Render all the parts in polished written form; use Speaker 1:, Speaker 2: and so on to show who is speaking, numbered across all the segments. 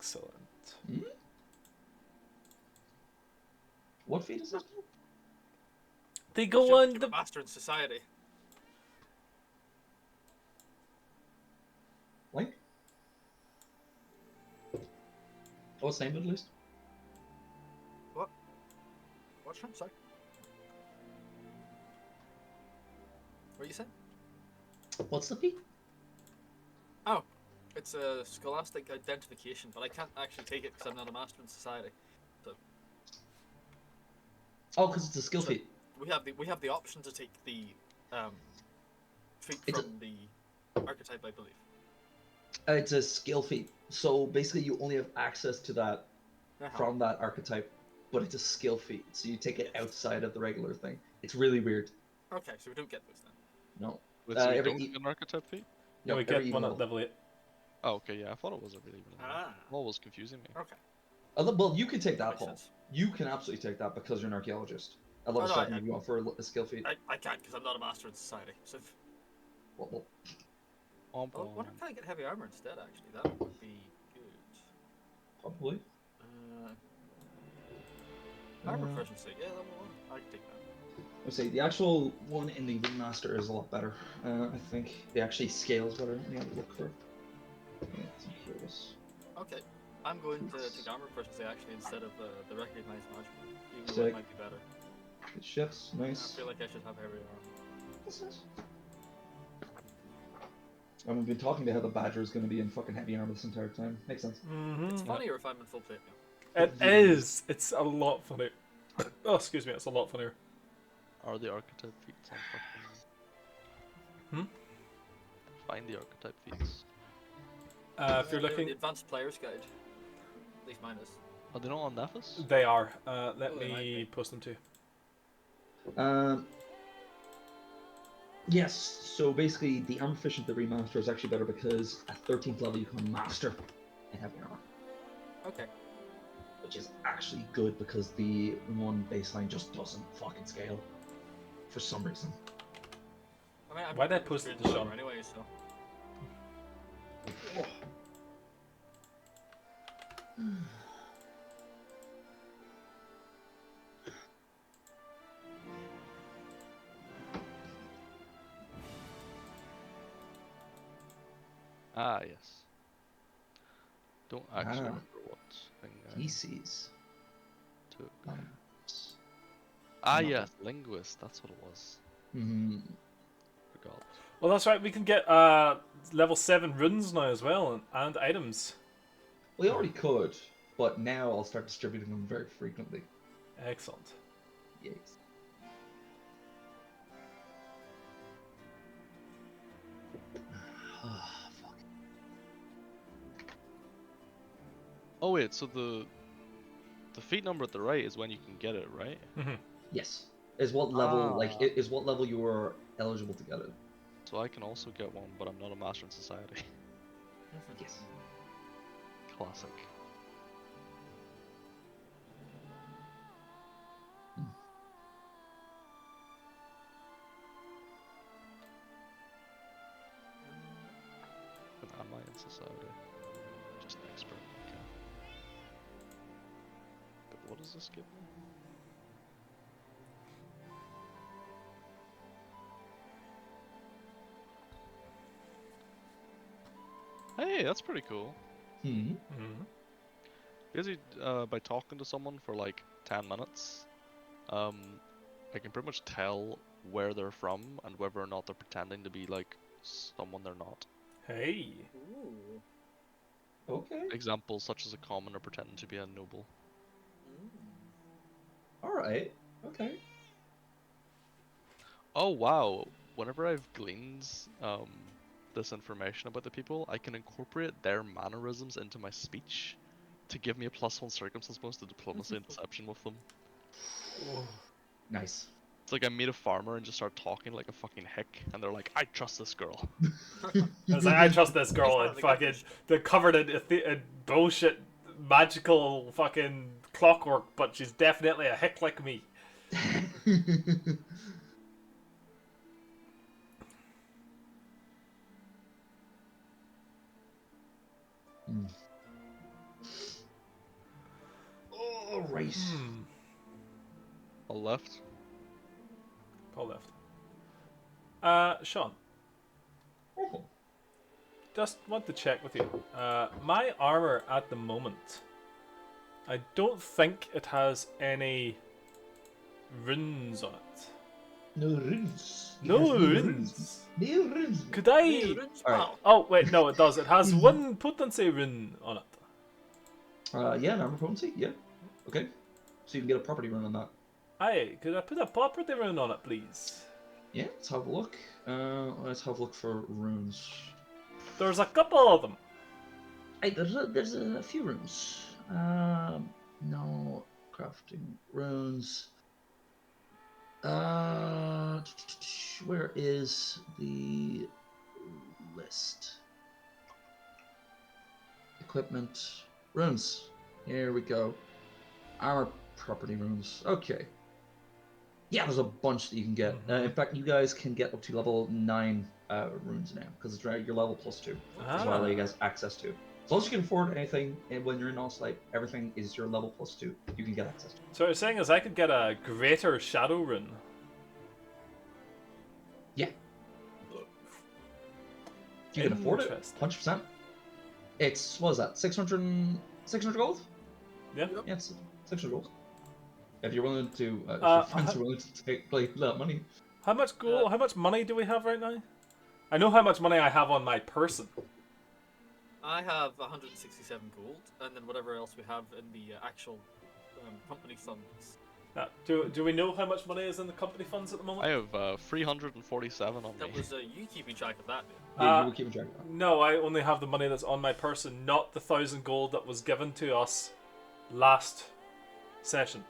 Speaker 1: Excellent.
Speaker 2: Hmm? What feat is this?
Speaker 1: They go on
Speaker 3: the
Speaker 1: the.
Speaker 3: master in society.
Speaker 2: Link? What's the name at least?
Speaker 3: What? What's that? Sorry. What are you saying?
Speaker 2: What's the feat?
Speaker 3: Oh, it's a scholastic identification, but I can't actually take it because I'm not a master in society. So
Speaker 2: Oh, because it's a skill feat.
Speaker 3: we have the option to take the feat
Speaker 2: It's
Speaker 3: from the archetype, I believe.
Speaker 2: It's a skill feat. So basically, you only have access to that from that archetype, but it's a skill feat. So you take it outside of the regular thing. It's really weird.
Speaker 3: Okay, so we don't get those then.
Speaker 2: No.
Speaker 4: Wait, so you
Speaker 2: Every
Speaker 4: don't get an archetype feat?
Speaker 1: Yeah,
Speaker 2: no,
Speaker 1: we
Speaker 2: every
Speaker 1: get one
Speaker 2: evil
Speaker 1: at level 8.
Speaker 4: Oh, okay, yeah, I thought it was a really
Speaker 3: Ah.
Speaker 4: What was confusing me?
Speaker 3: Okay.
Speaker 2: Well, you can take that,
Speaker 3: Makes
Speaker 2: Paul.
Speaker 3: sense.
Speaker 2: You can absolutely take that because you're an archaeologist. At level
Speaker 3: no,
Speaker 2: 7, if you want for a skill feat.
Speaker 3: I can't because I'm not a master in society. So.
Speaker 2: Well,
Speaker 3: Oh, what if I get heavy armor instead? Actually, that would be good.
Speaker 2: probably.
Speaker 3: Armor proficiency. Yeah, level 1. I can take that.
Speaker 2: I would say the actual one in the Wingmaster is a lot better. I think it actually scales better. Let me have a look for. Yeah, I'm curious.
Speaker 3: Okay, I'm going to take armor proficiency actually instead of the recognized magic, even though
Speaker 2: Sick.
Speaker 3: it might be better.
Speaker 2: Good shifts,
Speaker 3: I
Speaker 2: nice.
Speaker 3: feel like I should have heavy armor.
Speaker 2: And we've been talking about how the Badger is going to be in fucking heavy armor this entire time. Makes sense.
Speaker 3: It's funnier if I'm in full plate now.
Speaker 1: It is. It's a lot funnier. Oh, excuse me. It's a lot funnier.
Speaker 4: Are the archetype feats on fucking... Find the archetype feats.
Speaker 1: If you're
Speaker 3: They're
Speaker 1: looking,
Speaker 3: the advanced player's guide. At least mine is.
Speaker 4: Are they not on Nephis?
Speaker 1: they are. Let
Speaker 3: they might
Speaker 1: me
Speaker 3: be.
Speaker 1: post them to you.
Speaker 2: Yes, so basically the armor efficient the remaster is actually better because at 13th level you can master in heavy armor.
Speaker 3: Okay.
Speaker 2: Which is actually good because the one baseline just doesn't fucking scale. For some reason.
Speaker 3: I mean,
Speaker 1: Why did I post it to Sean?
Speaker 3: anyway? So.
Speaker 4: Ah, yes. Don't actually
Speaker 2: Ah.
Speaker 4: remember what thing I
Speaker 2: PCs.
Speaker 4: took.
Speaker 2: Not
Speaker 4: Yes, linguist, that's what it was. Forgot.
Speaker 1: Well, that's right. We can get level 7 runes now as well, and items.
Speaker 2: We already could, but now I'll start distributing them very frequently.
Speaker 1: Excellent.
Speaker 2: Yes. Fuck.
Speaker 4: Oh wait, so the feat number at the right is when you can get it, right?
Speaker 2: Yes. Is what level is what level you are eligible to get it.
Speaker 4: So I can also get one, but I'm not a master in society.
Speaker 2: Yes.
Speaker 4: Classic. But am I in society? Just an expert. Okay. But what does this give me? Hey, that's pretty cool. Basically, by talking to someone for like 10 minutes, I can pretty much tell where they're from and whether or not they're pretending to be like someone they're not.
Speaker 1: Hey.
Speaker 3: Ooh.
Speaker 2: Okay.
Speaker 4: Examples such as a commoner pretending to be a noble.
Speaker 2: Alright. Okay.
Speaker 4: Oh wow! Whenever I've gleaned this information about the people, I can incorporate their mannerisms into my speech to give me a +1 circumstance bonus to diplomacy and deception with them.
Speaker 2: Nice.
Speaker 4: It's like I meet a farmer and just start talking like a fucking hick, and they're like, "I trust this girl."
Speaker 1: I was like, I trust this girl, and fucking they're covered in bullshit magical fucking clockwork, but she's definitely a hick like me.
Speaker 2: right?
Speaker 4: All left.
Speaker 1: Paul left. Sean,
Speaker 2: Oh.
Speaker 1: just want to check with you. My armor at the moment, I don't think it has any runes on it.
Speaker 2: No runes. It
Speaker 1: No
Speaker 2: has
Speaker 1: runes.
Speaker 2: No runes.
Speaker 1: Could I?
Speaker 2: Alright.
Speaker 1: Oh wait, no, it does. It has one potency rune on it.
Speaker 2: Yeah, an armor potency. Yeah. Okay. So you can get a property run on that.
Speaker 1: Aye, could I put a property rune on it, please?
Speaker 2: Yeah. Let's have a look. Let's have a look for runes.
Speaker 1: There's a couple of them.
Speaker 2: Hey, there's a few runes. No crafting runes. Where is the list? Equipment runes. Here we go. Armor property runes. Okay. Yeah, there's a bunch that you can get. In fact, you guys can get up to level 9 runes now because it's your level +2. That's what I allow you guys access to. As long as you can afford anything, and when you're in Oslight, everything is your level +2. You can get access to.
Speaker 1: So what you're saying is I could get a greater shadow rune.
Speaker 2: Yeah. If you can afford it, 100%. It's, what is that, 600 gold?
Speaker 1: Yeah.
Speaker 2: Yeah, it's 600 gold. If you're willing to, if your friends are willing to take that money.
Speaker 1: How much gold? How much money do we have right now? I know how much money I have on my person.
Speaker 3: I have 167 gold, and then whatever else we have in the actual company funds.
Speaker 1: Do we know how much money is in the company funds at the moment?
Speaker 4: I have 347 on me.
Speaker 3: That was you keeping track of that.
Speaker 2: Yeah, you were keeping track of that.
Speaker 1: No, I only have the money that's on my person, not the 1,000 gold that was given to us last session.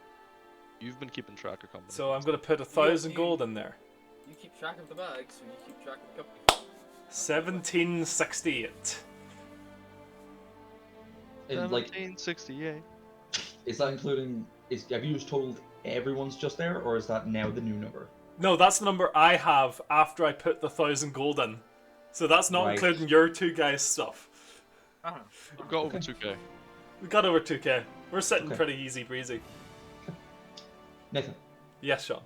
Speaker 4: You've been keeping track of company.
Speaker 1: So I'm going to put 1,000 gold in there.
Speaker 3: You keep track of the bags, so you keep track of the company.
Speaker 1: 1768.
Speaker 2: And, like,
Speaker 4: 1768.
Speaker 2: is that including? Have you just totaled everyone's just there, or is that now the new number?
Speaker 1: No, that's the number I have after I put the 1,000 gold in. So that's not including your two guys' stuff.
Speaker 4: We've got over 2k.
Speaker 1: We got over 2k. We're sitting pretty easy breezy.
Speaker 2: Nathan.
Speaker 1: Yes, Sean.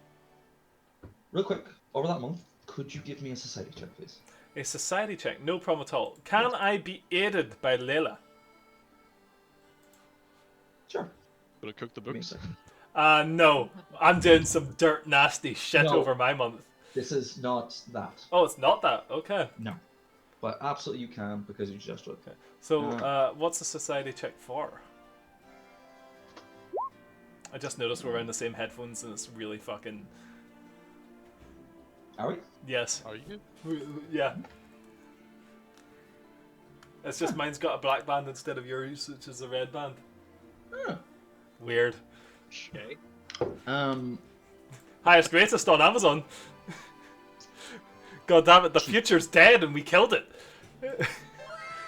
Speaker 2: Real quick, over that month, could you give me a society check, please?
Speaker 1: A society check, no problem at all. Can I be aided by Layla?
Speaker 2: Sure.
Speaker 4: Gonna cook the books.
Speaker 1: No. I'm doing some dirt nasty shit
Speaker 2: No.
Speaker 1: over my month.
Speaker 2: This is not that.
Speaker 1: Oh, it's not that. Okay.
Speaker 2: No. But absolutely you can, because you just would.
Speaker 1: Okay. So, what's the society check for? I just noticed we're wearing the same headphones and it's really fucking...
Speaker 2: Are we?
Speaker 1: Yes.
Speaker 4: Are you?
Speaker 1: Yeah. It's just mine's got a black band instead of yours, which is a red band. Weird.
Speaker 3: Okay.
Speaker 1: Highest greatest on Amazon. God damn it, the future's dead and we killed it.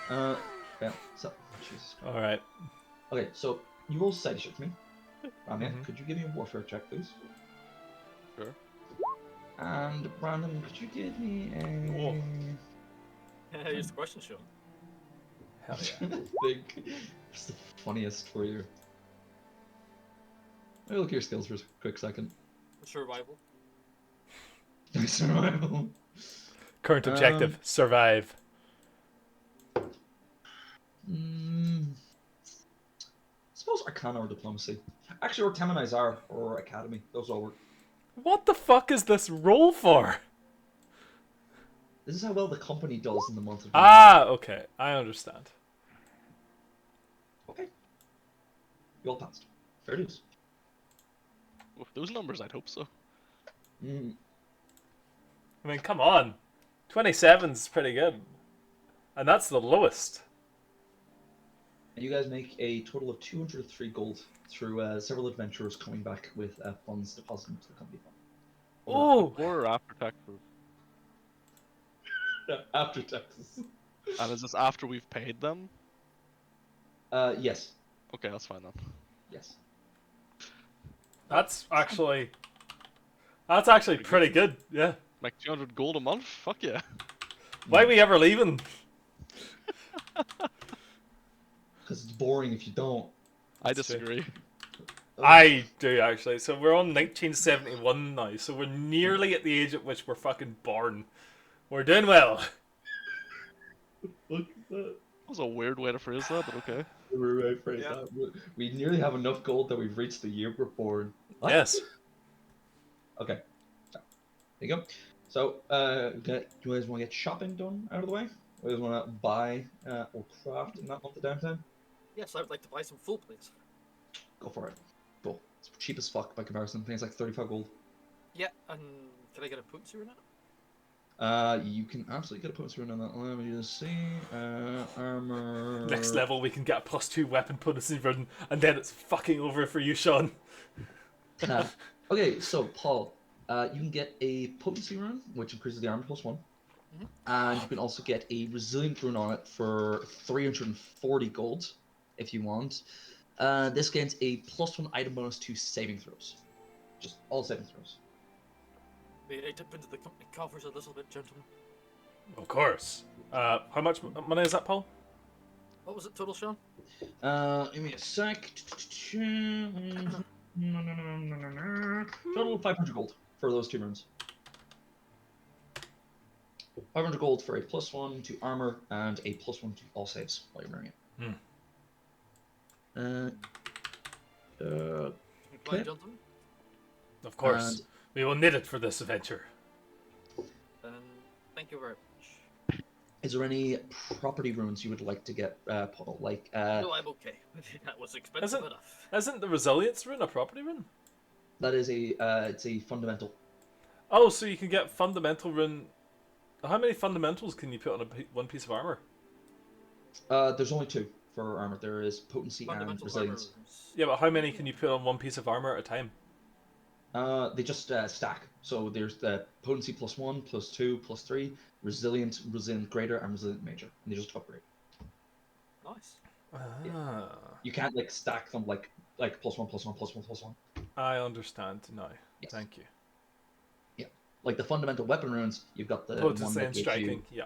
Speaker 2: Yeah, so, Jesus.
Speaker 1: Alright.
Speaker 2: Okay, so you roll society check for me. Brandon, could you give me a warfare check, please?
Speaker 4: Sure.
Speaker 2: And Brandon, could you give me a...
Speaker 3: Here's the question, Sean.
Speaker 1: Hell yeah.
Speaker 2: It's the funniest for you. Let me look at your skills for a quick second.
Speaker 3: Survival.
Speaker 2: Survival.
Speaker 1: Current objective, survive.
Speaker 2: Suppose Arcana or Diplomacy. Actually, or Temanize are, or Academy. Those all work.
Speaker 1: What the fuck is this roll for?
Speaker 2: This is how well the company does in the month of June.
Speaker 1: Ah, okay. I understand.
Speaker 2: Okay. You all passed. Fair dues.
Speaker 4: With those numbers, I'd hope so.
Speaker 2: Mm.
Speaker 1: I mean, come on. 27's pretty good. And that's the lowest.
Speaker 2: And you guys make a total of 203 gold through several adventurers coming back with funds deposited into the company fund.
Speaker 1: Oh!
Speaker 4: Before or after taxes?
Speaker 2: After taxes.
Speaker 4: And is this after we've paid them?
Speaker 2: Yes.
Speaker 4: Okay, that's fine then.
Speaker 2: Yes.
Speaker 1: That's actually pretty good, yeah.
Speaker 4: Like 200 gold a month? Fuck yeah.
Speaker 1: Why are we ever leaving?
Speaker 2: Because it's boring if you don't.
Speaker 4: I disagree.
Speaker 1: I do actually. So we're on 1971 now. So we're nearly at the age at which we're fucking born. We're doing well.
Speaker 2: Look at that.
Speaker 4: That was a weird way to phrase that, but okay.
Speaker 2: Right phrase
Speaker 3: Yeah.
Speaker 2: that. We nearly have enough gold that we've reached the year we're born. What?
Speaker 1: Yes.
Speaker 2: Okay. There you go. So, do you guys want to get shopping done out of the way? Or do you guys want to buy or craft in that month of downtime?
Speaker 3: Yes, I would like to buy some full plates.
Speaker 2: Go for it. Cool. It's cheap as fuck by comparison. I think it's like 35 gold.
Speaker 3: Yeah, and can I get a potency rune on it?
Speaker 2: You can absolutely get a potency rune on that. Let me just see. Armor.
Speaker 1: Next level, we can get a +2 weapon potency rune, and then it's fucking over for you, Sean.
Speaker 2: Okay, so Paul, you can get a potency rune, which increases the armor +1, and you can also get a resilient rune on it for 340 gold, if you want. This gains a +1 item bonus to saving throws, just all saving throws.
Speaker 3: May I dip into the company coffers a little bit, gentlemen?
Speaker 1: Of course. How much money is that, Paul?
Speaker 3: What was it total, Sean?
Speaker 2: Give me a sec. Total 500 gold for those 2 runes. 500 gold for a +1 to armor and a +1 to all saves while you're wearing it.
Speaker 3: Reply, gentlemen.
Speaker 1: Of course. We will need it for this adventure.
Speaker 3: Then thank you very much.
Speaker 2: Is there any property runes you would like to get, Paul? Like,
Speaker 3: No, I'm okay. That was expensive enough.
Speaker 1: Isn't the resilience rune a property rune?
Speaker 2: that is a, it's a fundamental.
Speaker 1: Oh, so you can get fundamental rune. How many fundamentals can you put on one piece of armor?
Speaker 2: There's only 2 for armor. There is potency and
Speaker 3: Fundamental
Speaker 2: resilience.
Speaker 3: armor runes.
Speaker 1: Yeah, but how many can you put on one piece of armor at a time?
Speaker 2: They just stack. So there's the potency +1, +2, +3, resilient, resilient greater, and resilient major. And they just upgrade.
Speaker 3: Nice.
Speaker 1: Ah,
Speaker 2: You can't like stack them like +1, +1, +1, +1.
Speaker 1: I understand now.
Speaker 2: Yes.
Speaker 1: Thank you.
Speaker 2: Like the fundamental weapon runes, you've got the one
Speaker 1: Potency
Speaker 2: that
Speaker 1: and
Speaker 2: gives
Speaker 1: striking.
Speaker 2: you.
Speaker 1: Yeah.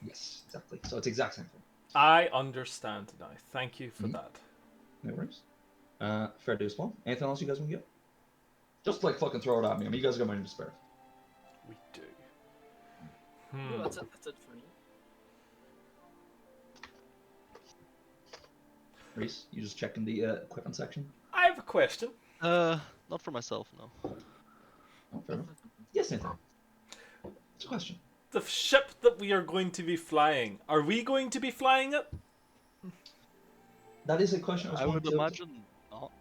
Speaker 2: Yes, exactly. So it's the exact same thing.
Speaker 1: I understand now. Thank you for that.
Speaker 2: No worries. Fair dues, Paul. Anything else you guys want to get? Just like fucking throw it at me. I mean, you guys got money to spare.
Speaker 1: We do.
Speaker 3: No, that's it for me.
Speaker 2: Reese, you just checking the equipment section?
Speaker 1: I have a question.
Speaker 4: Not for myself, no.
Speaker 2: Oh, fair enough. Yes, Nathan. It's a question.
Speaker 1: The ship that we are going to be flying, are we going to be flying it?
Speaker 2: That is a question
Speaker 4: I would imagine not.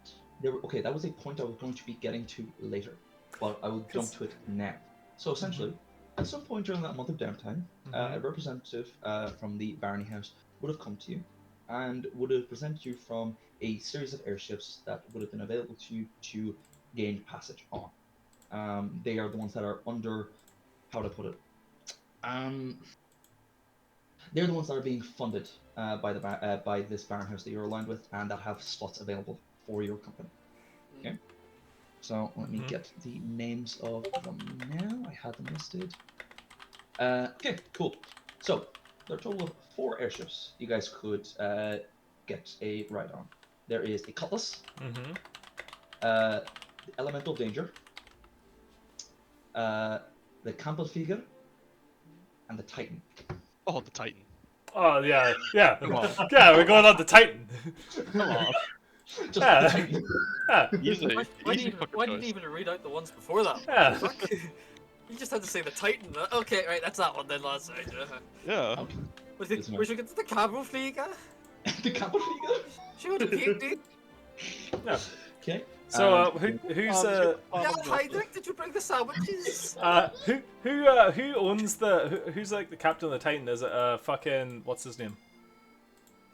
Speaker 2: Okay, that was a point I was going to be getting to later, but I will jump to it now. So essentially, at some point during that month of downtime, a representative from the Barony House would have come to you and would have presented you from a series of airships that would have been available to you to gain passage on. They are the ones that are under, how to put it, they're the ones that are being funded by this Baron House that you're aligned with, and that have slots available for your company. Okay, so let me get the names of them now. I had them listed. Okay, cool. So there are a total of 4 airships you guys could get a ride on. There is the Cutlass, the Elemental Danger, the Campbellfeger, and the Titan.
Speaker 4: Oh, the Titan.
Speaker 1: Oh yeah, yeah,
Speaker 4: Come on.
Speaker 1: yeah. We're going on the Titan.
Speaker 4: Come on.
Speaker 2: Just
Speaker 1: Yeah.
Speaker 2: the Titan.
Speaker 1: Yeah.
Speaker 4: Easy.
Speaker 3: Why
Speaker 4: Easy
Speaker 3: did
Speaker 4: fucking
Speaker 3: you
Speaker 4: choice.
Speaker 3: even read out the ones before that?
Speaker 1: Yeah.
Speaker 3: Fuck. You just had to say the Titan. Okay, right, that's that one then, lads. Right,
Speaker 4: Yeah.
Speaker 2: Okay.
Speaker 3: Where should we get to the Campbellfeger?
Speaker 2: The Campbellfeger.
Speaker 3: Sure, the cute dude.
Speaker 1: Yeah.
Speaker 2: Okay.
Speaker 1: So
Speaker 2: And
Speaker 1: who's
Speaker 3: Yeah, Heinrich, did you bring the sandwiches?
Speaker 1: who owns who's like the captain of the Titan? Is it fucking what's his name?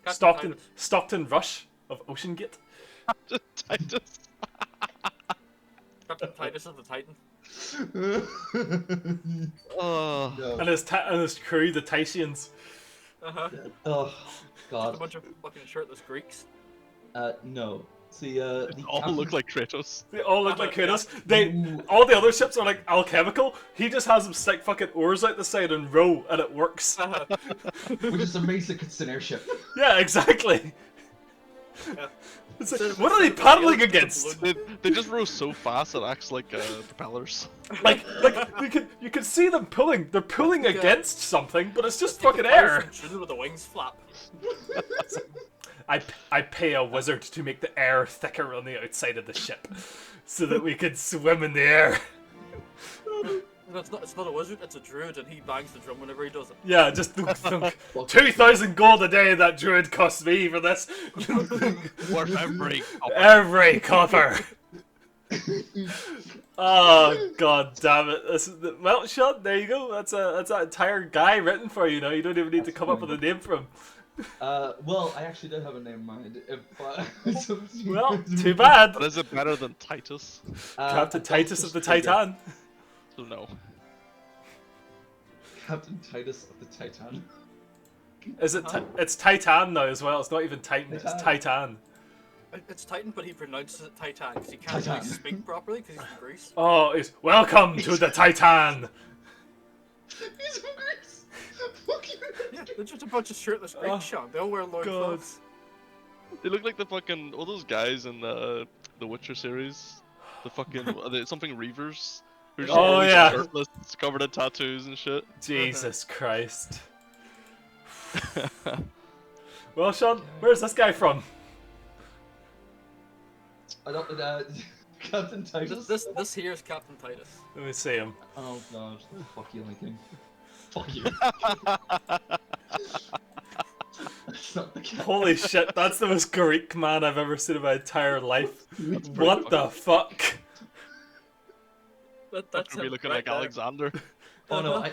Speaker 3: Captain Titus.
Speaker 1: Stockton Rush of Ocean Gate.
Speaker 4: Titus.
Speaker 3: Captain Titus of the Titan.
Speaker 4: Oh.
Speaker 2: no.
Speaker 1: And his crew, the Titians.
Speaker 3: Uh-huh.
Speaker 2: Oh
Speaker 3: Just a
Speaker 2: God.
Speaker 3: bunch of fucking shirtless Greeks.
Speaker 2: No. See, the
Speaker 4: They all
Speaker 2: captain-
Speaker 4: look like Kratos.
Speaker 1: They all look like
Speaker 3: Yeah.
Speaker 1: Kratos. All the other ships are like alchemical. He just has them stick fucking oars out the side and row, and it works.
Speaker 3: Uh-huh.
Speaker 2: which is amazing. It's an airship.
Speaker 1: Yeah, exactly. It's like,
Speaker 3: Instead of-
Speaker 1: what are they
Speaker 3: instead of
Speaker 1: paddling
Speaker 3: sails, it's a
Speaker 1: against?
Speaker 3: balloon.
Speaker 4: They just row so fast it acts like propellers.
Speaker 1: Like you can see them pulling. They're pulling
Speaker 3: Yeah.
Speaker 1: against something, but it's just
Speaker 3: It's like
Speaker 1: fucking
Speaker 3: a fire
Speaker 1: air.
Speaker 3: from June with the wings flap.
Speaker 1: I pay a wizard to make the air thicker on the outside of the ship, so that we can swim in the air.
Speaker 3: No, it's not a wizard, it's a druid, and he bangs the drum whenever he does it.
Speaker 1: Yeah, just thunk, thunk. 2,000 gold a day that druid costs me for this.
Speaker 4: Worth every copper.
Speaker 1: Every copper. Oh god damn it! This is well, Sean. There you go. That's an entire guy written for you now. You don't even need to come up with a name for him.
Speaker 2: Well, I actually did have a name in mind.
Speaker 1: Well, too bad.
Speaker 4: But is it better than Titus?
Speaker 1: Captain Titus of the Titan.
Speaker 4: So no.
Speaker 2: Captain Titus of the Titan.
Speaker 1: Is it? It's Titan now as well. It's not even Titan. It's
Speaker 2: Titan.
Speaker 1: Titan.
Speaker 3: It's Titan, but he pronounces it Titan because he can't really
Speaker 2: Titan.
Speaker 3: speak properly because he's from Greece.
Speaker 1: Oh, it's welcome to the Titan.
Speaker 2: He's from Greece. Fuck you.
Speaker 3: Yeah, they're just a bunch of shirtless Greeks,
Speaker 1: Oh,
Speaker 3: Sean. They all wear long
Speaker 1: God.
Speaker 3: clothes.
Speaker 4: They look like the fucking all those guys in the Witcher series. The fucking are they something Reavers. Who just
Speaker 1: Oh,
Speaker 4: always
Speaker 1: yeah.
Speaker 4: shirtless, covered in tattoos and shit.
Speaker 1: Jesus Christ. Well, Sean, where's this guy from?
Speaker 2: I don't. Captain Titus.
Speaker 3: This here is Captain Titus.
Speaker 1: Let me see him.
Speaker 2: Oh god. Fuck you, Lincoln. Fuck you. That's not the cat.
Speaker 1: Holy shit, that's the most Greek man I've ever seen in my entire life. What the fuck?
Speaker 3: That's
Speaker 4: Could be
Speaker 3: him
Speaker 4: looking
Speaker 3: right
Speaker 4: like
Speaker 3: there.
Speaker 4: Alexander.
Speaker 2: Oh no,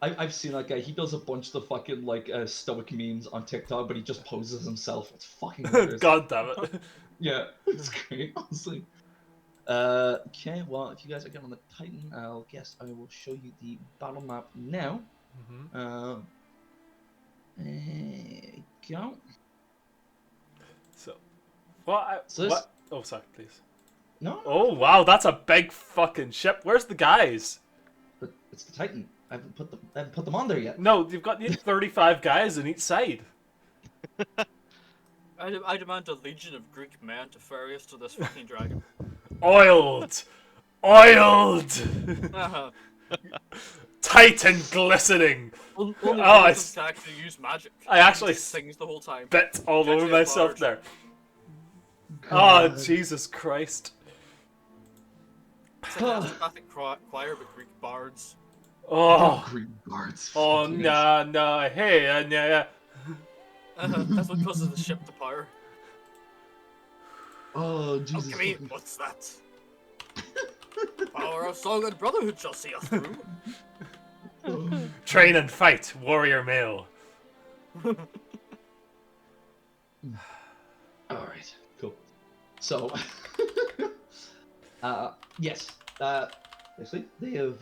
Speaker 2: I've seen that guy. He does a bunch of the fucking like stoic memes on TikTok, but he just poses himself. It's fucking hilarious.
Speaker 1: God damn it.
Speaker 2: Yeah, it's great, honestly. Okay, well, if you guys are getting on the Titan, I'll guess I will show you the battle map now.
Speaker 1: Mhm.
Speaker 2: There you go.
Speaker 1: So, what?
Speaker 2: So this-
Speaker 1: What? Oh, sorry, please.
Speaker 2: No,
Speaker 1: Oh wow, that's a big fucking ship. Where's the guys?
Speaker 2: but it's the Titan. I haven't put them on there yet.
Speaker 1: No, you've got 35 guys on each side.
Speaker 3: I demand a legion of Greek men to ferry us to this fucking dragon.
Speaker 1: Oiled, oiled,
Speaker 3: Uh-huh.
Speaker 1: Titan glistening.
Speaker 3: Only
Speaker 1: Oh,
Speaker 3: one of
Speaker 1: I
Speaker 3: them
Speaker 1: s-
Speaker 3: can actually use magic.
Speaker 1: I actually
Speaker 3: He just sings the whole time.
Speaker 1: Bit all
Speaker 3: Actually,
Speaker 1: over
Speaker 3: a
Speaker 1: myself
Speaker 3: bard.
Speaker 1: there. Oh,
Speaker 2: God.
Speaker 1: Jesus Christ.
Speaker 3: It's like an empathic choir with Greek bards.
Speaker 1: Oh,
Speaker 2: Greek guards.
Speaker 1: oh,
Speaker 2: Fucking
Speaker 1: nah, nah, hey, yeah.
Speaker 3: That's what causes the ship to power.
Speaker 2: Oh
Speaker 3: Oh,
Speaker 2: Jesus.
Speaker 3: give me,
Speaker 2: fucking-
Speaker 3: what's that? Power of song and brotherhood shall see us through.
Speaker 1: Train and fight, warrior male.
Speaker 2: Alright, cool. So, yes, basically, they have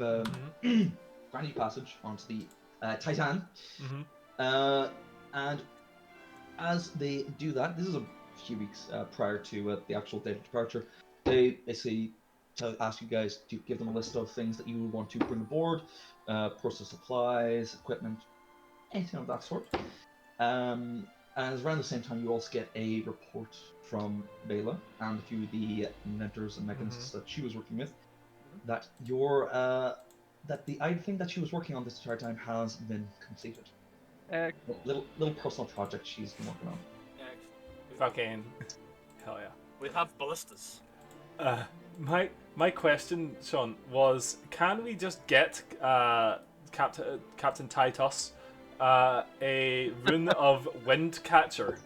Speaker 2: granted passage onto the Titan,
Speaker 1: Mhm.
Speaker 2: and as they do that, this is a few weeks prior to the actual date of departure, they basically ask you guys to give them a list of things that you want to bring aboard, personal supplies, equipment, anything of that sort. And around the same time, you also get a report from Bela and a few of the inventors and mechanists that she was working with that that the item thing that she was working on this entire time has been completed. Little personal project she's been working on.
Speaker 3: Yeah,
Speaker 1: Fucking hell yeah.
Speaker 3: we have ballistas.
Speaker 1: My question, Sean, was can we just get Captain Titus a rune of wind catcher?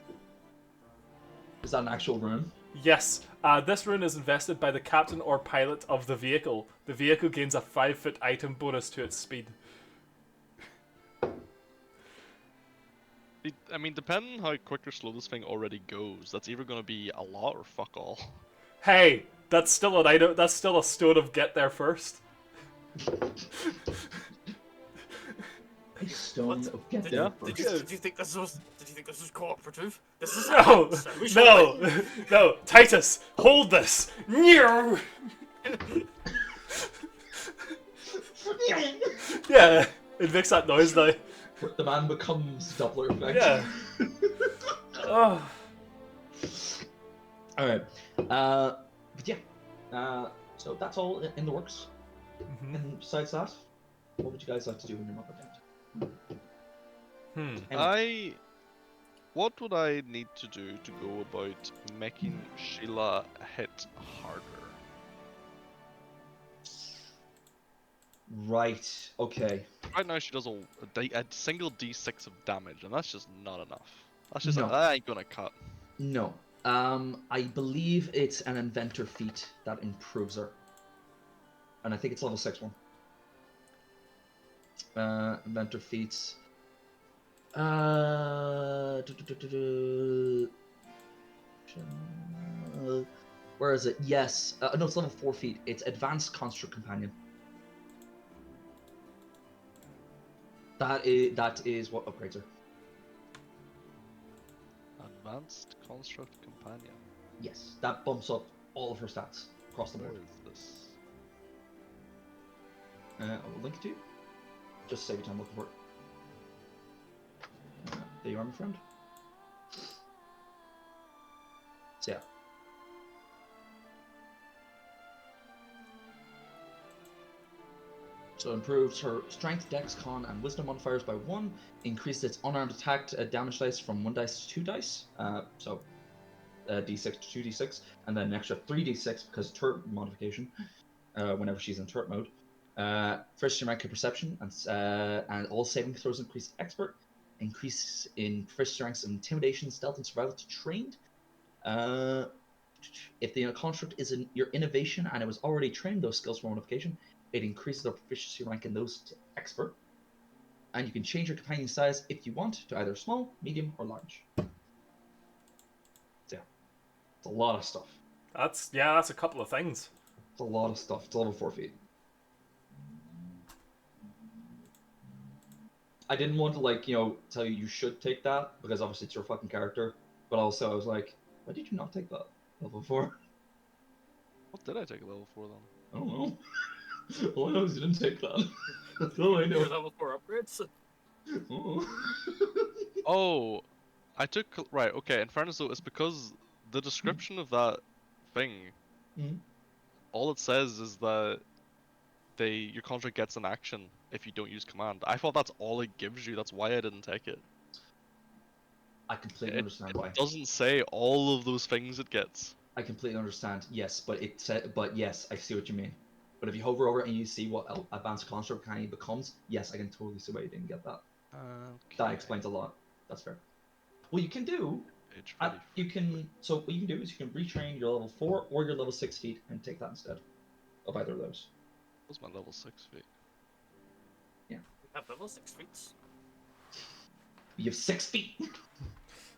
Speaker 2: Is that an actual rune?
Speaker 1: Yes, this rune is invested by the captain or pilot of the vehicle. The vehicle gains a 5-foot item bonus to its speed.
Speaker 4: I mean, depending how quick or slow this thing already goes, that's either going to be a lot or fuck all.
Speaker 1: Hey, that's still an item. That's still a stone of get there first.
Speaker 2: A stone
Speaker 3: What?
Speaker 2: of get
Speaker 3: Did,
Speaker 2: there
Speaker 3: did,
Speaker 2: first.
Speaker 3: did you think this was cooperative? This is
Speaker 1: No,
Speaker 3: we shall
Speaker 1: no,
Speaker 3: win.
Speaker 1: no, Titus, hold this. No. Yeah, it makes that noise now.
Speaker 2: The man becomes Doppler effect.
Speaker 1: Yeah. Oh.
Speaker 2: All right. But yeah. So that's all in the works.
Speaker 1: Mm-hmm.
Speaker 2: And besides that, what would you guys like to do when you're not down?
Speaker 1: Hmm.
Speaker 4: What would I need to do to go about making Sheila hit harder?
Speaker 2: Right. Okay.
Speaker 4: Right now she does a single d6 of damage, and that's just not enough. That's just
Speaker 2: No.
Speaker 4: like, that ain't gonna cut.
Speaker 2: No. I believe it's an inventor feat that improves her, and I think it's level 6 one. Inventor feats. Where is it? Yes. No, it's level 4 feet. It's Advanced Construct Companion. That is what upgrades her.
Speaker 4: Advanced Construct Companion.
Speaker 2: Yes, that bumps up all of her stats across the
Speaker 4: Where
Speaker 2: board.
Speaker 4: is this?
Speaker 2: I will link it to you. Just save your time looking for it. There you are, my friend. So yeah. So it improves her strength, dex, con, and wisdom modifiers by 1. Increased its unarmed attack damage dice from 1 dice to 2 dice. So d6 to 2d6, and then an extra 3d6 because turret modification. Whenever she's in turret mode. First rank of perception, and all saving throws increase expert. Increase in first ranks of intimidation, stealth, and survival to trained. If the construct is in your innovation and it was already trained those skills for modification, it increases their proficiency rank in those to expert. And you can change your companion size if you want to either small, medium, or large. So yeah, it's a lot of stuff.
Speaker 1: That's a couple of things.
Speaker 2: It's a lot of stuff. It's level 4 feet. I didn't want to tell you should take that because obviously it's your fucking character. But also I was like, why did you not take that level 4?
Speaker 4: What did I take a level 4 then?
Speaker 2: I don't know. All I know is you didn't take that. That's all I know.
Speaker 3: Your level 4 upgrades.
Speaker 2: Oh.
Speaker 4: Oh, I took right. Okay, in fairness though, it's because the description of that thing,
Speaker 2: Mhm.
Speaker 4: all it says is that your contract gets an action if you don't use command. I thought that's all it gives you. That's why I didn't take it.
Speaker 2: I completely
Speaker 4: It,
Speaker 2: understand
Speaker 4: it
Speaker 2: why.
Speaker 4: doesn't say all of those things it gets.
Speaker 2: I completely understand. Yes, but yes, I see what you mean. But if you hover over and you see what advanced construct kind of becomes, yes, I can totally see why you didn't get that.
Speaker 4: Okay.
Speaker 2: That explains a lot. That's fair. What you can do,
Speaker 4: Page
Speaker 2: so what you can do is you can retrain your level 4 or your level 6 feet and take that instead of either of those.
Speaker 4: What's my level 6 feet?
Speaker 2: Yeah.
Speaker 3: We have level 6 feats.
Speaker 2: You have 6 feet.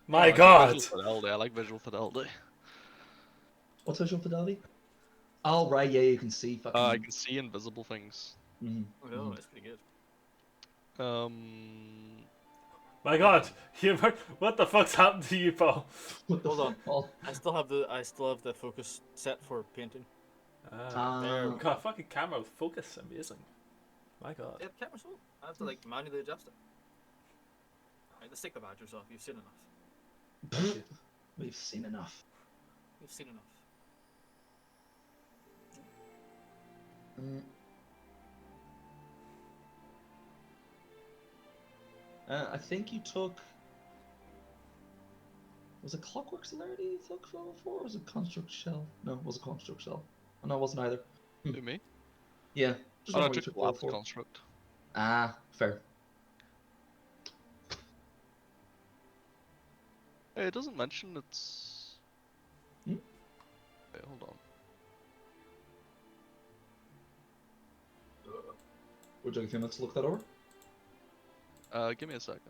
Speaker 1: My
Speaker 4: Oh,
Speaker 1: God.
Speaker 4: Visual fidelity. I like visual fidelity.
Speaker 2: What's visual fidelity? Oh right, yeah, you can see fucking.
Speaker 4: I can see invisible things.
Speaker 2: Mhm,
Speaker 3: Oh no,
Speaker 2: mhm.
Speaker 3: that's pretty good.
Speaker 1: My God. What the fuck's happened to you, Paul?
Speaker 2: What the
Speaker 3: Hold on.
Speaker 2: fuck, Paul?
Speaker 3: I still have the focus set for painting.
Speaker 1: There we got a fucking camera with focus. Amazing. My God.
Speaker 3: Yeah, camera's full. I have to manually adjust it. Right, let's take the badgers off. You've seen enough.
Speaker 2: We've seen enough.
Speaker 3: You've seen enough.
Speaker 2: I think you took. Was it Clockwork Celerity you took for level 4, or was it Construct Shell? No, it was a Construct Shell. Oh, no, it wasn't either.
Speaker 4: Who, me?
Speaker 2: Yeah, just
Speaker 4: Oh, no, I
Speaker 2: what you
Speaker 4: took
Speaker 2: took for level
Speaker 4: Collapse
Speaker 2: 4.
Speaker 4: Construct.
Speaker 2: Ah, fair.
Speaker 4: Hey, it doesn't mention it's.
Speaker 2: Hmm?
Speaker 4: Wait, hold on.
Speaker 2: Would you like a few minutes to look that over?
Speaker 4: Give me a second.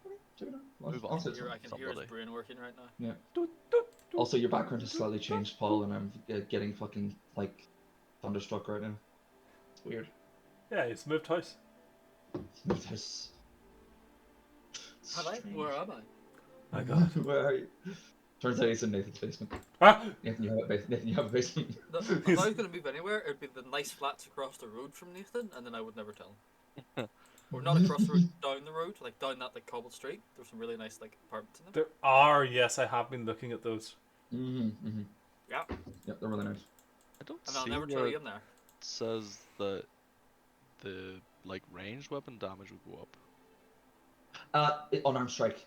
Speaker 2: Okay, check it out.
Speaker 4: Move on.
Speaker 2: Honestly,
Speaker 3: I can hear his
Speaker 4: Somebody.
Speaker 3: brain working right now.
Speaker 2: Yeah. Also, your background has slightly changed, Paul, and I'm getting fucking thunderstruck right now. It's weird.
Speaker 1: Yeah, it's moved house.
Speaker 2: This.
Speaker 3: Have I? Where am I?
Speaker 1: My God.
Speaker 2: Where are you? Turns out he's in Nathan's basement.
Speaker 1: Ah!
Speaker 2: Nathan, you have a basement.
Speaker 3: No, if I was going to move anywhere, it'd be the nice flats across the road from Nathan, and then I would never tell him. Or not across the road, down the road, like down that like cobbled street. There's some really nice like apartments in them.
Speaker 1: There are, yes, I have been looking at those.
Speaker 3: Yeah,
Speaker 2: Yeah, they're really nice.
Speaker 4: I don't
Speaker 3: and I'll
Speaker 4: see
Speaker 3: never
Speaker 4: where
Speaker 3: throw
Speaker 4: it
Speaker 3: you in there.
Speaker 4: says that the like ranged weapon damage would go up.
Speaker 2: Unarmed strike.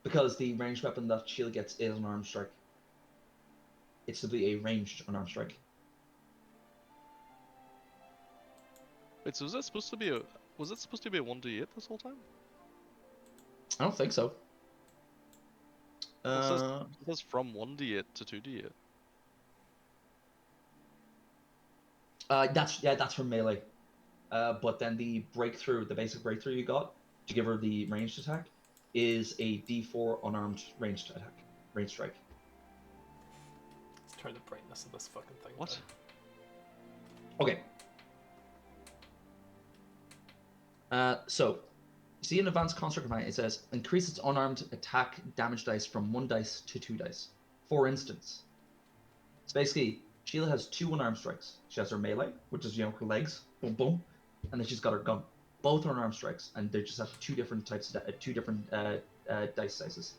Speaker 2: Because the ranged weapon that Sheila gets is an unarmed strike. It's simply a ranged unarmed strike.
Speaker 4: Wait, so was it supposed to be a 1d8 this whole time?
Speaker 2: I don't think so.
Speaker 4: It says from 1d8 to 2d8.
Speaker 2: That's from melee. But then the basic breakthrough you got to give her the ranged attack, is a D4 unarmed ranged strike.
Speaker 1: Let's turn the brightness of this fucking thing
Speaker 4: What?
Speaker 1: down.
Speaker 2: Okay. So, you see in Advanced Construct Command, it says increase its unarmed attack damage dice from 1 dice to 2 dice. For instance, so basically, Sheila has 2 unarmed strikes. She has her melee, which is her legs, boom boom, and then she's got her gun. Both are unarmed strikes, and they just have 2 different types, 2 different dice sizes.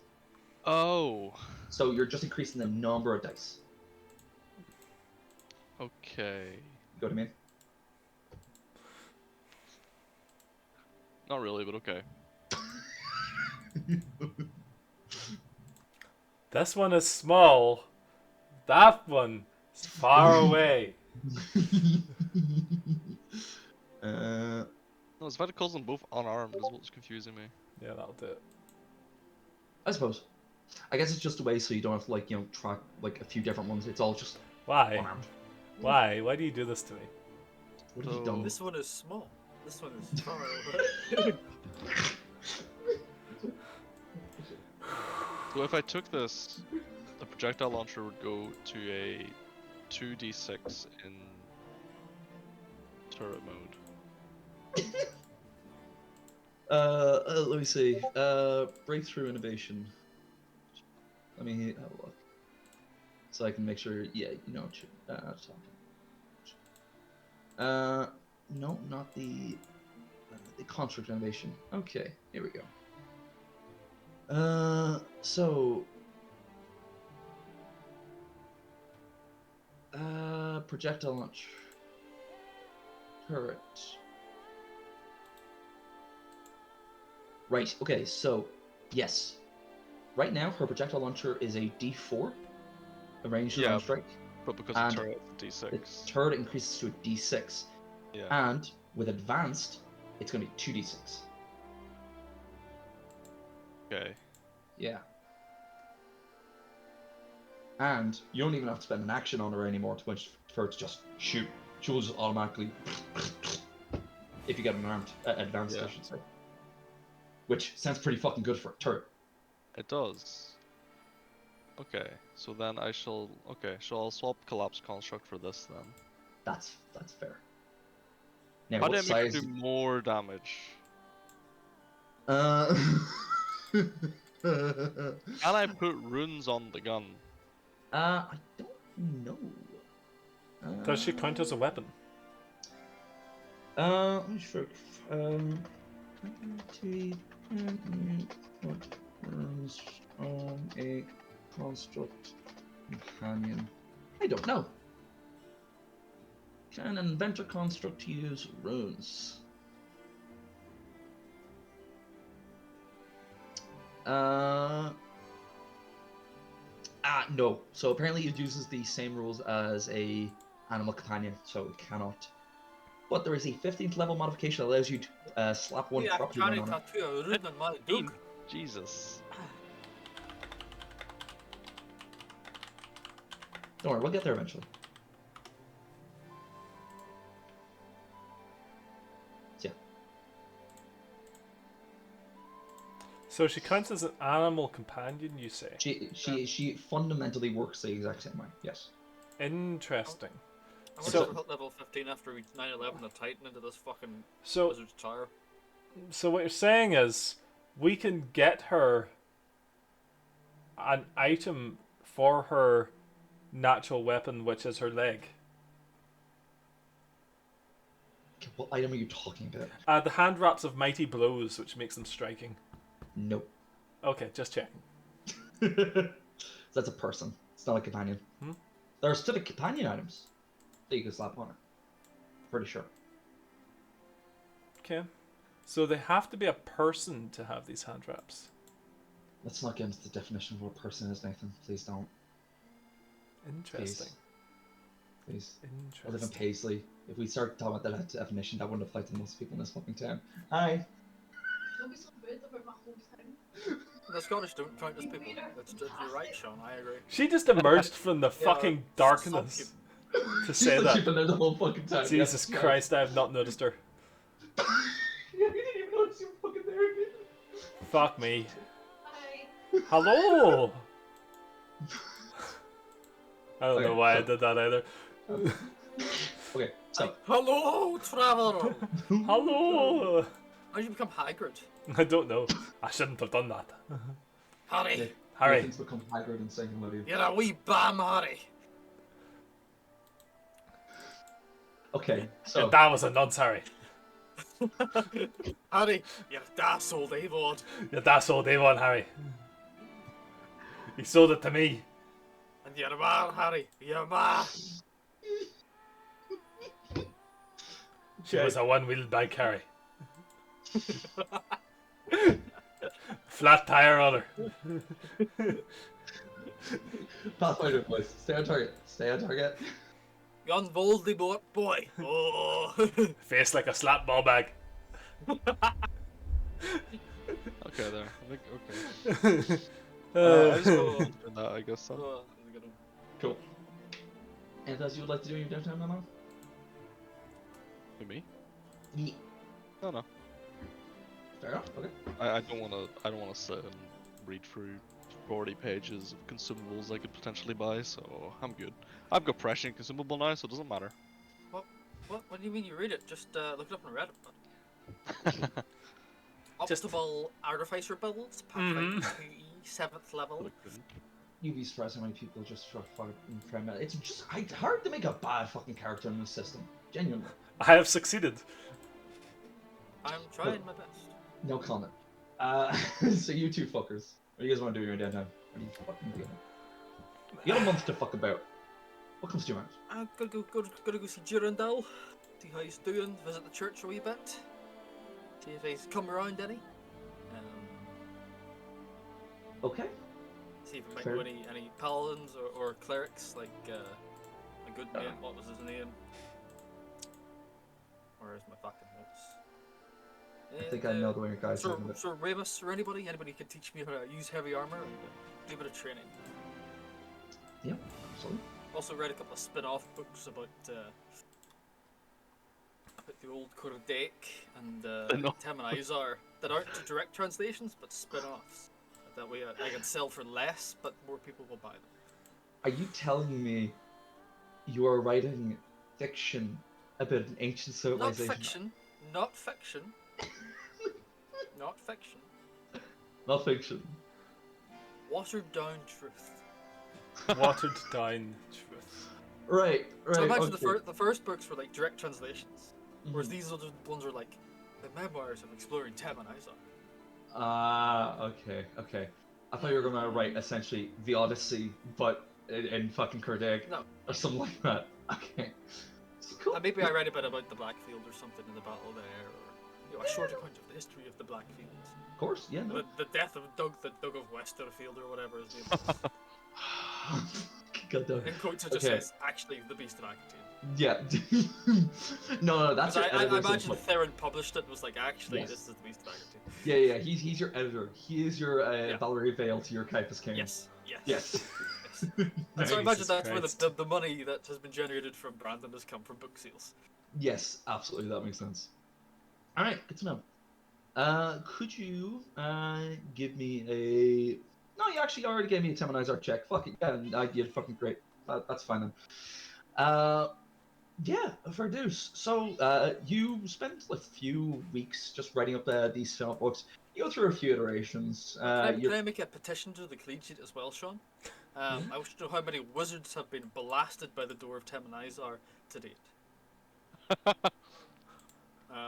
Speaker 4: Oh.
Speaker 2: So you're just increasing the number of dice.
Speaker 4: Okay.
Speaker 2: You know what I mean?
Speaker 4: Not really, but okay.
Speaker 1: This one is small. That one is far away.
Speaker 2: uh,
Speaker 4: No, it's the fact it calls them both unarmed is what's confusing me.
Speaker 1: Yeah, that'll do it.
Speaker 2: I suppose. I guess it's just a way so you don't have to track a few different ones. It's all just
Speaker 1: Why?
Speaker 2: unarmed.
Speaker 1: Why? Why do you do this to me?
Speaker 2: What have you
Speaker 4: So-
Speaker 2: done?
Speaker 3: This one is small. This one is far away.
Speaker 4: So if I took this, the projectile launcher would go to a 2d6 in turret mode.
Speaker 2: Let me see. Breakthrough innovation. Let me have a look. So I can make sure, yeah, you know what you're talking. No, not the construct innovation. Okay, here we go. So projectile launch turret. Right. Okay. So yes, right now her projectile launcher is a D4, a ranged
Speaker 4: Yeah.
Speaker 2: unarmed strike.
Speaker 4: But because
Speaker 2: And
Speaker 4: the turret
Speaker 2: The
Speaker 4: d6.
Speaker 2: turret increases to a D6,
Speaker 4: Yeah.
Speaker 2: and with advanced, it's going to be 2D6.
Speaker 4: Okay.
Speaker 2: Yeah. And you don't even have to spend an action on her anymore for her to just shoot. She will just automatically, if you get an armed, advanced,
Speaker 4: Yeah.
Speaker 2: I should say. Which sounds pretty fucking good for a turret.
Speaker 4: It does. Okay, so then I shall. Okay, so I'll swap collapse construct for this then.
Speaker 2: That's fair. Now,
Speaker 4: How
Speaker 2: what
Speaker 4: do I make her
Speaker 2: size?
Speaker 4: do more damage?
Speaker 2: Can
Speaker 4: Can I put runes on the gun?
Speaker 2: I don't know.
Speaker 1: Does she count as a weapon?
Speaker 2: Let me check. What runs on a construct companion? I don't know. Can an inventor construct use runes? No. So apparently it uses the same rules as a animal companion, so it cannot. But there is a 15th level modification that allows you to slap one
Speaker 3: Yeah,
Speaker 2: property
Speaker 3: trying
Speaker 2: rune
Speaker 3: to
Speaker 2: on it.
Speaker 3: tattoo a rune on my dog.
Speaker 4: Jesus.
Speaker 2: Don't worry, we'll get there eventually. So, yeah.
Speaker 1: So she counts as an animal companion, you say?
Speaker 2: She fundamentally works the exact same way. Yes.
Speaker 1: Interesting.
Speaker 3: I wish
Speaker 1: So-
Speaker 3: I hit level 15 after we 9/11 the Titan into this fucking
Speaker 1: So,
Speaker 3: wizard's tower.
Speaker 1: so what you're saying is, we can get her an item for her natural weapon, which is her leg.
Speaker 2: What item are you talking about?
Speaker 1: The hand wraps of mighty blows, which makes them striking.
Speaker 2: Nope.
Speaker 1: Okay, just checking.
Speaker 2: That's a person. It's not a companion.
Speaker 1: Hmm?
Speaker 2: There are specific companion items that you can slap on her. Pretty sure.
Speaker 1: Okay. So they have to be a person to have these hand wraps.
Speaker 2: Let's not get into the definition of what a person is, Nathan. Please don't.
Speaker 1: Interesting.
Speaker 2: Please. I live in
Speaker 1: Interesting.
Speaker 2: Paisley. If we start talking about that definition, that wouldn't apply to most people in this fucking town. Hi.
Speaker 5: Don't be so rude about my whole thing.
Speaker 3: The Scottish don't count as people. You're right, Sean. I agree.
Speaker 1: She just emerged from the
Speaker 3: Yeah,
Speaker 1: fucking darkness to
Speaker 2: She's
Speaker 1: say
Speaker 2: like, you've
Speaker 1: that.
Speaker 2: been there the whole fucking time.
Speaker 1: Jesus
Speaker 2: Yes,
Speaker 1: Christ, I have not noticed her.
Speaker 2: Yeah, you didn't even notice you were fucking there.
Speaker 1: Fuck me.
Speaker 5: Hi.
Speaker 1: Hello! I don't know
Speaker 2: Okay,
Speaker 1: why I
Speaker 2: so-
Speaker 1: did that either.
Speaker 2: Okay, so
Speaker 3: Hello, traveler.
Speaker 1: Hello!
Speaker 3: How did you become Hagrid?
Speaker 1: I don't know. I shouldn't have done that.
Speaker 3: Harry,
Speaker 1: Harry.
Speaker 2: Nathan's become Hagrid and saying hello to you.
Speaker 3: you're a wee bam, Harry.
Speaker 2: Okay, so
Speaker 1: Your dad was a nonce, Harry.
Speaker 3: Harry, you're a daft old Avon.
Speaker 1: Your dad's sold Avon, Harry. He sold it to me.
Speaker 3: And you're man, Harry. You're man.
Speaker 1: She was a one-wheeled bike, Harry. Flat tire on her.
Speaker 2: Pathfinder voice. Stay on target. Stay on target.
Speaker 3: Yon Voldemort boy. Oh.
Speaker 1: Face like a slap ball bag.
Speaker 4: Okay, there. I think, okay. I
Speaker 1: Uh,
Speaker 4: just go on to that, I guess. So.
Speaker 3: Oh, that's a good one.
Speaker 2: Cool. Anything else you would like to do in your downtime, Mama?
Speaker 4: For me?
Speaker 2: Yeah.
Speaker 4: No.
Speaker 2: Fair enough. Okay.
Speaker 4: I don't wanna. I don't wanna sit and read through 40 pages of consumables I could potentially buy. So I'm good. I've got prescient consumable now, so it doesn't matter.
Speaker 3: What do you mean you read it? Just look it up on Reddit.
Speaker 1: Just-
Speaker 3: Optimal Artificer builds, Pathfinder 2E, 7th level.
Speaker 2: You'd be surprised how many people just for fucking frame it. It's just hard to make a bad fucking character in this system. Genuinely.
Speaker 1: I have succeeded.
Speaker 3: I'm trying my best.
Speaker 2: No comment. So you two fuckers, what do you guys want to do in your downtime? What do you fucking do? You got a month to fuck about. What comes to your mind?
Speaker 3: I'm gonna go see Durandal, see how he's doing, visit the church a wee bit, see if he's come around any.
Speaker 2: Okay.
Speaker 3: See if we might
Speaker 2: Fair.
Speaker 3: know any paladins or clerics, like a good name, what was his name? Where's my fucking notes?
Speaker 2: I think I know the way your guys
Speaker 3: Sir,
Speaker 2: talking about.
Speaker 3: Sir Remus or anybody who can teach me how to use heavy armor and do a bit of training.
Speaker 2: Yep, absolutely.
Speaker 3: Also read a couple of spin-off books about the old Kordek and
Speaker 4: Spin-off.
Speaker 3: Temenizar that aren't direct translations but spin-offs. That way I can sell for less, but more people will buy them.
Speaker 2: Are you telling me you are writing fiction about an ancient
Speaker 3: Not
Speaker 2: civilization?
Speaker 3: fiction. Not fiction. Not fiction.
Speaker 2: Not fiction.
Speaker 3: Watered down truth.
Speaker 1: Watered down truth.
Speaker 2: Right, right.
Speaker 3: So imagine
Speaker 2: okay.
Speaker 3: the first books were like direct translations, whereas
Speaker 2: Mhm.
Speaker 3: these other ones are like the memoirs of exploring Temenizar.
Speaker 2: Okay, okay. I thought you were gonna write essentially the Odyssey, but in fucking Kerdeg
Speaker 3: No.
Speaker 2: or something like that. Okay. Cool.
Speaker 3: Maybe I read a bit about the Blackfield or something in the Battle there, or a short account of the history of the Blackfields.
Speaker 2: Of course, yeah, no.
Speaker 3: The death of Doug of Westerfield or whatever his name was.
Speaker 2: God damn.
Speaker 3: In quotes it just
Speaker 2: Okay.
Speaker 3: says, actually, the Beast of Aquitaine.
Speaker 2: Yeah. no, that's
Speaker 3: Because
Speaker 2: your
Speaker 3: I
Speaker 2: editor's
Speaker 3: imagine
Speaker 2: input.
Speaker 3: Theron published it and was like, actually,
Speaker 2: Yes.
Speaker 3: this is the Beast of Aquitaine.
Speaker 2: Yeah, he's your editor. He is your
Speaker 3: Yeah.
Speaker 2: Valerie Vale to your Caiaphas Cain.
Speaker 3: Yes, yes.
Speaker 2: Yes.
Speaker 3: Yes. And so I imagine
Speaker 1: Jesus
Speaker 3: that's where
Speaker 1: Christ.
Speaker 3: the money that has been generated from Brandon has come from book sales.
Speaker 2: Yes, absolutely, that makes sense. Alright, good to know. Could you give me a... No, you actually already gave me a Temenizar check. Fuck it, yeah, I did fucking great. That's fine then. Yeah, fair dues. So, you spent a few weeks just writing up these film books. You go through a few iterations.
Speaker 3: Can I make a petition to the collegiate as well, Sean? I wish to know how many wizards have been blasted by the door of Temenizar to date.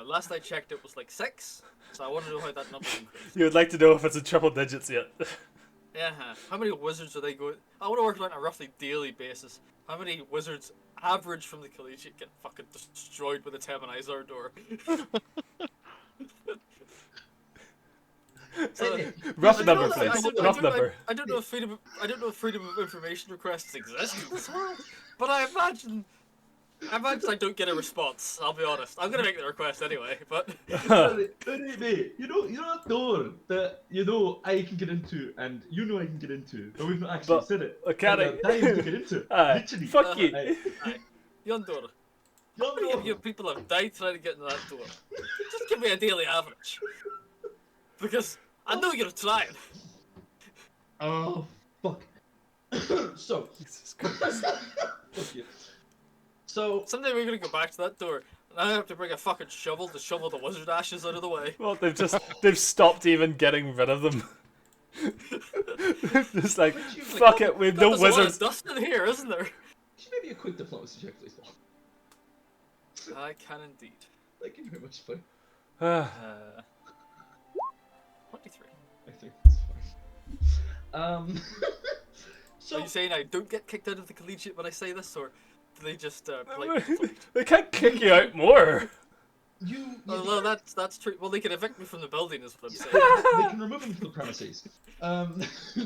Speaker 3: Last I checked, it was like 6. So I want to know how that number increased.
Speaker 1: You would like to know if it's in triple digits yet.
Speaker 3: Yeah. How many wizards are they going? I want to work it out on a roughly daily basis. How many wizards average from the collegiate get fucking destroyed with a Temanizer door? So,
Speaker 1: Rough
Speaker 3: I
Speaker 1: number,
Speaker 3: don't know-
Speaker 1: please.
Speaker 3: I don't- I
Speaker 1: Rough
Speaker 3: don't-
Speaker 1: number.
Speaker 3: I don't know if freedom of information requests exist in this world, but I imagine I don't get a response. I'll be honest. I'm gonna make the request anyway, but
Speaker 2: Mate, you know that door that I can get into and I can get into, but we've not actually
Speaker 1: But
Speaker 2: said it.
Speaker 1: I can't.
Speaker 2: And you're dying to get into.
Speaker 1: Aye,
Speaker 2: Literally.
Speaker 1: fuck you.
Speaker 2: Aye.
Speaker 3: Yondor, how many of you people have died trying to get into that door? Just give me a daily average, because I know you're trying.
Speaker 2: Oh fuck. So.
Speaker 1: Jesus Christ.
Speaker 2: Fuck you. So.
Speaker 3: Someday we're gonna go back to that door, and I have to bring a fucking shovel to shovel the wizard ashes out of the way.
Speaker 1: Well, they've stopped even getting rid of them. Just like, fuck it, we've no
Speaker 3: There's a lot
Speaker 1: wizards.
Speaker 3: of dust in here, isn't there?
Speaker 2: Could you maybe a quick diplomacy check, please, Paul?
Speaker 3: I can indeed.
Speaker 2: Thank you very much, buddy.
Speaker 3: 23.
Speaker 2: I think that's fine. So
Speaker 3: Are you saying I don't get kicked out of the collegiate when I say this, or do they just play?
Speaker 1: They can't kick you out more.
Speaker 3: Oh, well, that's true. Well, they can evict me from the building, is what I'm saying.
Speaker 2: they can remove him from the premises.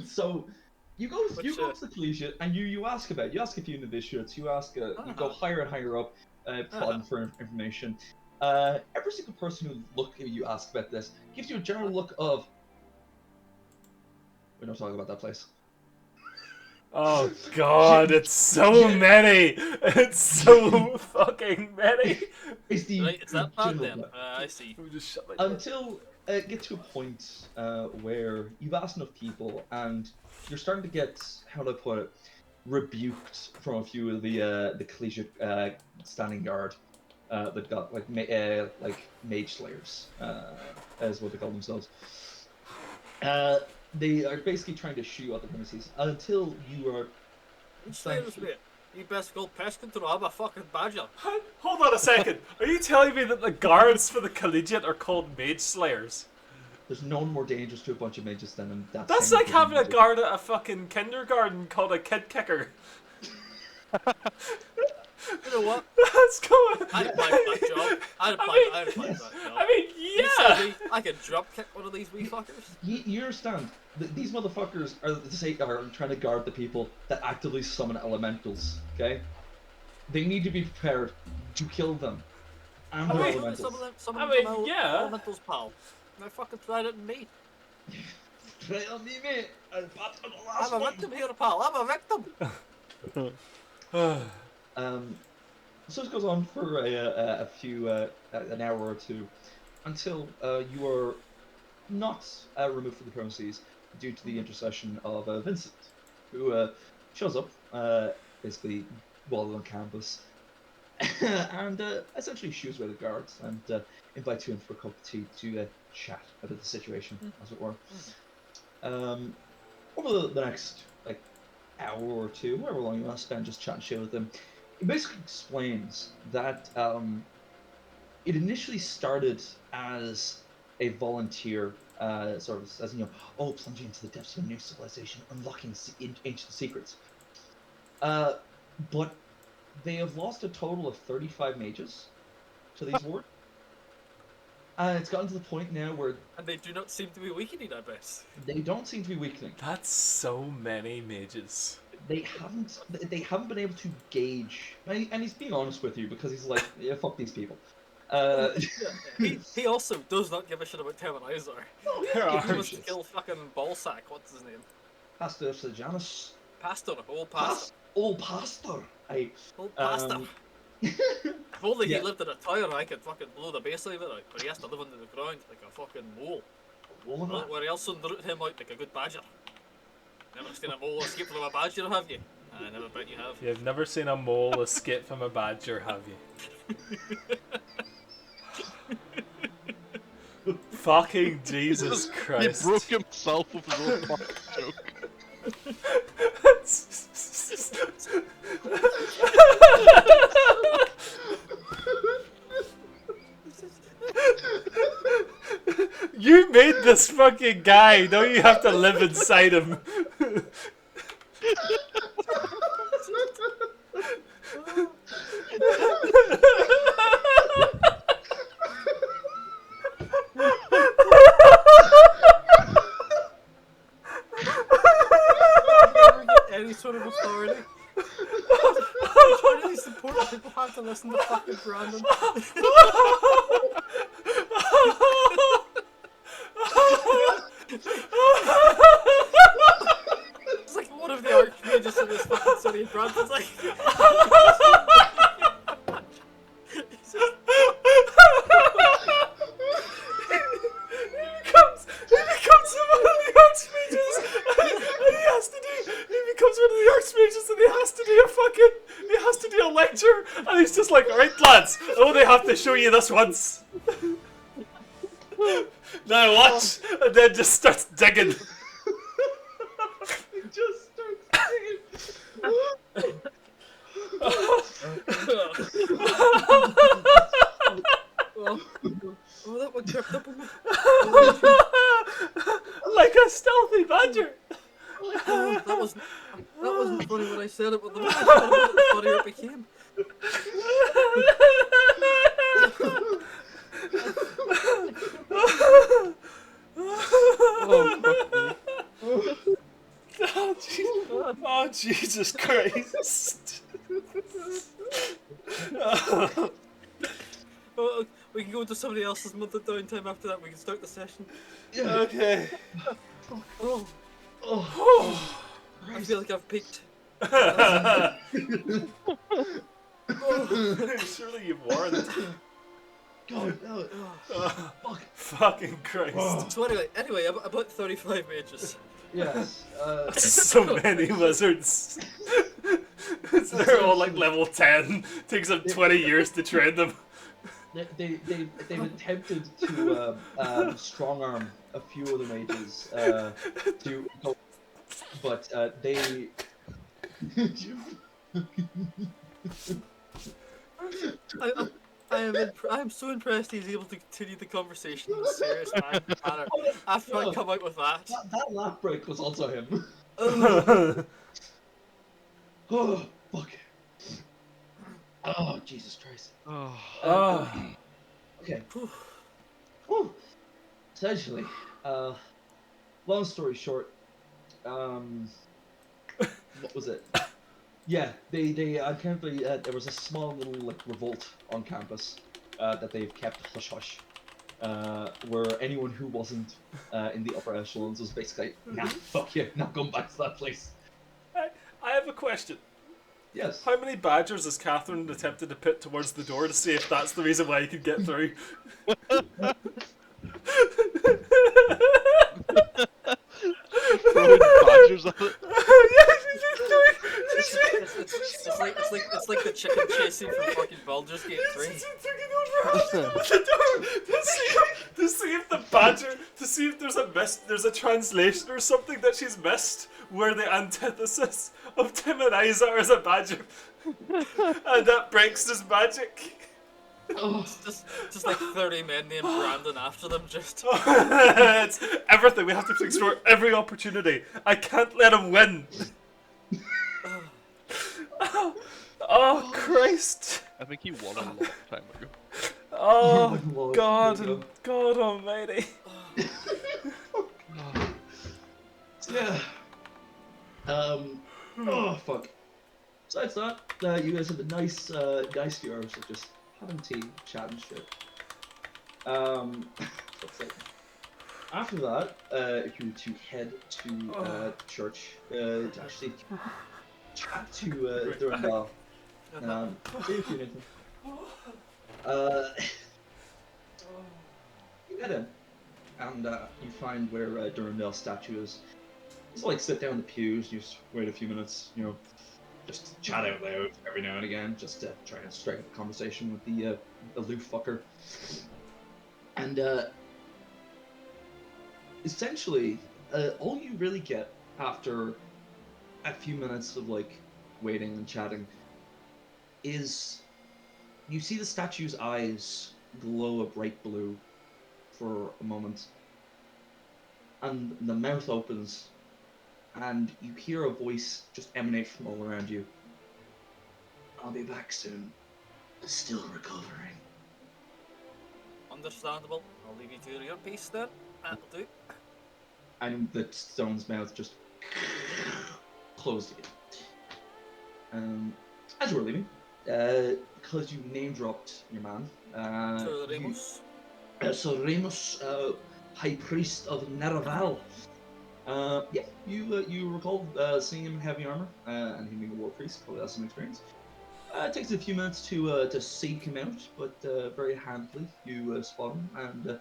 Speaker 2: So you go to the collegiate and you ask about you ask a few novitiates, you go higher and higher up, prodding for information. Every single person you ask about this gives you a general look of, we're not talking about that place.
Speaker 1: Oh god, it's so many! It's so fucking many!
Speaker 2: Is the
Speaker 3: Right, it's that bad
Speaker 2: general
Speaker 3: then.
Speaker 2: look.
Speaker 3: I see.
Speaker 1: Let me just shut my door.
Speaker 2: Until get to a point where you've asked enough people and you're starting to get, how do I put it, rebuked from a few of the collegiate standing guard that got like mage slayers, is what they call themselves. They are basically trying to shoo out the premises until you are.
Speaker 3: Slayers, mate. You best go pest control. I'm a fucking badger.
Speaker 1: Hold on a second. Are you telling me that the guards for the collegiate are called mage slayers?
Speaker 2: There's no one more dangerous to a bunch of mages than that.
Speaker 1: That's like having a guard at a fucking kindergarten called a kid kicker.
Speaker 3: You know what?
Speaker 1: That's going.
Speaker 3: I'd apply for that job. I'd apply for that job.
Speaker 1: I mean,
Speaker 3: You
Speaker 1: yeah.
Speaker 3: tell me I could drop kick one of these wee fuckers.
Speaker 2: You understand? These motherfuckers are trying to guard the people that actively summon elementals. Okay, they need to be prepared to kill them. And their elementals.
Speaker 3: Some
Speaker 1: I
Speaker 3: of
Speaker 1: mean,
Speaker 3: them
Speaker 1: yeah.
Speaker 3: elementals, pal. They fucking tried it on me.
Speaker 2: Try on me, mate. I'll pat on the last
Speaker 3: I'm a
Speaker 2: one.
Speaker 3: victim here, pal. I'm a victim.
Speaker 2: So this goes on for a few an hour or two, until you are not removed from the premises due to the intercession of Vincent, who shows up basically while on campus, and essentially shoos away the guards and invites you in for a cup of tea to chat about the situation, as it were. Over the next hour or two, however long you want to spend just chatting shit with them, it basically explains that it initially started as a volunteer, sort of as plunging into the depths of a new civilization, unlocking ancient secrets. But they have lost a total of 35 mages to these wars. And it's gotten to the point now where
Speaker 3: And they do not seem to be weakening, I bet.
Speaker 2: they don't seem to be weakening.
Speaker 1: That's so many mages.
Speaker 2: They haven't been able to gauge, and he's being honest with you because he's like, yeah, fuck these people.
Speaker 3: He also does not give a shit about Temanizer.
Speaker 2: No,
Speaker 1: There
Speaker 2: yeah,
Speaker 1: are
Speaker 3: He wants to kill fucking Ballsack. What's his name?
Speaker 2: Pastor Sejanus.
Speaker 3: Pastor. Old Pastor.
Speaker 2: Old pastor.
Speaker 3: Old Pastor. If only
Speaker 2: Yeah.
Speaker 3: he lived in a tower, I could fucking blow the base out of it out. But he has to live under the ground like a fucking mole. Where else would root him out like a good badger? Never seen a mole escape from a badger, have you? I never bet you have.
Speaker 1: You've never seen a mole escape from a badger, have you? Fucking Jesus Christ.
Speaker 4: He broke himself with his own fucking joke.
Speaker 1: this fucking guy. Now you have to live inside him.
Speaker 3: Never get any sort of authority. Really support people have to listen to fucking Brandon. It's like one of the archmages in this fucking city, and Brandon's like.
Speaker 1: He becomes one of the archmages, and he becomes one of the archmages, and he has to do a lecture, and he's just like, alright lads, I only have to show you this once. Now watch, and then just starts digging.
Speaker 2: He just starts digging.
Speaker 3: Oh, that one crept up on me.
Speaker 1: Like a stealthy badger.
Speaker 3: Oh, that wasn't funny when I said it, but the more I thought about it, the funnier it became.
Speaker 1: Oh, Jesus Christ.
Speaker 3: Oh, we can go into somebody else's month of downtime after that. We can start the session.
Speaker 1: Okay.
Speaker 3: Oh,
Speaker 1: Oh.
Speaker 3: I feel like I've peaked.
Speaker 1: Surely you've warned.
Speaker 2: God, no. Fuck.
Speaker 1: Fucking Christ.
Speaker 3: So anyway, about 35 mages.
Speaker 2: Yes.
Speaker 1: So many wizards. They're all like level 10. Takes them 20 years to train them.
Speaker 2: They've attempted to strong arm a few of the mages but they.
Speaker 3: I am so impressed he's able to continue the conversation in a serious manner after I come out with that.
Speaker 2: That laugh break was also him.
Speaker 1: Oh,
Speaker 2: Fuck. Oh, Jesus Christ. Okay. Whew. Essentially, long story short, what was it? Yeah, they apparently there was a small little like revolt on campus that they've kept hush hush, where anyone who wasn't in the upper echelons was basically nah, fuck you, not going back to that place.
Speaker 1: I have a question.
Speaker 2: Yes.
Speaker 1: How many badgers has Catherine attempted to put towards the door to see if that's the reason why you could get through?
Speaker 4: Throwing badgers at it.
Speaker 3: It's like the chicken chasing from fucking Baldur's Gate 3.
Speaker 1: To see if the badger, to see if there's a translation or something that she's missed where the antithesis of Tim and Isa are as a badger, and that breaks his magic.
Speaker 2: Oh.
Speaker 3: Just like 30 men named Brandon after them, just.
Speaker 1: It's everything. We have to explore every opportunity. I can't let him win. Oh Christ!
Speaker 4: I think he won a long time ago.
Speaker 1: Oh God! God Almighty!
Speaker 2: Yeah. Oh fuck. Besides that, you guys have a nice few hours of just having tea, chatting shit. What's it? After that, if you were to head to church, to actually chat to Durandal. See if you anything. You get in, and you find where Durandal's statue is. Just like sit down in the pews, you just wait a few minutes, you know, just chat out loud every now and again, just to try and strike up a conversation with the aloof fucker. And essentially, all you really get after a few minutes of like waiting and chatting is you see the statue's eyes glow a bright blue for a moment, and the mouth opens, and you hear a voice just emanate from all around you. I'll be back soon. Still recovering.
Speaker 3: Understandable. I'll leave you to your earpiece then. That'll do.
Speaker 2: And the stone's mouth just closed again. As you were leaving, because you name dropped your man,
Speaker 3: To Remus.
Speaker 2: so Remus, High Priest of Neraval. Yeah, you recall seeing him in heavy armor and him being a war priest. Probably has some experience. It takes a few minutes to seek him out, but very handily you spot him and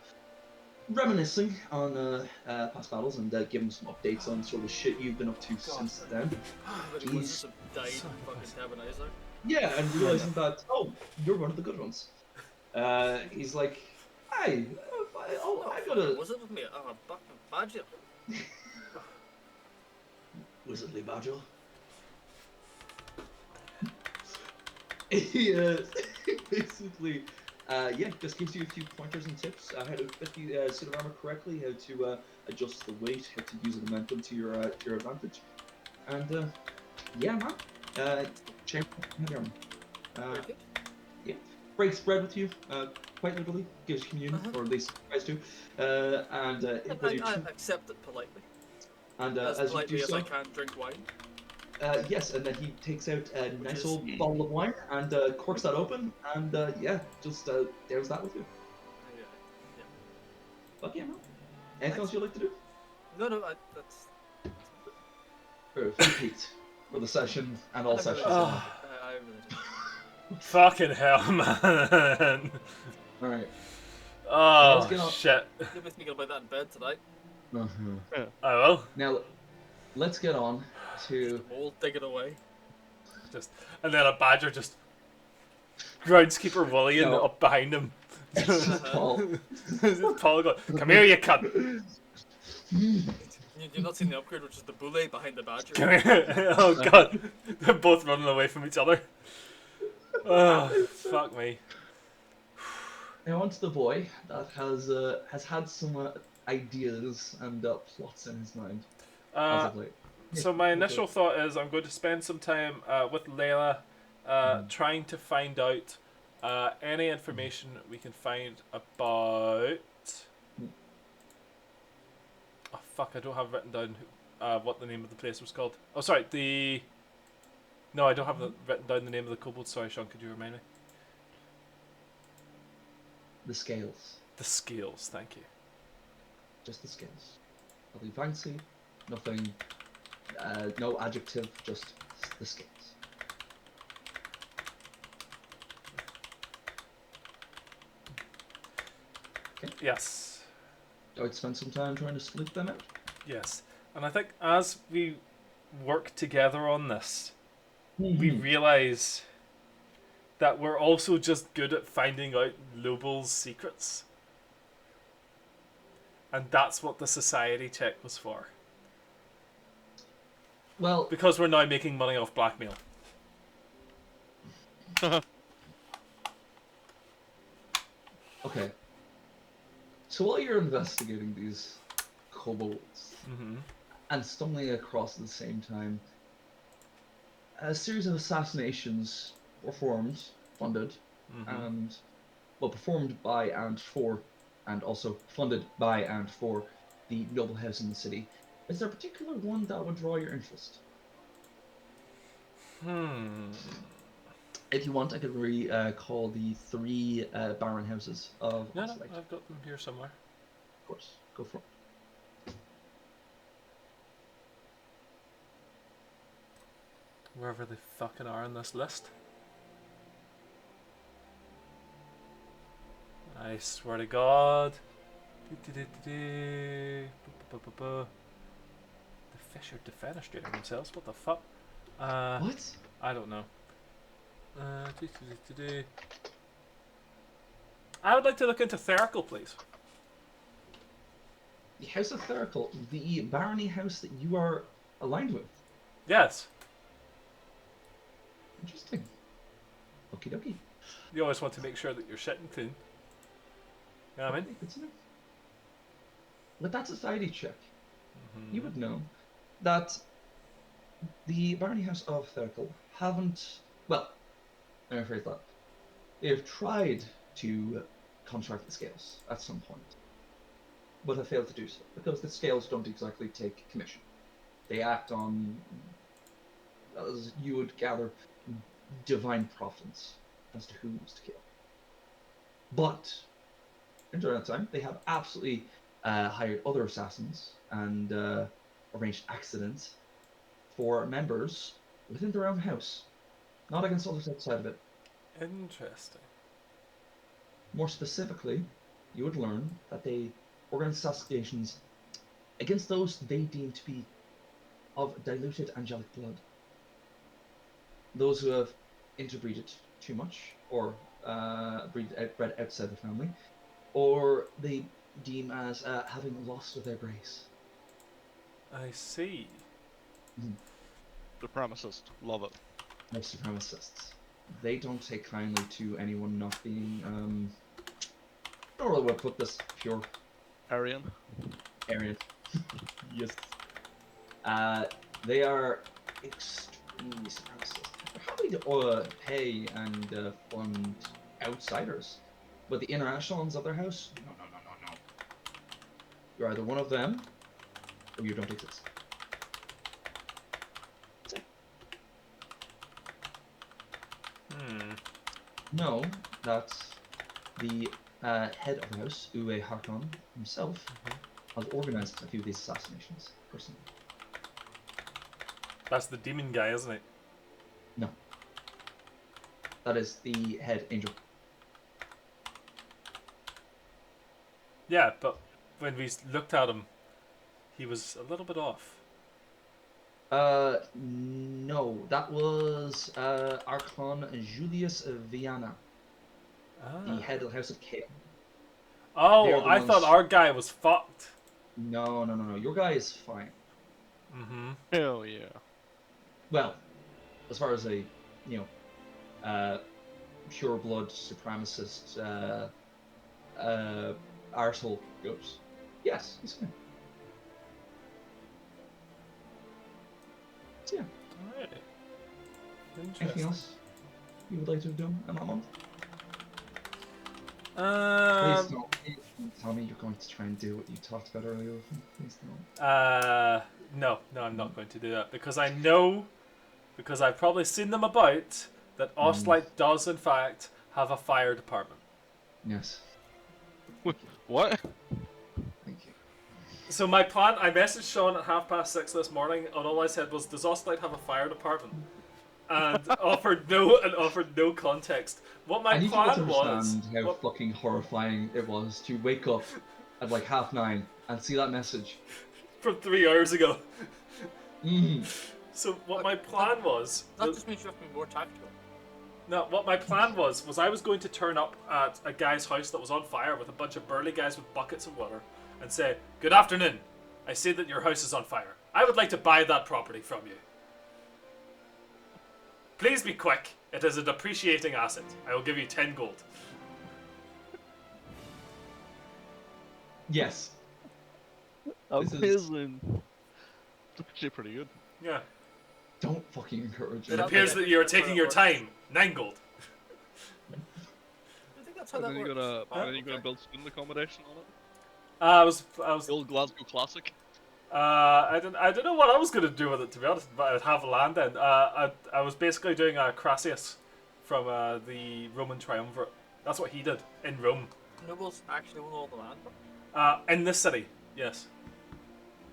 Speaker 2: reminiscing on past battles and give him some updates on sort of the shit you've been up to since then.
Speaker 3: Everybody was just died in fucking Tabernizer.
Speaker 2: Yeah, and realizing that, oh, you're one of the good ones. He's like, hey, I got a
Speaker 3: Was it with me? Oh, fucking badger.
Speaker 2: wizardly badger. He basically, yeah, just gives you a few pointers and tips how to fit the suit of armor correctly, how to adjust the weight, how to use the momentum to your advantage, and yeah, man, chamber heavy armor.
Speaker 3: Very good.
Speaker 2: Yeah, breaks bread with you, quite literally, gives you communion, or at least tries to, and whether you
Speaker 3: I accept it politely.
Speaker 2: as
Speaker 3: As
Speaker 2: you
Speaker 3: politely
Speaker 2: do
Speaker 3: as
Speaker 2: so,
Speaker 3: I can drink wine.
Speaker 2: yes, and then he takes out a
Speaker 3: Which
Speaker 2: nice
Speaker 3: is-
Speaker 2: old bottle of wine and corks that open, and yeah, just there's that with you.
Speaker 3: Yeah.
Speaker 2: Fuck yeah, man. Anything else you'd like to do?
Speaker 3: No, that's.
Speaker 2: Repeat for the session and all
Speaker 3: I really
Speaker 2: sessions.
Speaker 3: did.
Speaker 1: Ah.
Speaker 3: I really did.
Speaker 1: Fucking hell, man.
Speaker 2: All right.
Speaker 1: Oh,
Speaker 2: get on.
Speaker 1: shit.
Speaker 3: You'll be thinking about that in bed tonight.
Speaker 1: I will.
Speaker 2: Now, let's get on to.
Speaker 3: Mole digging away.
Speaker 1: Just, and then a badger just groundskeeper Willian
Speaker 2: No.
Speaker 1: up behind him.
Speaker 2: Paul.
Speaker 1: Paul going, come here, you cunt.
Speaker 3: You've not seen the upgrade, which is the bully behind the badger.
Speaker 1: Come here. Oh, God. They're both running away from each other. Oh, fuck me.
Speaker 2: Now on to the boy that has had some ideas and plots in his mind as of late.
Speaker 1: So my initial thought is I'm going to spend some time with Layla trying to find out any information we can find about... Oh fuck, I don't have written down what the name of the place was called. Oh sorry, No, I don't have written down the name of the kobold. Sorry Sean, could you remind me?
Speaker 2: The scales.
Speaker 1: The Scales, thank you.
Speaker 2: Just the scales. Nothing fancy, nothing, no adjective, just the scales. Okay.
Speaker 1: Yes.
Speaker 2: I would spend some time trying to sleep them out.
Speaker 1: Yes. And I think as we work together on this, we
Speaker 2: Mm-hmm.
Speaker 1: realise that we're also just good at finding out Lobel's secrets. And that's what the society check was for.
Speaker 2: Well,
Speaker 1: Because we're now making money off blackmail.
Speaker 2: okay. So while you're investigating these kobolds
Speaker 1: Mm-hmm.
Speaker 2: and stumbling across at the same time, a series of assassinations were funded,
Speaker 1: Mm-hmm.
Speaker 2: and well, performed by and for, and also funded by and for the noble house in the city. Is there a particular one that would draw your interest? If you want, I could recall the three baron houses of
Speaker 1: No,
Speaker 2: Oxalate.
Speaker 1: I've got them here somewhere.
Speaker 2: Of course, go for it.
Speaker 1: Wherever they fucking are on this list. I swear to God. The fish are defenestrating themselves. What the fuck?
Speaker 2: What?
Speaker 1: I don't know. I would like to look into Therical, please.
Speaker 2: The House of Therical, the barony house that you are aligned with.
Speaker 1: Yes.
Speaker 2: Interesting. Okie dokie.
Speaker 1: You always want to make sure that you're shitting clean. You know what I mean?
Speaker 2: Good to know. With that society check, you would know that the Barony House of Thurkel haven't. Well, let me rephrase that. They've tried to contract the scales at some point, but have failed to do so because the scales don't exactly take commission. They act on, as you would gather, divine providence as to who's to kill. But during that time, they have absolutely hired other assassins and arranged accidents for members within their own house, not against others outside of it.
Speaker 1: Interesting.
Speaker 2: More specifically, you would learn that they organize assassinations against those they deem to be of diluted angelic blood. Those who have interbreeded too much, or bred outside the family, or they deem as having lost their grace.
Speaker 1: I see.
Speaker 4: Supremacist. Love it.
Speaker 2: They're supremacists. They don't take kindly to anyone not being, I don't really want to put this, pure
Speaker 4: Aryan.
Speaker 2: Aryan. Yes. They are extremely supremacist. They're happy to pay and fund outsiders, but the international ones of their house, no. You're either one of them, or you don't exist. That's it. Know that the head of the house, Uwe Harkon himself, has organized a few of these assassinations personally.
Speaker 1: That's the demon guy, isn't it?
Speaker 2: No. That is the head angel.
Speaker 1: Yeah, but when we looked at him, he was a little bit off.
Speaker 2: No, that was Archon Julius Viana, the head of the House of Chaos.
Speaker 1: Oh, I thought our guy was fucked.
Speaker 2: No. Your guy is fine.
Speaker 1: Mm-hmm.
Speaker 4: Hell yeah.
Speaker 2: Well, as far as a, pure blood supremacist arsehole goes, yes, he's fine. So, yeah.
Speaker 1: Alright.
Speaker 2: Anything
Speaker 1: Interesting.
Speaker 2: else you would like to do in that month? Please don't tell me you're going to try and do what you talked about earlier with me. Please don't.
Speaker 1: No, I'm not going to do that because I know, because I've probably seen them about, that Ostlight does in fact have a fire department.
Speaker 2: Yes.
Speaker 4: What?
Speaker 2: Thank you.
Speaker 1: So my plan, I messaged Sean at 6:30 this morning, and all I said was, "Does Ostlight have a fire department?" And offered no context. What my
Speaker 2: I need
Speaker 1: plan
Speaker 2: you to
Speaker 1: was.
Speaker 2: understand how fucking horrifying it was to wake up at like 9:30 and see that message.
Speaker 1: From 3 hours ago.
Speaker 2: Mm.
Speaker 1: So what my plan was.
Speaker 3: That just means you have to be more tactical.
Speaker 1: No, what my plan was I was going to turn up at a guy's house that was on fire with a bunch of burly guys with buckets of water and say, "Good afternoon. I see that your house is on fire. I would like to buy that property from you. Please be quick. It is a depreciating asset. I will give you 10 gold."
Speaker 2: Yes. This is-
Speaker 4: Amazing. It's actually pretty good.
Speaker 1: Yeah.
Speaker 2: Don't fucking encourage
Speaker 1: It
Speaker 2: it.
Speaker 1: appears that you are taking your time. 9 gold.
Speaker 3: I think that's how
Speaker 4: And
Speaker 3: that
Speaker 4: then
Speaker 3: works.
Speaker 4: you're gonna build student accommodation on it.
Speaker 1: I was
Speaker 4: The old Glasgow classic.
Speaker 1: I don't know what I was gonna do with it, to be honest, but I'd have land then. I was basically doing Crassus from the Roman Triumvirate. That's what he did in Rome.
Speaker 3: Nobles actually own all the land.
Speaker 1: In this city, yes.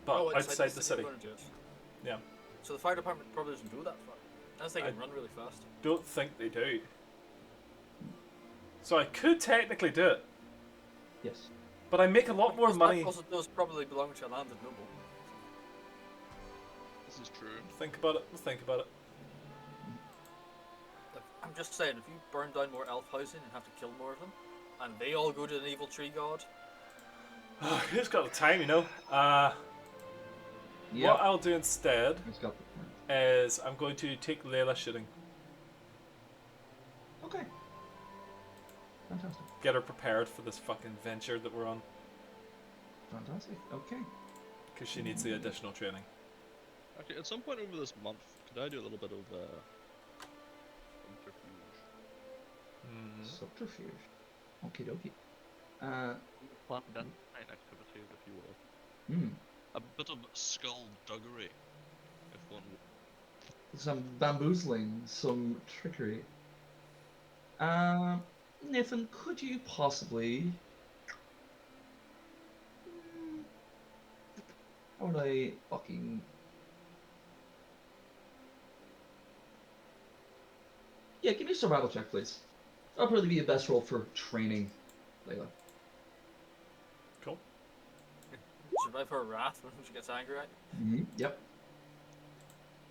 Speaker 1: But
Speaker 3: Oh,
Speaker 1: outside the city.
Speaker 3: Yes.
Speaker 1: Yeah.
Speaker 3: So the fire department probably doesn't go that far. Unless they can run really fast.
Speaker 1: Don't think they do. So I could technically do it,
Speaker 2: Yes.
Speaker 1: but I make a lot more money.
Speaker 3: That also does probably belong to a landed noble.
Speaker 4: This is true.
Speaker 1: Think about it. Think about it.
Speaker 3: I'm just saying, if you burn down more elf housing and have to kill more of them, and they all go to an evil tree god,
Speaker 1: Who's got the time, you know?
Speaker 2: Yeah.
Speaker 1: What I'll do instead
Speaker 2: It's got the point.
Speaker 1: is I'm going to take Layla shooting.
Speaker 2: Okay. Fantastic.
Speaker 1: Get her prepared for this fucking venture that we're on.
Speaker 2: Fantastic. Okay.
Speaker 1: because she needs the additional training.
Speaker 4: Okay, at some point over this month, could I do a little bit of subterfuge?
Speaker 2: Subterfuge. Okie dokie.
Speaker 4: Clandestine activity, if you will.
Speaker 2: Hmm.
Speaker 4: A bit of skullduggery, if one would.
Speaker 2: Some bamboozling, some trickery. Nathan, could you possibly... How would I fucking... Yeah, give me a survival check, please. That'll probably be the best roll for training, Layla.
Speaker 1: Cool.
Speaker 3: Survive her wrath when she gets angry at you.
Speaker 2: Mm-hmm. Yep.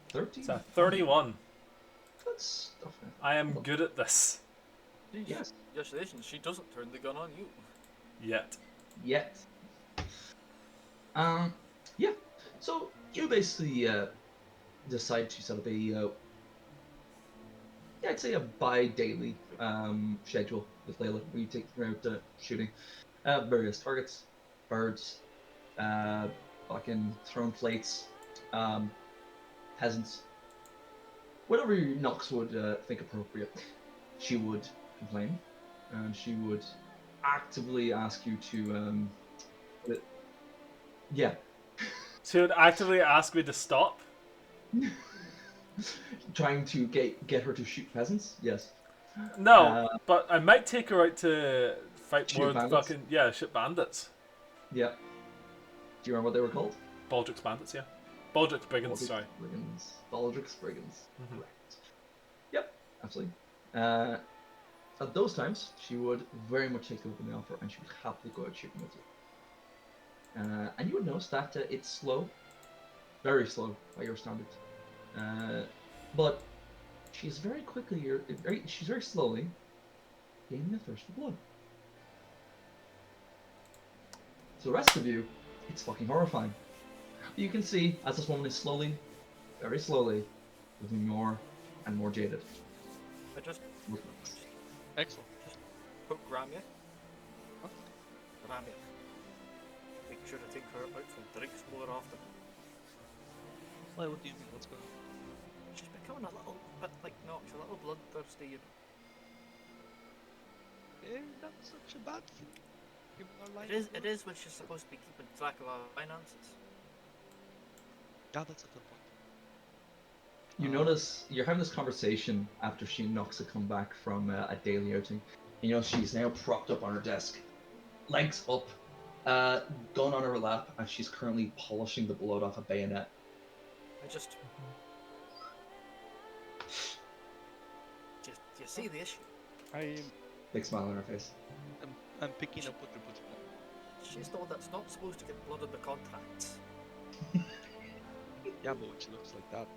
Speaker 2: 13.
Speaker 1: It's a 31.
Speaker 2: Good stuff, man.
Speaker 1: I am good at this.
Speaker 2: Yes.
Speaker 3: Congratulations, she doesn't turn the gun on you.
Speaker 1: Yet.
Speaker 2: Yet. Yeah. So you basically decide to set up a yeah, I'd say a bi-daily schedule with Layla where you take her out shooting various targets, birds, fucking throne plates, peasants, whatever Nox would think appropriate. She would complain, and she would actively ask you to yeah.
Speaker 1: She would actively ask me to stop.
Speaker 2: Trying to get her to shoot peasants. Yes.
Speaker 1: No, but I might take her out to fight
Speaker 2: Shoot
Speaker 1: more
Speaker 2: bandits?
Speaker 1: fucking yeah, shit bandits.
Speaker 2: Yeah. Do you remember what they were called?
Speaker 1: Baldrick's bandits, yeah. Baldrick's brigands,
Speaker 2: Baldrick's
Speaker 1: sorry.
Speaker 2: Brigands. Baldrick's Brigands.
Speaker 1: Mhm.
Speaker 2: Correct. Yep, absolutely. At those times, she would very much take up on the offer, and she would happily go out shooting with you. And you would notice that it's slow, very slow by your standards. But she's very quickly, she's very slowly gaining a thirst for blood. So the rest of you, it's fucking horrifying. You can see as this woman is slowly, very slowly, becoming more and more jaded.
Speaker 3: I just
Speaker 4: Excellent.
Speaker 3: poke Ramya. Ramya. Make sure to take her out for drinks more often.
Speaker 4: Why, what do you mean? What's going on?
Speaker 3: She's becoming a little bit like Nox, a little bloodthirsty.
Speaker 4: That's such a bad thing. Given our life.
Speaker 3: It is when she's supposed to be keeping track of our finances.
Speaker 4: Yeah, that's a good point.
Speaker 2: You notice you're having this conversation after she and Nox have come back from a daily outing. You know she's now propped up on her desk, legs up, gun on her lap, and she's currently polishing the blood off a bayonet.
Speaker 3: I just. Do you see the issue?
Speaker 2: Big smile on her face.
Speaker 4: I'm picking up what you're putting on.
Speaker 3: She's the one that's not supposed to get blood in the contracts.
Speaker 4: Yeah, but when she looks like that,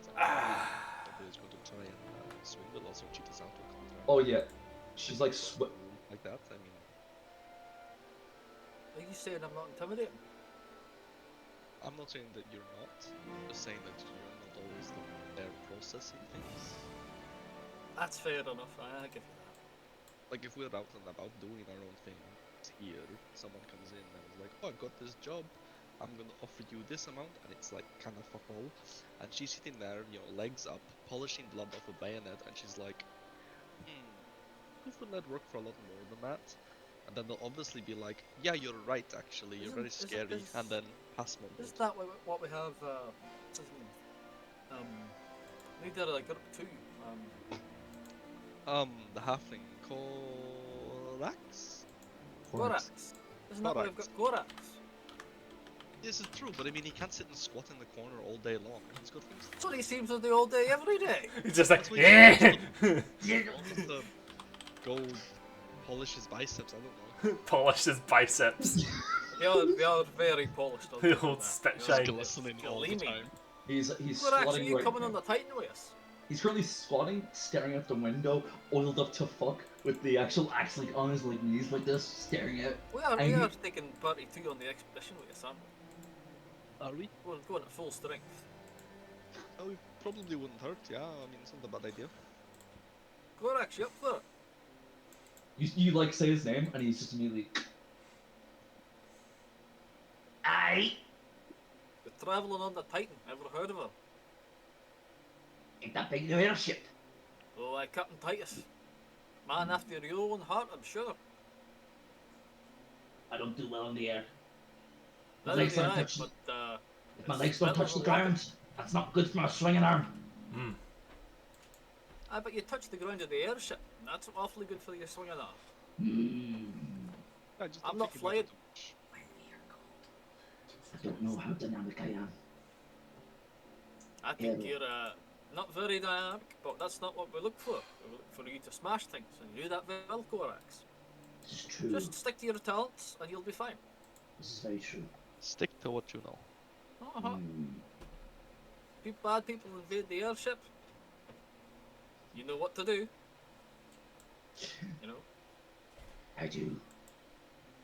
Speaker 4: somebody's going to try and swindle us or cheat us out of a contract.
Speaker 2: Oh yeah, she's like
Speaker 4: Like that, I mean...
Speaker 3: Are you saying I'm not intimidating?
Speaker 4: I'm not saying that you're not, I'm just saying that you're not always the there processing things.
Speaker 3: That's fair enough, I give you that.
Speaker 4: Like if we're out and about doing our own thing here, someone comes in and is like, oh, I got this job, I'm gonna offer you this amount, and it's like kinda fuck all. And she's sitting there, you know, legs up, polishing blood off a bayonet, and she's like, wouldn't that work for a lot more than that? And then they'll obviously be like, yeah, you're right, actually, you're very scary, and then pass moment.
Speaker 3: Isn't that what we have, what's his name? Leader of the group 2,
Speaker 4: The halfling, Korax?
Speaker 3: Gorax. Isn't that why we've got Gorax?
Speaker 4: This is true, but I mean, he can't sit and squat in the corner all day long. He's got things
Speaker 3: That's what he seems to do all day, every day.
Speaker 1: He's just like,
Speaker 4: to go polish his biceps, I don't know.
Speaker 1: polish his biceps.
Speaker 3: They are very polished. I'll
Speaker 1: The
Speaker 3: tell you
Speaker 1: old
Speaker 3: that.
Speaker 1: spit
Speaker 3: They are
Speaker 1: shine.
Speaker 4: Glistening all the
Speaker 3: gleaming.
Speaker 4: time.
Speaker 2: he's
Speaker 3: Gorax, are
Speaker 2: squatting
Speaker 3: you
Speaker 2: right
Speaker 3: coming
Speaker 2: now.
Speaker 3: on the Titan with us?
Speaker 2: He's currently squatting, staring out the window, oiled up to fuck, with the actual axe like on his like knees like this, staring out.
Speaker 3: We
Speaker 2: And
Speaker 3: are taking party 2 on the expedition with us, aren't we?
Speaker 4: Are we?
Speaker 3: Going at full strength.
Speaker 4: Oh, it probably wouldn't hurt, yeah. I mean, it's not a bad idea.
Speaker 3: Gorax, you up for it?
Speaker 2: You like say his name, and he's just immediately. Aye.
Speaker 3: travelling on the Titan. Ever heard of her?
Speaker 2: Ain't that big new airship?
Speaker 3: Oh, Captain Titus. Man after your own heart, I'm sure.
Speaker 2: I don't do well in the air. My
Speaker 3: Neither
Speaker 2: legs
Speaker 3: do
Speaker 2: don't
Speaker 3: I,
Speaker 2: touch.
Speaker 3: but
Speaker 2: If my
Speaker 3: it's
Speaker 2: legs don't
Speaker 3: better
Speaker 2: touch the
Speaker 3: than walking.
Speaker 2: ground, that's not good for my swinging arm.
Speaker 1: Hmm.
Speaker 3: Ah, but you touch the ground of the airship, and that's awfully good for your swinging arm.
Speaker 4: I just
Speaker 3: I'm
Speaker 4: don't
Speaker 3: not
Speaker 4: think you measure
Speaker 3: flying.
Speaker 4: too much.
Speaker 2: I don't know how dynamic I am.
Speaker 3: I think
Speaker 2: Yeah.
Speaker 3: you're not very dynamic, but that's not what we look for. We look for you to smash things, and you do that very well, Korax.
Speaker 2: This is true.
Speaker 3: Just stick to your talents, and you'll be fine.
Speaker 2: This is very true.
Speaker 4: Stick to what you know.
Speaker 3: Uh-huh. If bad people invade the airship, you know what to do. You know?
Speaker 2: I do.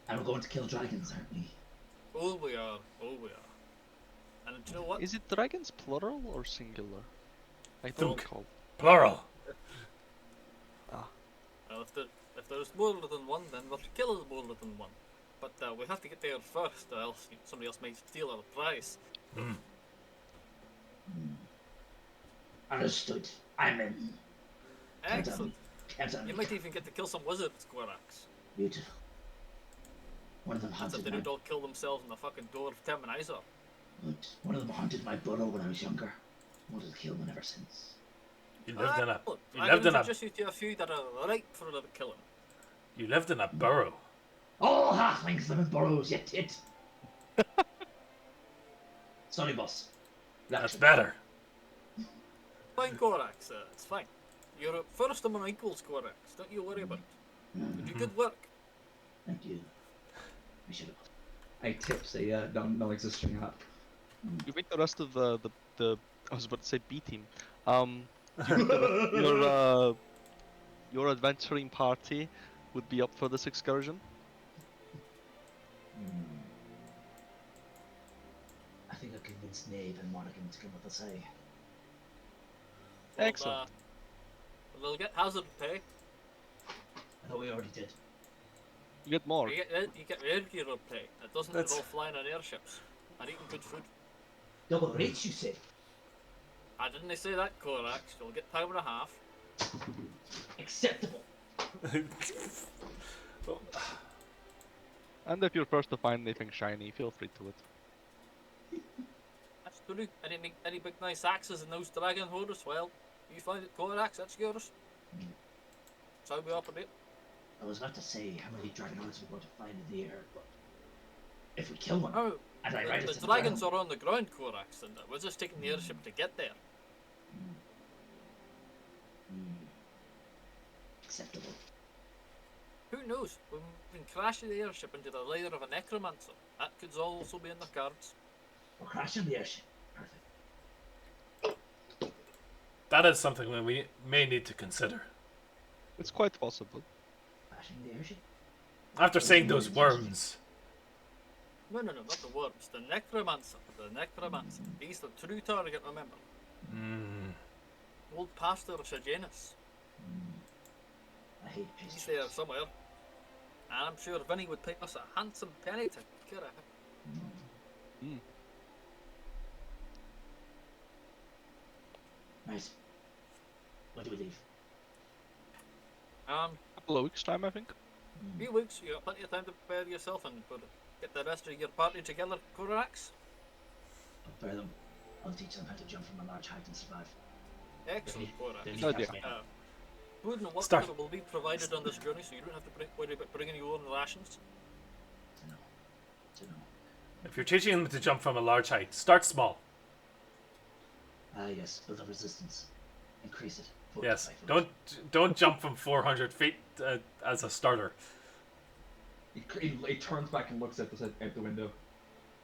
Speaker 2: And we're going to kill dragons, aren't we?
Speaker 3: Oh, we are. Oh, we are. And do you know what?
Speaker 4: Is it dragons plural or singular? I don't
Speaker 1: Thunk.
Speaker 4: recall.
Speaker 1: Plural.
Speaker 3: Well, if there's more than one, then we'll kill more than one. But we have to get there first, or else somebody else might steal our prize.
Speaker 2: Understood. I'm in.
Speaker 3: Excellent.
Speaker 2: Can't
Speaker 3: You might even get to kill some wizards, Korax.
Speaker 2: Beautiful. One of them
Speaker 3: That's if
Speaker 2: haunted
Speaker 3: they
Speaker 2: my...
Speaker 3: don't all kill themselves in the fucking door of Terminizer.
Speaker 2: One of them haunted my burrow when I was younger. Wanted to kill one ever since.
Speaker 1: You lived in a.
Speaker 3: Look,
Speaker 1: You
Speaker 3: I
Speaker 1: lived
Speaker 3: can
Speaker 1: in a.
Speaker 3: introduce you to a few that are ripe for a killing.
Speaker 1: You lived in a burrow.
Speaker 2: All halflings live in burrows, you tit. Sorry, boss.
Speaker 1: That's better.
Speaker 3: Fine, Korax, it's fine. You're first among equals, Korax. Don't you worry about it. You do good work.
Speaker 2: Thank you. I should have.
Speaker 6: I tips a non-existing hat.
Speaker 4: You meet the rest of the I was about to say B team. You meet your adventuring party would be up for this excursion.
Speaker 2: I think I convinced Nave and Monaghan to come with us, eh?
Speaker 4: Excellent.
Speaker 3: They'll get hazard pay.
Speaker 2: I thought we already did.
Speaker 4: You get more.
Speaker 3: You get regular pay. It doesn't
Speaker 1: That's-
Speaker 3: involve flying on airships and eating good food.
Speaker 2: Double rates, you say?
Speaker 3: I didn't say that, Korax. You'll get time and a half.
Speaker 2: Acceptable.
Speaker 1: Oh,
Speaker 4: And if you're first to find anything shiny, feel free to it.
Speaker 3: That's true. Any big nice axes in those dragon hoarders? Well, you find it, Korax, that's yours. That's how we operate.
Speaker 2: I was about to say how many dragonauts we're going to find in the air, but if we kill one,
Speaker 3: Oh,
Speaker 2: and I ride it to
Speaker 3: the dragons
Speaker 2: ground,
Speaker 3: are on the ground, Korax, and we're just taking the airship to get there.
Speaker 2: acceptable.
Speaker 3: Who knows? We can crash the airship into the lair of a necromancer. That could also be in the cards.
Speaker 2: We're crashing the airship. Perfect.
Speaker 1: that is something that we may need to consider.
Speaker 4: It's quite possible.
Speaker 2: Crashing the airship?
Speaker 1: After seeing those worms.
Speaker 3: No, not the worms. The necromancer. The necromancer. He's the true target, remember. Old Pastor Sejanus.
Speaker 2: I hate
Speaker 3: He's
Speaker 2: pastries.
Speaker 3: there somewhere. And I'm sure Vinny would pay us a handsome penny to get him.
Speaker 2: Nice. When do we leave?
Speaker 4: Couple of weeks time, I think.
Speaker 3: Few weeks, you got plenty of time to prepare yourself and get the rest of your party together, Korax.
Speaker 2: Prepare them. I'll teach them how to jump from a large height and survive.
Speaker 3: Excellent,
Speaker 2: Then
Speaker 3: Korax.
Speaker 2: you
Speaker 4: Oh,
Speaker 2: cast
Speaker 4: dear.
Speaker 2: me.
Speaker 3: Food and water
Speaker 1: Start.
Speaker 3: will be provided on this journey, so you don't have to worry about bringing your own rations.
Speaker 2: To know.
Speaker 1: If you're teaching them to jump from a large height, start small.
Speaker 2: Ah, yes. Build up resistance. Increase it.
Speaker 1: Yes.
Speaker 2: Fortify for it.
Speaker 1: Don't jump from 400 feet as a starter.
Speaker 6: He turns back and looks out the window.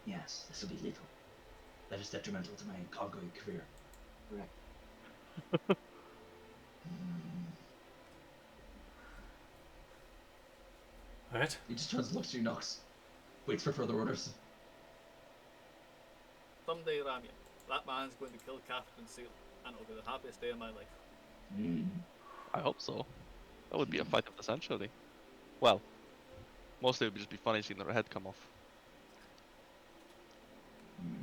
Speaker 2: Yes, this will be lethal. That is detrimental to my ongoing career. Correct.
Speaker 1: Alright?
Speaker 6: He just turns and looks at you, Nox. Waits for further orders.
Speaker 3: Someday, Ramya, that man's going to kill Catherine Seal, and it'll be the happiest day of my life.
Speaker 4: I hope so. That would be a fight of the century. Well, mostly it would just be funny seeing their head come off.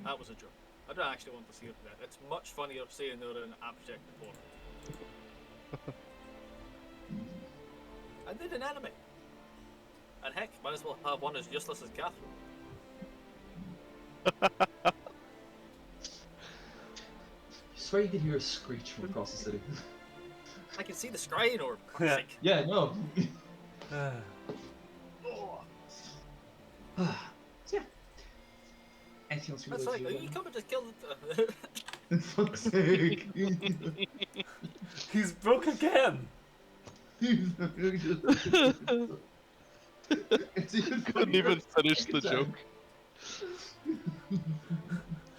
Speaker 3: That was a joke. I don't actually want to see her do that. It's much funnier saying they're an abject opponent. I did an anime. And heck, might as well have one as useless as Catherine.
Speaker 2: I swear you could hear a screech from across the city.
Speaker 3: I can see the scrying orb.
Speaker 1: Yeah.
Speaker 3: Sake.
Speaker 2: Yeah, no. So yeah. Anything else you
Speaker 3: That's
Speaker 2: would
Speaker 3: right.
Speaker 2: like
Speaker 3: Are
Speaker 2: to
Speaker 3: you
Speaker 2: do?
Speaker 3: coming to kill the...
Speaker 2: For fuck's sake.
Speaker 1: He's broke again.
Speaker 4: Couldn't even finish the joke.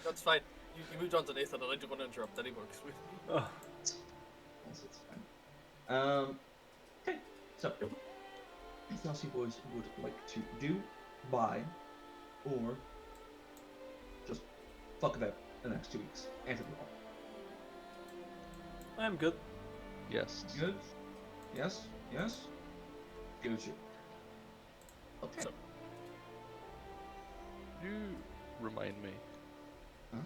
Speaker 3: That's fine. You moved on to Nathan, and I didn't want to interrupt anymore.
Speaker 1: Oh.
Speaker 2: Also, it's fine. Okay, so anything else you boys would like to do, buy, or just fuck about the next 2 weeks? Anything at all.
Speaker 1: I'm good.
Speaker 4: Yes.
Speaker 2: Good? Yes? Yes? Good shit. Okay.
Speaker 3: So,
Speaker 4: You remind me.
Speaker 2: Huh?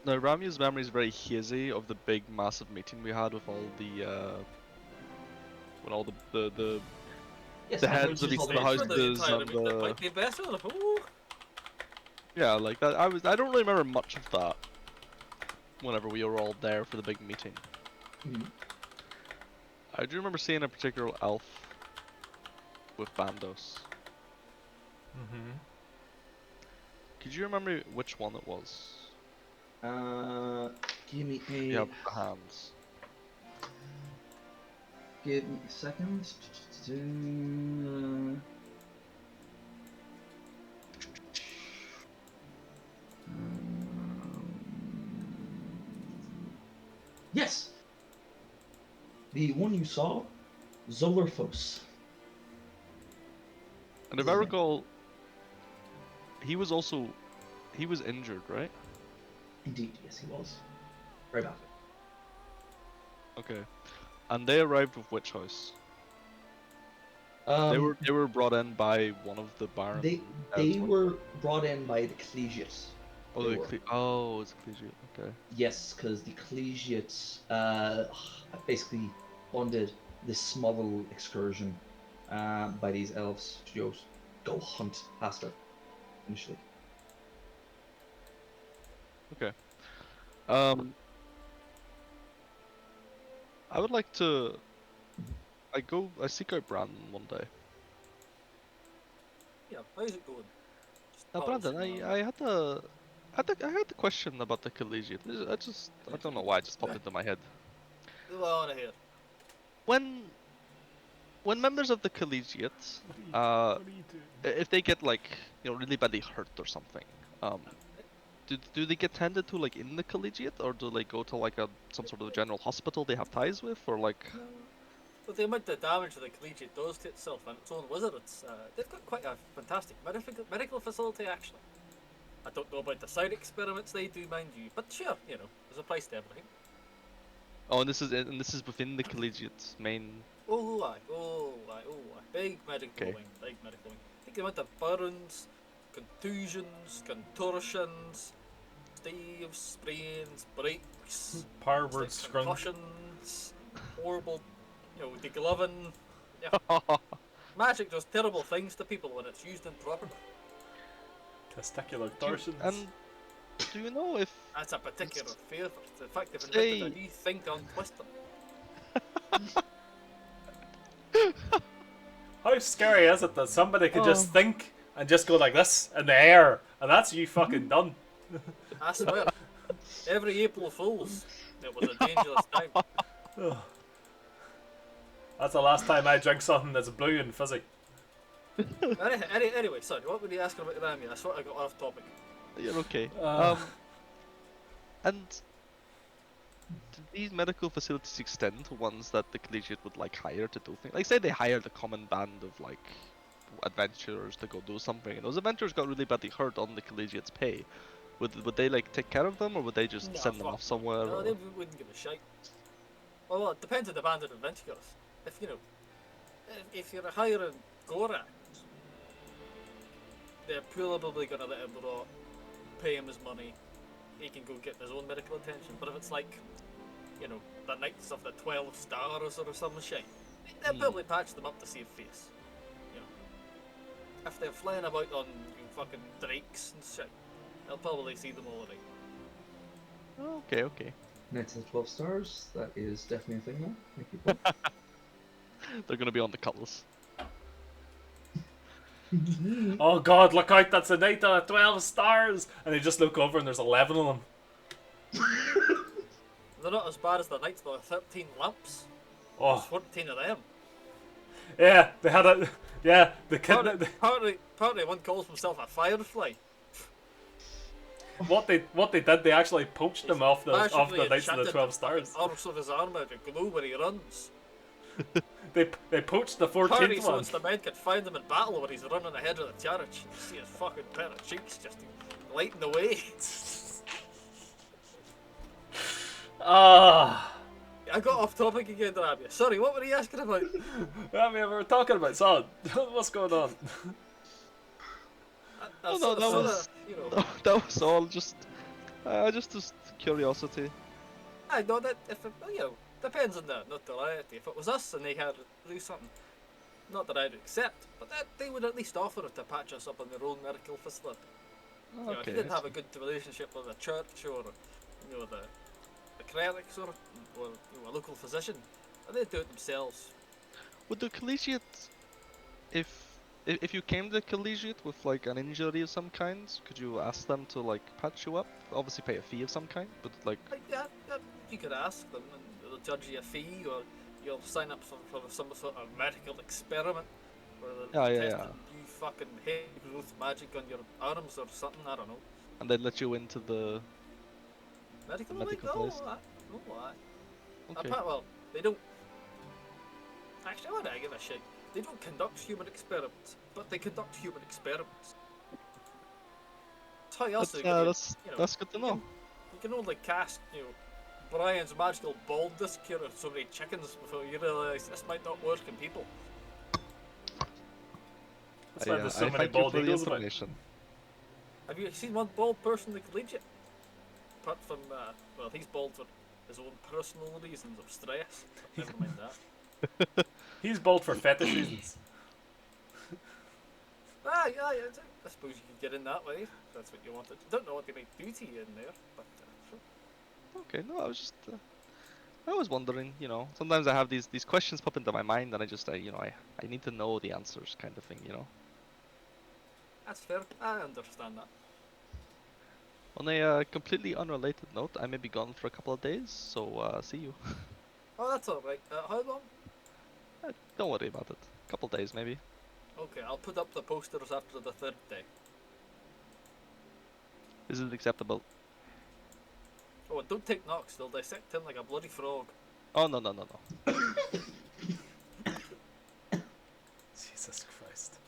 Speaker 4: Now, Ramya's memory is very hazy of the big, massive meeting we had with all the, when all the
Speaker 2: Yes,
Speaker 4: the
Speaker 2: I'm
Speaker 4: heads
Speaker 2: going
Speaker 4: of
Speaker 2: to
Speaker 4: each
Speaker 2: just
Speaker 4: of the
Speaker 2: hold
Speaker 3: for
Speaker 2: it.
Speaker 3: the
Speaker 4: houses
Speaker 3: entire
Speaker 4: and
Speaker 3: meeting, it
Speaker 4: the
Speaker 3: might be better. Ooh.
Speaker 4: yeah, like that. I don't really remember much of that. Whenever we were all there for the big meeting,
Speaker 2: Mhm.
Speaker 4: I do remember seeing a particular elf with bandos.
Speaker 1: Mm-hmm.
Speaker 4: Could you remember which one it was?
Speaker 2: Give me
Speaker 4: You
Speaker 2: a
Speaker 4: have the hands.
Speaker 2: give me a second. Yes, the one you saw, Zolarphos.
Speaker 4: And if
Speaker 2: His
Speaker 4: I
Speaker 2: name.
Speaker 4: recall, he was injured, right?
Speaker 2: Indeed, yes, he was. Very badly.
Speaker 4: Okay. And they arrived with which house? They were brought in by one of the Baron.
Speaker 2: They were brought in by the collegiates.
Speaker 4: Oh,
Speaker 2: They
Speaker 4: the
Speaker 2: were.
Speaker 4: it's a collegiate. Okay.
Speaker 2: Yes, because the collegiates basically funded this small little excursion by these elves to just go hunt Pastor initially.
Speaker 4: Okay. I would like to. I seek out Brandon one day.
Speaker 3: Yeah, how's it going?
Speaker 4: Now, Brandon, I had the question about the collegiate. I don't know why it just popped into my head.
Speaker 3: Go on ahead.
Speaker 4: When members of the collegiate,
Speaker 1: What are you doing?
Speaker 4: if they get like really badly hurt or something, do they get tended to like in the collegiate, or do they go to like some sort of general hospital they have ties with, or like?
Speaker 3: But the amount of damage the collegiate does to itself and its own wizards, they've got quite a fantastic medical facility actually. I don't know about the side experiments they do, mind you, but sure, there's a price to everything.
Speaker 4: Oh, and this is within the collegiate's main.
Speaker 3: Oh aye. Big medical
Speaker 4: Okay.
Speaker 3: wing, big medical wing. Think the amount of burns, contusions, contortions, staves, sprains, breaks,
Speaker 1: Power word scrunch.
Speaker 3: concussions, horrible, degloving. Yeah. Magic does terrible things to people when it's used improperly.
Speaker 1: Testicular torsions.
Speaker 4: And do you know if
Speaker 3: That's a particular favour. In fact, they've
Speaker 4: Say-
Speaker 3: invented a new thing to untwist them.
Speaker 1: How scary is it that somebody could just think and just go like this in the air, and that's you fucking done?
Speaker 3: I swear. Every April Fool's, it was a dangerous time.
Speaker 1: That's the last time I drink something that's blue and fizzy.
Speaker 3: Anyway, sorry, what were you asking about Rami? I sort of got off topic.
Speaker 4: you're okay.
Speaker 1: Uh.
Speaker 4: And do these medical facilities extend to ones that the collegiate would like hire to do things? Like, say they hired a common band of like adventurers to go do something, and those adventurers got really badly hurt on the collegiate's pay. Would they like take care of them, or would they just
Speaker 3: No,
Speaker 4: send them
Speaker 3: fuck
Speaker 4: off somewhere?
Speaker 3: No,
Speaker 4: or...
Speaker 3: they wouldn't give a shite. Well, it depends on the band of adventurers. If you're hiring Gorath, they're probably gonna let him rot, pay him his money, he can go get his own medical attention. But if it's like, you know, the Knights of the 12 Stars or some shit, they'll probably patch them up to save face. You know, if they're flying about on fucking drakes and shit, they'll probably see them already.
Speaker 4: Okay, okay.
Speaker 2: Knights of the 12 Stars, that is definitely a thing now. Thank you, Paul.
Speaker 4: They're gonna be on the cutlass.
Speaker 1: Oh god, look out, that's a Knight of the 12 Stars! And they just look over and there's 11 of them.
Speaker 3: They're not as bad as the Knights, but 13 lamps.
Speaker 1: Oh,
Speaker 3: 14 of them.
Speaker 1: yeah, they had a. Yeah, the kid.
Speaker 3: Apparently one calls himself a firefly.
Speaker 1: What they did, they actually poached him off the Knights of the
Speaker 3: enchanted
Speaker 1: 12 Stars.
Speaker 3: the arms of his armour to glow when he runs.
Speaker 1: They poached the
Speaker 3: Apparently
Speaker 1: 14th
Speaker 3: so
Speaker 1: one.
Speaker 3: the men can find him in battle when he's running ahead of the chariot. You see his fucking pair of cheeks just lighting the way.
Speaker 1: Ah.
Speaker 3: I got off topic again, didn't I? Sorry, what were you asking about?
Speaker 1: I mean, we were talking about Son. What's going on?
Speaker 4: No, that was
Speaker 3: you know.
Speaker 4: no, that was all. Just curiosity.
Speaker 3: I know that if it, you know, depends on the notoriety. If it was us and they had to do something, not that I'd accept, but that they would at least offer to patch us up on their own medical facility. You know, if
Speaker 4: Okay.
Speaker 3: you didn't have a good relationship with a church or, you know, the clerics or you know, a local physician, they'd do it themselves.
Speaker 4: Would the collegiate, if you came to the collegiate with like an injury of some kind, could you ask them to like patch you up? Obviously pay a fee of some kind, but like.
Speaker 3: Yeah, you could ask them and they'll charge you a fee, or you'll sign up for some sort of medical experiment where they'll test new fucking hair growth magic on your arms or something, I don't know.
Speaker 4: And they'd let you into the.
Speaker 3: Medical
Speaker 4: Medical
Speaker 3: like,
Speaker 4: place. Okay.
Speaker 3: Well, they don't. Actually, why do I give a shit? They don't conduct human experiments, but they conduct human experiments. That's how else
Speaker 4: That's good to know.
Speaker 3: You can only cast, you know, Brian's magical baldness cure on so many chickens before you realise this might not work in people.
Speaker 1: That's why there's so many
Speaker 4: thank you
Speaker 1: bald
Speaker 4: for the
Speaker 1: eagles about.
Speaker 4: information.
Speaker 3: Have you seen one bald person in the collegiate? Apart from, well, he's bald for his own personal reasons of stress. Never mind that.
Speaker 1: He's bald for fetish reasons.
Speaker 3: Yeah, I suppose you could get in that way. If that's what you wanted. Don't know what they might do to you in there, but sure.
Speaker 4: Okay, no, I was just. I was wondering, you know. Sometimes I have these questions pop into my mind, and I just, you know, I need to know the answers, kind of thing, you know.
Speaker 3: That's fair. I understand that.
Speaker 4: On a completely unrelated note, I may be gone for a couple of days, so see you.
Speaker 3: Oh, that's alright. How long?
Speaker 4: Don't worry about it. A couple of days, maybe.
Speaker 3: Okay, I'll put up the posters after the third day.
Speaker 4: Is it acceptable?
Speaker 3: Oh, and don't take knocks. They'll dissect him like a bloody frog.
Speaker 4: Oh, no.
Speaker 1: Jesus Christ.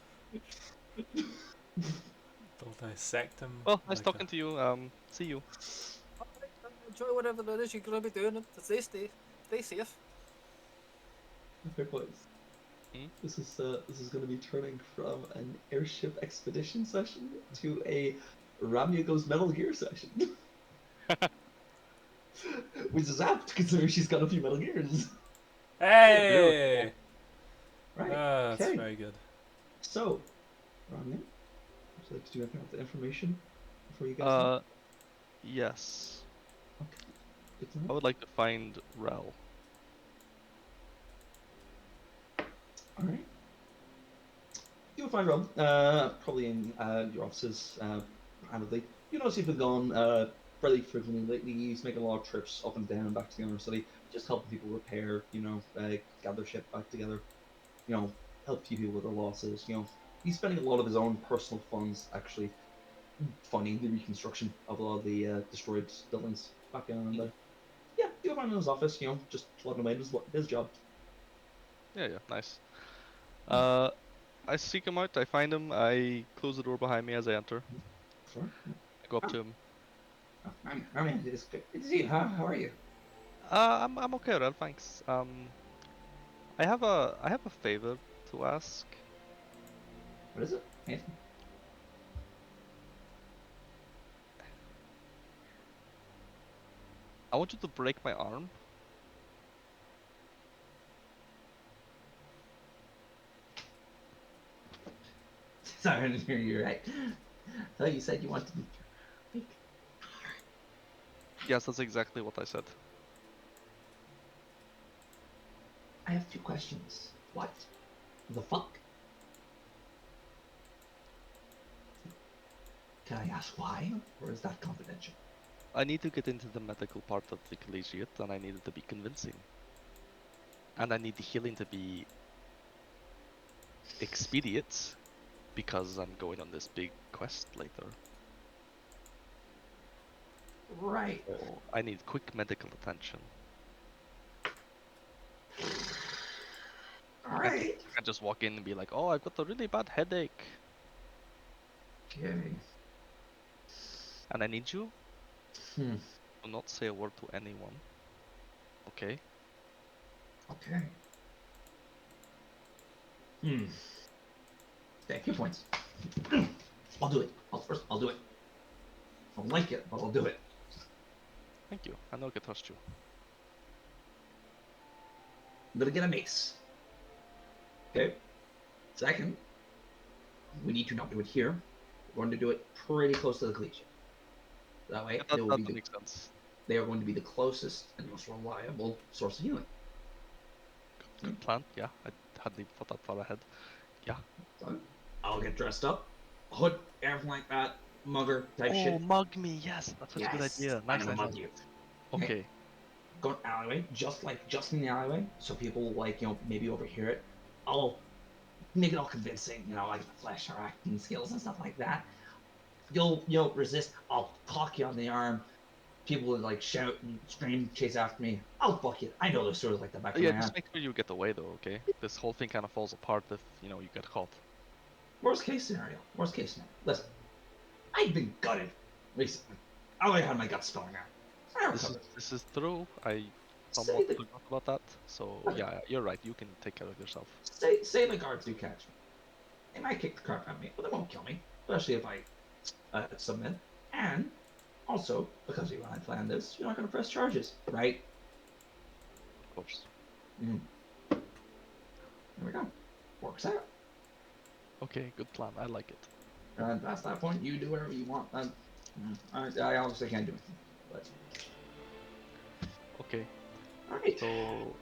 Speaker 1: They'll dissect him.
Speaker 4: Well, nice
Speaker 1: like
Speaker 4: talking to you. See you.
Speaker 3: Alright, enjoy whatever it is you're going to be doing. Stay safe.
Speaker 2: Fair points.
Speaker 4: Hmm?
Speaker 2: This is going to be turning from an airship expedition session to a Ramya Goes Metal Gear session. Which is apt considering she's got a few Metal Gears.
Speaker 1: Hey!
Speaker 2: Right.
Speaker 1: That's
Speaker 2: okay.
Speaker 1: very good.
Speaker 2: So, Ramya, would you like to do anything with the information before you guys?
Speaker 4: Yes.
Speaker 2: Okay. Good to
Speaker 4: I
Speaker 2: know.
Speaker 4: would like to find Rel.
Speaker 2: Alright. You'll find Rob, probably in your offices, randomly. You notice he's been gone fairly frequently lately. He's making a lot of trips up and down back to the inner city, just helping people repair, you know, gather shit back together, you know, help few people with their losses, you know. He's spending a lot of his own personal funds actually funding the reconstruction of a lot of the destroyed buildings back down there. Yeah, you'll find him in his office, you know, just plugging away his job.
Speaker 4: Yeah, nice. I seek him out, I find him, I close the door behind me as I enter.
Speaker 2: Sure.
Speaker 4: I go up to him.
Speaker 2: Ramya, it's good to see you. How are you?
Speaker 4: I'm okay, Rel, thanks. I have a favor to ask.
Speaker 2: What is it? Anything?
Speaker 4: I want you to break my arm.
Speaker 2: Sorry, I didn't hear you right. I thought you said you wanted to be.
Speaker 4: Yes, that's exactly what I said.
Speaker 2: I have 2 questions. What the fuck? Can I ask why, or is that confidential?
Speaker 4: I need to get into the medical part of the collegiate, and I need it to be convincing. And I need the healing to be expedient, because I'm going on this big quest later.
Speaker 2: Right.
Speaker 4: So I need quick medical attention.
Speaker 2: Alright.
Speaker 4: I can't just walk in and be like, oh, I've got a really bad headache.
Speaker 2: Okay.
Speaker 4: And I need you
Speaker 2: Hmm.
Speaker 4: to not say a word to anyone. Okay?
Speaker 2: Okay. Okay, 2 points. I'll do it. I'll do it. I don't like it, but I'll do it.
Speaker 4: Thank you. I know I can trust you.
Speaker 2: I'm gonna get a mace. Okay. Second, we need to not do it here. We're going to do it pretty close to the collegiate. That way,
Speaker 4: That,
Speaker 2: it will
Speaker 4: that
Speaker 2: be the,
Speaker 4: makes sense.
Speaker 2: they are going to be the closest and most reliable source of healing.
Speaker 4: Good plan. Yeah, I hadn't even thought that far ahead. Yeah.
Speaker 2: So, I'll get dressed up, hood, everything like that, mugger type
Speaker 4: Oh,
Speaker 2: shit.
Speaker 4: mug me. Yes, that's such a good
Speaker 2: Yes,
Speaker 4: idea.
Speaker 2: I'm
Speaker 4: Nice,
Speaker 2: gonna
Speaker 4: nice,
Speaker 2: mug
Speaker 4: nice.
Speaker 2: you.
Speaker 4: Okay.
Speaker 2: Go an alleyway, just in the alleyway, so people like maybe overhear it. I'll make it all convincing, like the flesh or acting skills and stuff like that. You'll resist. I'll cock you on the arm. People would like shout and scream, chase after me. I'll fuck it. I know those sort of like the back of
Speaker 4: Yeah,
Speaker 2: my hand.
Speaker 4: just make sure you get away though, okay? This whole thing kind of falls apart if, you get caught.
Speaker 2: Worst case scenario. Listen, I've been gutted recently. I already had my guts spilling out.
Speaker 4: This is true. I
Speaker 2: Say
Speaker 4: somewhat
Speaker 2: the
Speaker 4: forgot about that. So yeah, you're right. You can take care of yourself.
Speaker 2: say the guards do catch me. They might kick the crap out of me, but they won't kill me, especially if I submit. And also, because you and I planned this, you're not going to press charges, right?
Speaker 4: Of course.
Speaker 2: There we go. Works out.
Speaker 4: Okay, good plan. I like it.
Speaker 2: And past that point, you do whatever you want. I obviously can't do anything, but
Speaker 4: Okay.
Speaker 2: all right.
Speaker 4: So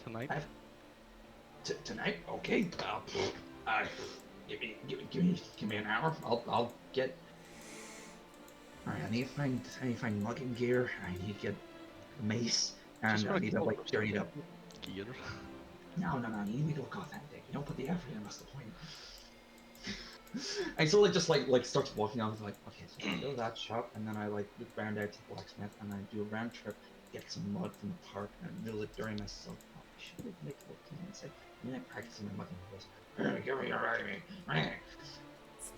Speaker 4: tonight.
Speaker 2: Tonight, okay. Give me an hour. I'll get. All right, I need to find mugging gear. I need to get a mace, and I need to like dirty it up.
Speaker 4: Gear.
Speaker 2: No. You need to look authentic. You don't put the effort in. That's the point. I sort of just like starts walking on like, okay, so I go to that shop, and then I like loop around out to the blacksmith, and I do a round trip, get some mud from the park, and I mill it during myself. Oh, I should make it look clean and say, I'm practicing my mugging voice. Give me your right.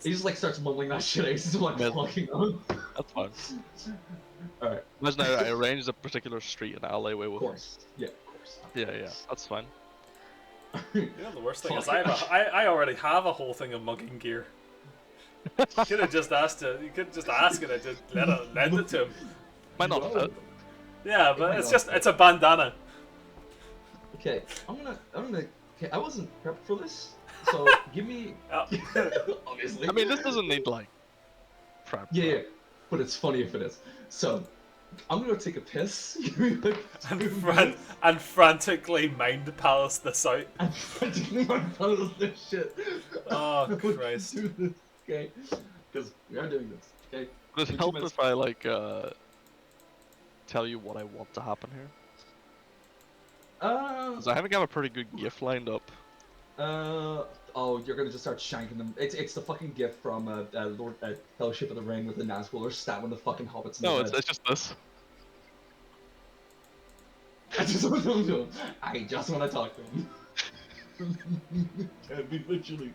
Speaker 2: He just like starts mumbling that shit. He's just like walking on.
Speaker 4: That's fine.
Speaker 2: All right.
Speaker 4: Imagine I arranged a particular street and alleyway with.
Speaker 2: Of course. Yeah, of course.
Speaker 4: Yeah, that's fine.
Speaker 1: The worst thing is I already have a whole thing of mugging gear. You could have just asked it. You could just ask it and just lend it to him.
Speaker 4: Might not fit.
Speaker 1: Yeah, but it's a bandana.
Speaker 2: Okay, I'm gonna. Okay, I wasn't prepped for this, so give me. Obviously.
Speaker 4: I mean, this doesn't need like prep.
Speaker 2: Yeah, but it's funny if it is. So, I'm gonna take a piss. Give me like
Speaker 1: and frantically mind palace this out.
Speaker 2: I'm frantically mind palace this shit.
Speaker 1: Oh Christ!
Speaker 2: Do this, okay? Because we are doing this. Okay.
Speaker 4: Does it help if I like tell you what I want to happen here? Because I haven't got a pretty good gift lined up.
Speaker 2: Oh, you're gonna just start shanking them. It's the fucking gift from Lord Fellowship of the Ring with the Nazgul stabbing the fucking hobbits.
Speaker 4: No, it's just this.
Speaker 2: I just want to talk to him. I just want to talk to him. Can't be literally.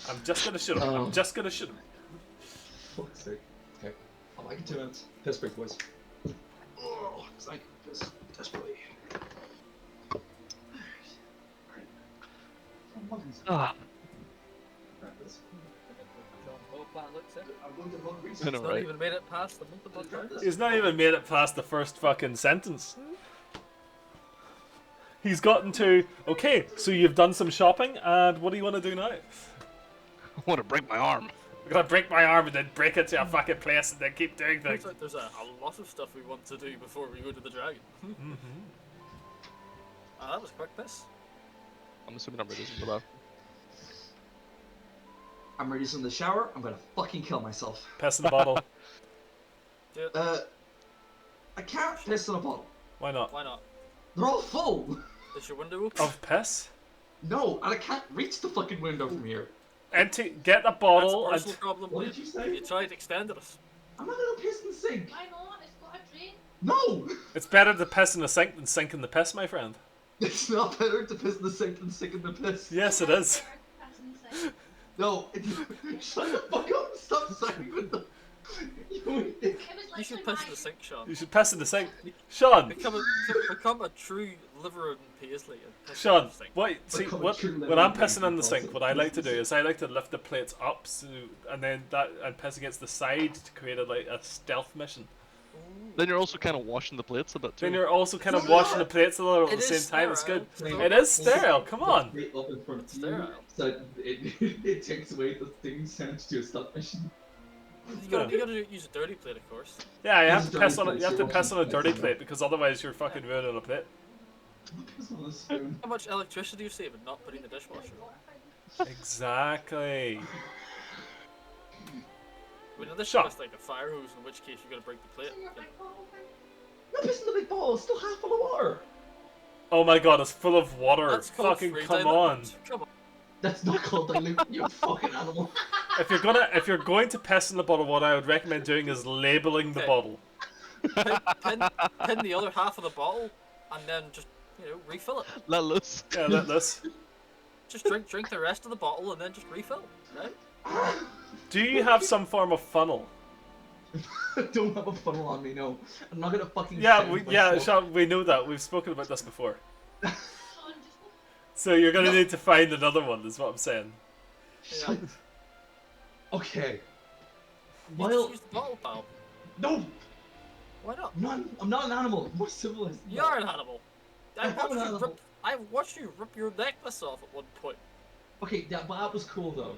Speaker 1: I'm just gonna shoot him. I'm just gonna shoot him.
Speaker 2: Fuck's sake. Okay. I'll like it 2 minutes. Piss break, boys. Oh, because I can piss desperately.
Speaker 4: Ah.
Speaker 2: I'm going to hug Reese.
Speaker 4: I know, right?
Speaker 3: not even made it past the month of blood twice.
Speaker 1: He's not even made it past the first fucking sentence. He's gotten to, okay, so you've done some shopping, and what do you want to do now?
Speaker 4: I want to break my arm.
Speaker 1: I'm gonna break my arm and then break it to a fucking place and then keep doing things.
Speaker 3: Looks like there's a lot of stuff we want to do before we go to the dragon. That was quick, this.
Speaker 4: I'm assuming I'm ready for that.
Speaker 2: I'm ready in the shower. I'm gonna fucking kill myself.
Speaker 1: Piss in the bottle.
Speaker 3: Do it.
Speaker 2: I can't piss in a bottle.
Speaker 1: Why not?
Speaker 3: Why not?
Speaker 2: They're all full.
Speaker 3: Is your window open?
Speaker 1: Of piss?
Speaker 2: No, and I can't reach the fucking window from here.
Speaker 1: Empty. Get a
Speaker 3: That's
Speaker 1: bottle
Speaker 3: a
Speaker 1: and.
Speaker 3: personal problem.
Speaker 2: What did you say?
Speaker 3: Have you tried extending it?
Speaker 2: I'm not gonna piss in the sink.
Speaker 5: Why not? It's got a drain.
Speaker 2: No!
Speaker 1: It's better to piss in the sink than sink in the piss, my friend.
Speaker 2: It's not better to piss in the sink than sink in the piss.
Speaker 1: Yes, it is.
Speaker 2: No, shut the fuck up! Stop saying with the. You dick.
Speaker 3: You should piss in the sink, Sean.
Speaker 1: You should piss in the sink. Sean!
Speaker 3: Become a true liver and paisley and piss in
Speaker 1: Sean,
Speaker 3: the sink.
Speaker 1: what? See,
Speaker 2: Become a
Speaker 1: what?
Speaker 2: true
Speaker 1: When I'm
Speaker 2: living
Speaker 1: pissing in the
Speaker 2: person.
Speaker 1: sink, what I like to do is I like to lift the plates up, and then and piss against the side to create a stealth mission.
Speaker 4: Then you're also kind of washing the plates a bit too.
Speaker 1: Then you're also kind of washing the plates a little at
Speaker 3: It
Speaker 1: the
Speaker 3: is
Speaker 1: same time. It's good.
Speaker 3: sterile.
Speaker 1: It is sterile. Come on.
Speaker 6: Right up in front of you,
Speaker 3: Sterile.
Speaker 6: so it takes away the thing sent to a stop mission.
Speaker 3: You gotta use a dirty plate, of course.
Speaker 1: Yeah, you have
Speaker 6: Use
Speaker 1: to
Speaker 6: a
Speaker 1: piss
Speaker 6: dirty
Speaker 1: on it.
Speaker 6: plate,
Speaker 1: You have
Speaker 6: so
Speaker 1: to
Speaker 6: you're
Speaker 1: piss on a
Speaker 6: washing
Speaker 1: dirty
Speaker 6: plates.
Speaker 1: plate because otherwise you're fucking ruining a plate.
Speaker 6: Piss on a spoon.
Speaker 3: How much electricity you save in not putting the dishwasher?
Speaker 1: Exactly.
Speaker 3: I mean, this
Speaker 1: Shut.
Speaker 3: is like a fire hose, in which case you're gonna break the plate.
Speaker 2: No, piss in the big ball. It's still half full of water.
Speaker 1: Oh my god, it's full of water.
Speaker 3: That's called
Speaker 1: Fucking
Speaker 3: free
Speaker 1: come
Speaker 3: dilute.
Speaker 1: on.
Speaker 3: Come on.
Speaker 2: That's not called dilute, you fucking animal.
Speaker 1: If you're going to piss in the bottle, what I would recommend doing is labeling the
Speaker 3: Okay.
Speaker 1: bottle.
Speaker 3: Pin the other half of the bottle, and then just refill it.
Speaker 4: Let loose.
Speaker 1: Yeah, let this.
Speaker 3: Just drink the rest of the bottle, and then just refill. Right?
Speaker 1: Do you have some form of funnel?
Speaker 2: I don't have a funnel on me, no. I'm not gonna fucking.
Speaker 1: Yeah,
Speaker 2: send
Speaker 1: yeah,
Speaker 2: myself.
Speaker 1: Sean, we know that. We've spoken about this before.
Speaker 5: Sean, just go.
Speaker 1: So you're gonna
Speaker 2: No.
Speaker 1: need to find another one. Is what I'm saying.
Speaker 3: Yeah.
Speaker 2: Okay.
Speaker 3: You
Speaker 2: Well,
Speaker 3: just use the bottle, pal.
Speaker 2: no,
Speaker 3: Why not?
Speaker 2: I'm not an animal. I'm more civilized. than
Speaker 3: You
Speaker 2: that.
Speaker 3: are an animal.
Speaker 2: I am an animal.
Speaker 3: I watched you rip your necklace off at one point.
Speaker 2: Okay, yeah, but that was cool though.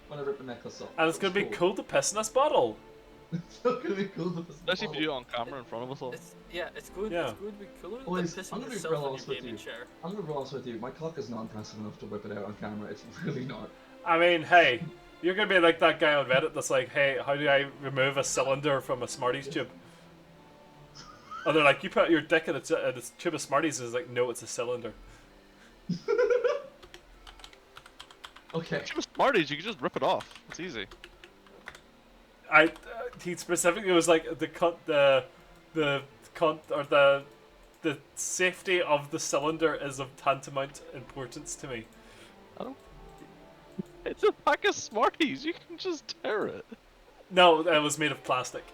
Speaker 2: When I ripped the necklace off.
Speaker 1: And it's gonna be cool to piss in this bottle.
Speaker 2: It's not gonna be cool to piss in the
Speaker 4: Especially if you do
Speaker 2: bottle.
Speaker 4: it on camera in front of us all.
Speaker 3: It's good.
Speaker 1: Yeah.
Speaker 3: It's going to be cooler than
Speaker 2: Boys, I'm
Speaker 3: pissing
Speaker 2: gonna be
Speaker 3: yourself
Speaker 2: real
Speaker 3: in
Speaker 2: honest
Speaker 3: your
Speaker 2: with
Speaker 3: gaming
Speaker 2: you.
Speaker 3: chair.
Speaker 2: I'm gonna be honest with you. My cock is not impressive enough to whip it out on camera. It's really not.
Speaker 1: I mean, hey, you're gonna be like that guy on Reddit that's like, hey, how do I remove a cylinder from a Smarties tube? And they're like, you put your dick in a tube of Smarties, and it's like, no, it's a cylinder.
Speaker 2: Okay.
Speaker 4: If it was Smarties, you could just rip it off. It's easy.
Speaker 1: He specifically was like the safety of the cylinder is of tantamount importance to me.
Speaker 4: I don't. It's a pack of Smarties. You can just tear it.
Speaker 1: No, it was made of plastic.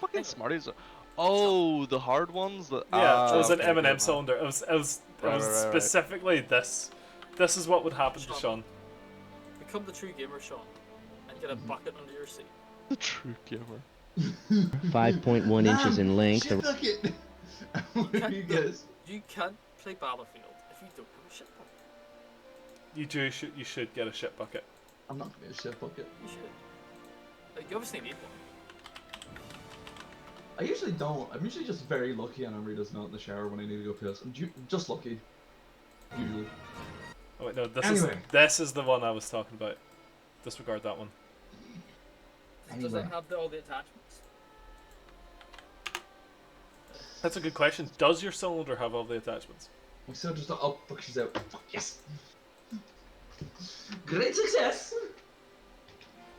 Speaker 4: Fucking Smarties. Oh, the hard ones. That
Speaker 1: Yeah, it was an
Speaker 4: okay,
Speaker 1: M&M
Speaker 4: okay,
Speaker 1: cylinder. It was
Speaker 4: Right.
Speaker 1: specifically this. This is what would happen to
Speaker 3: Sean.
Speaker 1: Sean.
Speaker 3: Become the true gamer, Sean, and get a bucket under your seat.
Speaker 4: The true gamer.
Speaker 7: 5.1 inches in length.
Speaker 2: Shit bucket. What are you guys?
Speaker 3: You can't play Battlefield if you don't have a shit bucket.
Speaker 1: You should get a shit bucket.
Speaker 2: I'm not gonna be a shit bucket.
Speaker 3: You should. You obviously need one.
Speaker 2: I usually don't. I'm usually just very lucky and I'm really just not in the shower when I need to go piss. I'm just lucky. Usually.
Speaker 1: Oh wait, no,
Speaker 2: Anyway.
Speaker 1: this is the one I was talking about. Disregard that one.
Speaker 3: Does
Speaker 2: Anyway.
Speaker 3: it have all the attachments?
Speaker 1: That's a good question. Does your cylinder have all the attachments?
Speaker 2: I'm still just oh fuck, she's out. Fuck, yes. Great success.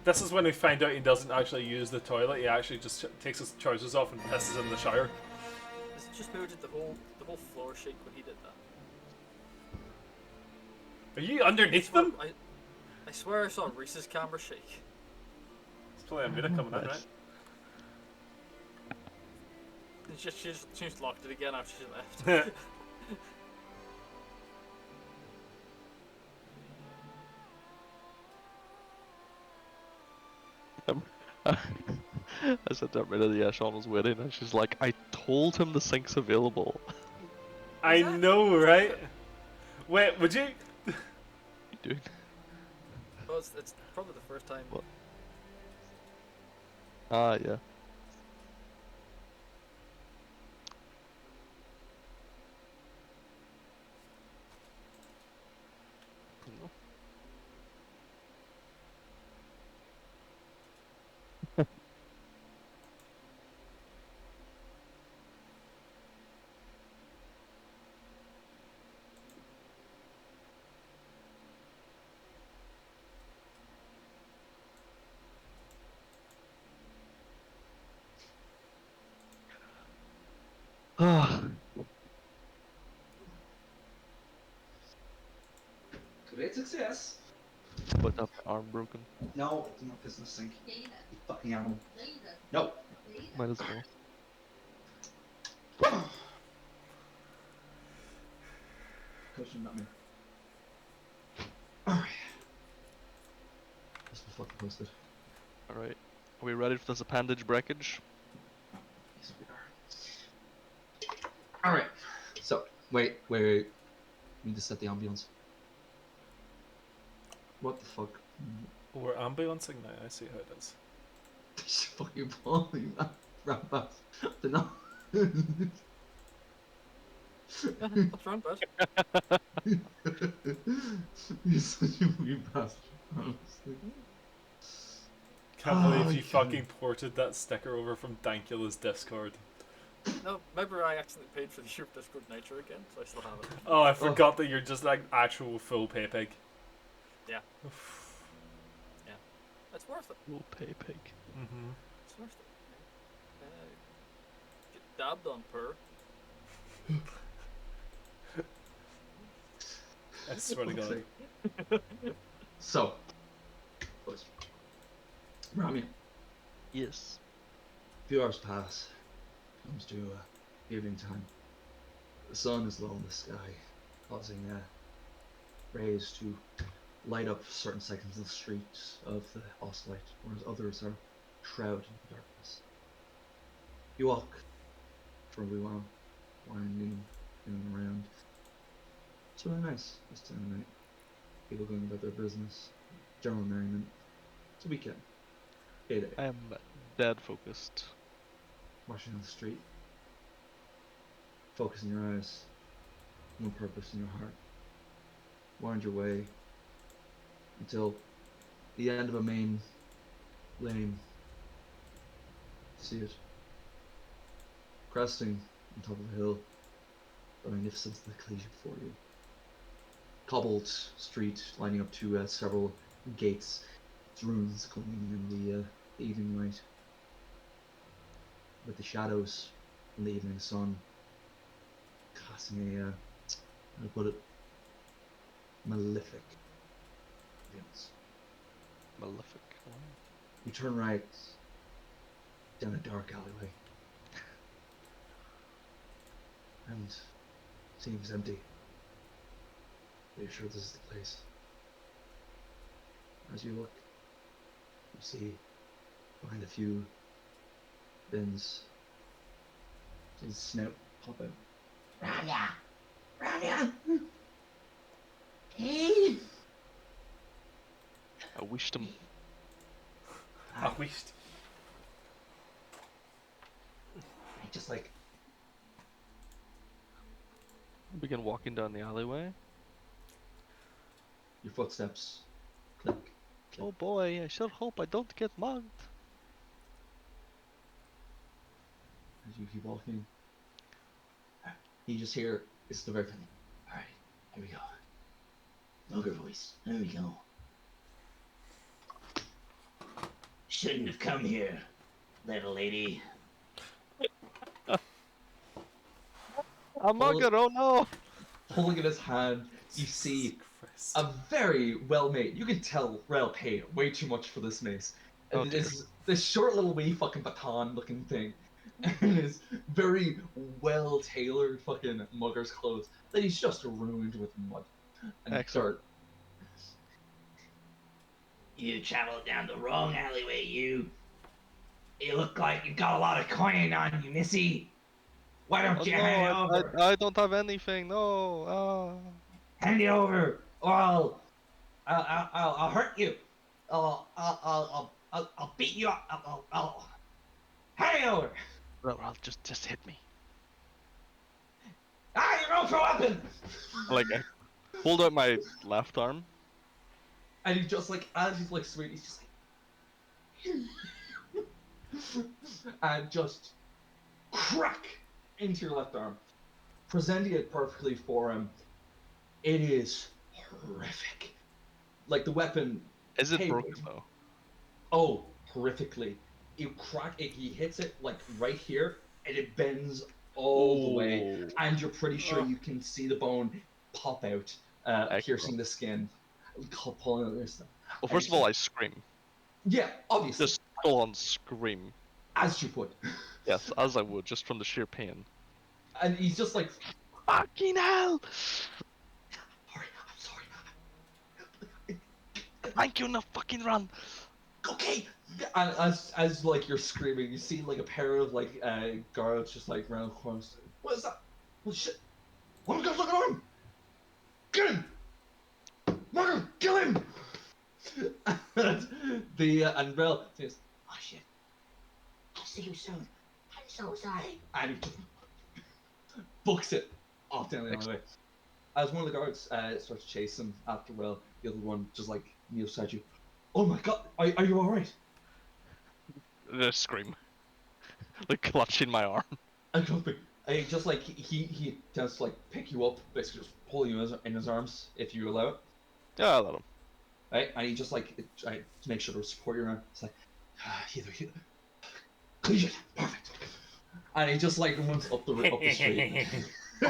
Speaker 1: This is when we find out he doesn't actually use the toilet. He actually just takes his trousers off and pisses in the shower.
Speaker 3: Is it just maybe did the whole floor shake when he did that?
Speaker 1: Are you underneath them?
Speaker 3: I swear I saw Reese's camera shake.
Speaker 1: It's probably Amina coming in, right?
Speaker 3: She just locked it again after she left.
Speaker 4: I said to Amrita, yeah, Sean was waiting, and she's like, I told him the sink's available.
Speaker 1: I know, right? Wait, would you?
Speaker 4: What are you doing?
Speaker 3: Oh, it's probably the first time.
Speaker 4: What? Ah, yeah. No. Ah,
Speaker 2: Great success.
Speaker 4: but that arm broken.
Speaker 2: No, do not piss in the sink.
Speaker 5: Yeah, you did.
Speaker 2: You fucking animal.
Speaker 5: Yeah, you did.
Speaker 2: No.
Speaker 5: Yeah, you did.
Speaker 4: Might as well.
Speaker 2: Cushion, not me. Alright. This was fucking posted.
Speaker 4: Alright. Are we ready for this appendage breakage?
Speaker 2: Yes, we are. Alright. So, wait. We need to set the ambience. What the fuck?
Speaker 1: We're ambulancing now. I see how it is.
Speaker 2: This fucking falling wrap up. The no.
Speaker 3: What's wrong, bud?
Speaker 2: You're such a weird bastard, honestly.
Speaker 1: Can't
Speaker 2: Oh,
Speaker 1: believe you
Speaker 2: you
Speaker 1: fucking ported that sticker over from Dankula's Discord.
Speaker 3: No, remember I accidentally paid for the year of Discord Nitro again, so I still have it.
Speaker 1: Oh, I forgot that you're just like actual full pay pig.
Speaker 3: Yeah. Yeah. It's worth it.
Speaker 4: We'll pay pig.
Speaker 1: Mm-hmm.
Speaker 3: It's worth it. Get dabbed on per.
Speaker 1: I swear to God.
Speaker 2: So, boys, Rami,
Speaker 4: Yes.
Speaker 2: a few hours pass. Comes to evening time. The sun is low in the sky, causing rays to light up certain segments of the streets of the Oslight, whereas others are shrouded in darkness. You walk for a wee while, winding in and around. It's really nice this time of night. People going about their business, general merriment. It's a weekend. Day.
Speaker 4: I am dead focused.
Speaker 2: Marching on the street. Focus in your eyes. No purpose in your heart. Wind your way until the end of a main lane. See it. Cresting on top of a hill. The magnificence of the collegiate before you. Cobbled street lining up to several gates. Its ruins gleaming in the evening light. With the shadows from the evening sun casting a, how to put it, malefic appearance.
Speaker 4: Malefic. Wow.
Speaker 2: You turn right down a dark alleyway. And seems empty. Are you sure this is the place? As you look, you see behind a few bins his snout pop out. Rania! Rania! Hey!
Speaker 4: I wished him.
Speaker 1: I wished.
Speaker 2: I just like,
Speaker 4: I begin walking down the alleyway.
Speaker 2: your footsteps click.
Speaker 4: Oh boy, I sure hope I don't get mugged.
Speaker 2: As you keep walking, you just hear, it's the very thing. Alright, here we go. Mugger voice, there we go. Shouldn't have come here, little lady.
Speaker 4: A mugger, oh no!
Speaker 2: Holding in his hand, you see
Speaker 1: Christ.
Speaker 2: a very well made, you can tell Rel paid way too much for this mace.
Speaker 4: Oh,
Speaker 2: And this short little wee fucking baton looking thing. And his very well tailored fucking mugger's clothes that he's just ruined with mud and
Speaker 4: Excellent.
Speaker 2: dirt.
Speaker 6: You traveled down the wrong alleyway, you. You look like you got a lot of coin on you, missy. Why
Speaker 4: Oh
Speaker 6: don't you
Speaker 4: no,
Speaker 6: hand it over?
Speaker 4: I don't have anything. No.
Speaker 6: Hand it over, or I'll hurt you. I'll beat you up. I'll hand it over.
Speaker 4: Well, just hit me.
Speaker 6: Ah, you're going for a weapon.
Speaker 4: Like I hold out my left arm.
Speaker 2: And he just like, as he's like sweet, he's just like, and just crack into your left arm, presenting it perfectly for him. It is horrific. Like the weapon.
Speaker 4: Is it
Speaker 2: Hey,
Speaker 4: broken though?
Speaker 2: oh, horrifically. You crack it, he hits it like right here, and it bends all the way,
Speaker 4: Oh,
Speaker 2: and you're pretty sure you can see the bone pop out, piercing
Speaker 4: excellent.
Speaker 2: the skin, pulling out this.
Speaker 4: Well,
Speaker 2: And
Speaker 4: first of all, I scream.
Speaker 2: yeah, obviously,
Speaker 4: Just full on scream.
Speaker 2: as you would.
Speaker 4: Yes, as I would, just from the sheer pain.
Speaker 2: And he's just like,
Speaker 4: Fucking hell!
Speaker 2: sorry, I'm sorry.
Speaker 4: Thank you, no fucking run!
Speaker 2: Okay. And as like you're screaming, you see like a pair of like guards just like round the corner. What is that? Well, shit! Oh my God! Look at him! Get him! Mark, kill him! And and Rel says, "Oh shit! I'll see you soon. I'm so sorry." And he just books it off down the alleyway. As one of the guards starts chasing after Rel, the other one just like kneels beside you. Oh my God! Are you all right?
Speaker 4: The scream. Like clutching my arm.
Speaker 2: And trust me, he just like he tends to like pick you up, basically just pull you in his arms if you allow it.
Speaker 4: Yeah, I let him.
Speaker 2: Right? And he just like to make sure to support your arm. It's like either clean it, perfect. And he just like runs up the street.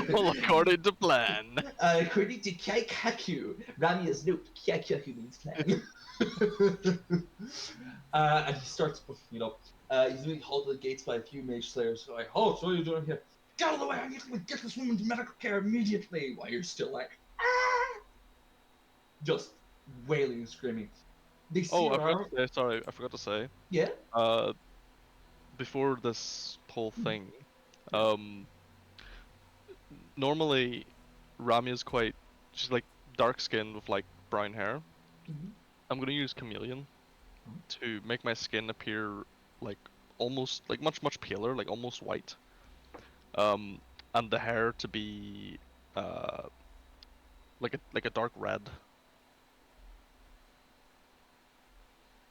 Speaker 4: Well, according to plan.
Speaker 2: According to Kaikaku, Ramia's note, Kaikaku means plan. And he starts booking it up. He's being held to the gates by a few mage slayers. So like, oh, so what are you doing here? Get out of the way! I need to get this woman to medical care immediately. While you're still like, ah! Just wailing and screaming. They see
Speaker 4: Oh, I
Speaker 2: your
Speaker 4: forgot
Speaker 2: arm.
Speaker 4: to say, sorry, I forgot to say.
Speaker 2: Yeah.
Speaker 4: Before this whole thing, um, normally Ramia's quite, she's like dark skinned with like brown hair.
Speaker 2: Mhm.
Speaker 4: I'm gonna use chameleon to make my skin appear like almost like much paler, like almost white. And the hair to be uh like a dark red.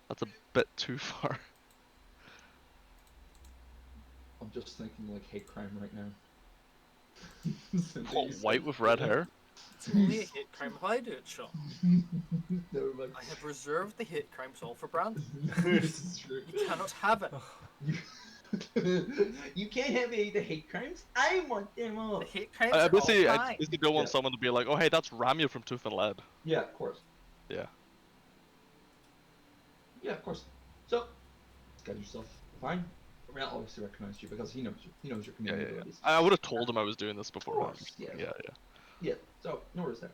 Speaker 4: That's a bit too far.
Speaker 2: I'm just thinking like hate crime right now.
Speaker 4: What, white with red hair?
Speaker 3: It's only a hate crime if I do it, Sean.
Speaker 2: Never mind.
Speaker 3: I have reserved the hate crimes all for Brand.
Speaker 2: This is true.
Speaker 3: You cannot have it.
Speaker 2: You can't have any of the hate crimes. I want them all.
Speaker 3: The hate crimes
Speaker 4: I
Speaker 3: are
Speaker 4: basically,
Speaker 3: all
Speaker 4: I
Speaker 3: mine.
Speaker 4: basically don't want
Speaker 2: Yeah.
Speaker 4: someone to be like, oh hey, that's Ramia from Tooth and Lead.
Speaker 2: Yeah, of course.
Speaker 4: Yeah.
Speaker 2: Yeah, of course. So, get yourself fine. Rel obviously recognized you because he knows you. He knows your
Speaker 4: Yeah,
Speaker 2: community
Speaker 4: yeah, yeah.
Speaker 2: abilities.
Speaker 4: I would have told him I was doing this
Speaker 2: Of
Speaker 4: before.
Speaker 2: course, yeah.
Speaker 4: Yeah.
Speaker 2: Yeah, so no worries there.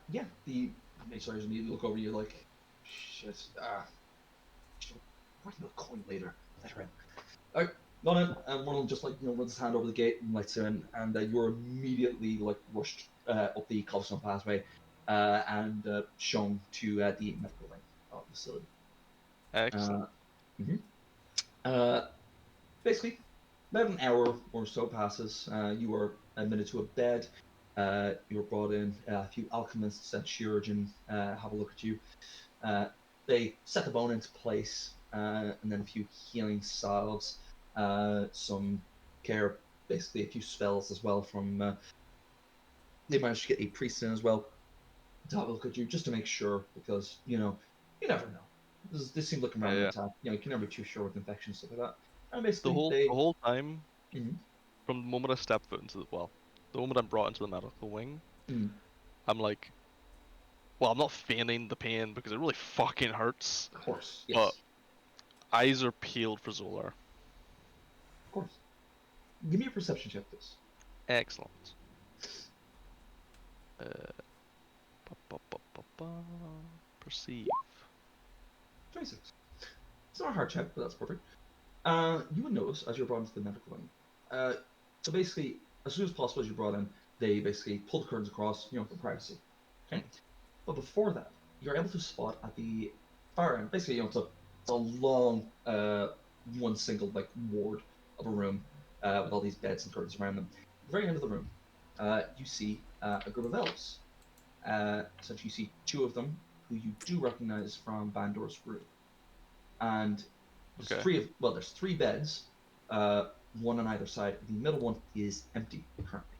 Speaker 2: Yeah, the HRs immediately look over you like, shit. Where's the coin later? Later in. Alright, not in, and one of them just like runs his hand over the gate and lets you in, and you're immediately like rushed up the cobblestone pathway, and shown to the medical wing of the facility.
Speaker 4: Excellent.
Speaker 2: Basically, about an hour or so passes. You are admitted to a bed. You are brought in. A few alchemists and chirurgeon have a look at you. They set the bone into place, and then a few healing salves, some care, basically a few spells as well from. They managed to get a priest in as well to have a look at you just to make sure, because you never know. This seemed like a random
Speaker 4: Yeah.
Speaker 2: attack. You can never be too sure with infections stuff like that. And basically,
Speaker 4: The whole time,
Speaker 2: Mhm.
Speaker 4: from the moment I stepped foot into the moment I'm brought into the medical wing,
Speaker 2: Mhm.
Speaker 4: I'm like, well, I'm not feigning the pain because it really fucking hurts.
Speaker 2: Of course, yes.
Speaker 4: But eyes are peeled for Zolar.
Speaker 2: Of course. Give me a perception check, please.
Speaker 4: Excellent. Perceive.
Speaker 2: 26. It's not a hard check, but that's perfect. You would notice as you're brought into the medical wing. So basically, as soon as possible as you're brought in, they basically pull the curtains across, for privacy. Okay. But before that, you're able to spot at the far end. Basically, it's a long, one single ward of a room with all these beds and curtains around them. At the very end of the room, you see a group of elves. Essentially, you see two of them who you do recognize from Bandor's group, and
Speaker 4: Okay.
Speaker 2: there's three beds, one on either side. The middle one is empty currently.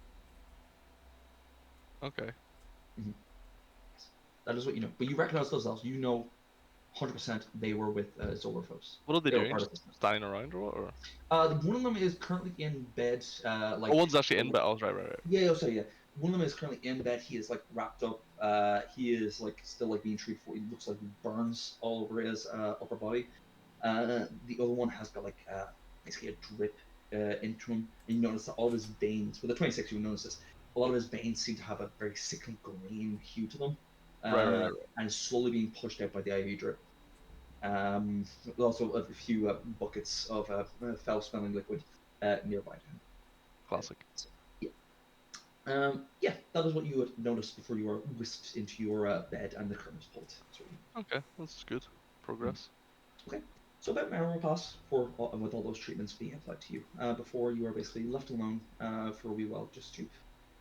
Speaker 4: Okay.
Speaker 2: That is what you know. But you recognize those elves. You know 100% they were with Zolorphos.
Speaker 4: What are they
Speaker 2: They were
Speaker 4: doing?
Speaker 2: part of
Speaker 4: Just
Speaker 2: this.
Speaker 4: standing around or what? Or...
Speaker 2: One of them is currently in bed.
Speaker 4: Oh, one's actually in bed. Oh, right.
Speaker 2: Yeah, oh, sorry, yeah. One of them is currently in bed. He is wrapped up. He is still being treated for. He looks like burns all over his upper body. The other one has got basically a drip into him, and you notice that all of his veins. With the 26, you will notice this. A lot of his veins seem to have a very sickly green hue to them,
Speaker 4: Right.
Speaker 2: and is slowly being pushed out by the IV drip. Also a few buckets of foul-smelling liquid nearby to him.
Speaker 4: Classic.
Speaker 2: Yeah, that is what you would notice before you were whisked into your bed and the curtains pulled.
Speaker 4: Okay, that's good. Progress.
Speaker 2: Okay, so about an hour will pass with all those treatments being applied to you before you are basically left alone for a wee while just to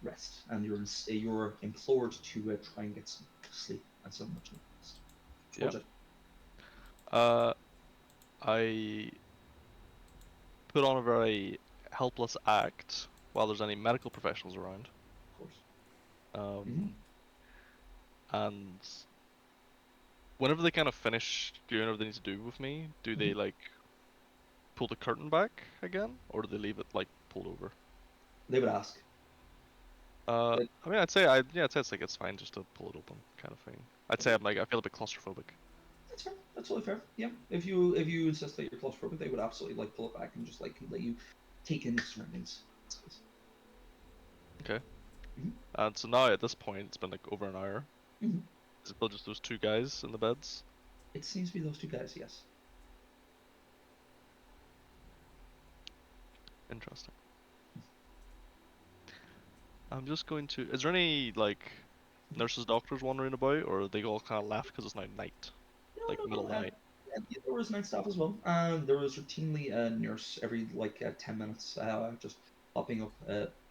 Speaker 2: rest, and you're implored to try and get some sleep and some much needed rest.
Speaker 4: Yeah. I put on a very helpless act while there's any medical professionals around.
Speaker 2: Of course.
Speaker 4: And whenever they kind of finish doing whatever they need to do with me, do they pull the curtain back again, or do they leave it pulled over?
Speaker 2: They would ask.
Speaker 4: I mean, I'd say it's fine just to pull it open, kind of thing. I'd say I feel a bit claustrophobic.
Speaker 2: That's fair. That's totally fair. Yeah. If you insist that you're claustrophobic, they would absolutely pull it back and just let you take in the surroundings.
Speaker 4: Okay. And so now at this point, it's been over an hour. Is it still just those two guys in the beds?
Speaker 2: It seems to be those two guys, yes.
Speaker 4: Interesting. I'm just going to. Is there any nurses, doctors wandering about, or are they all kind of left because it's now night, middle of the night?
Speaker 2: Yeah, there was night staff as well. There was routinely a nurse every 10 minutes, just popping up,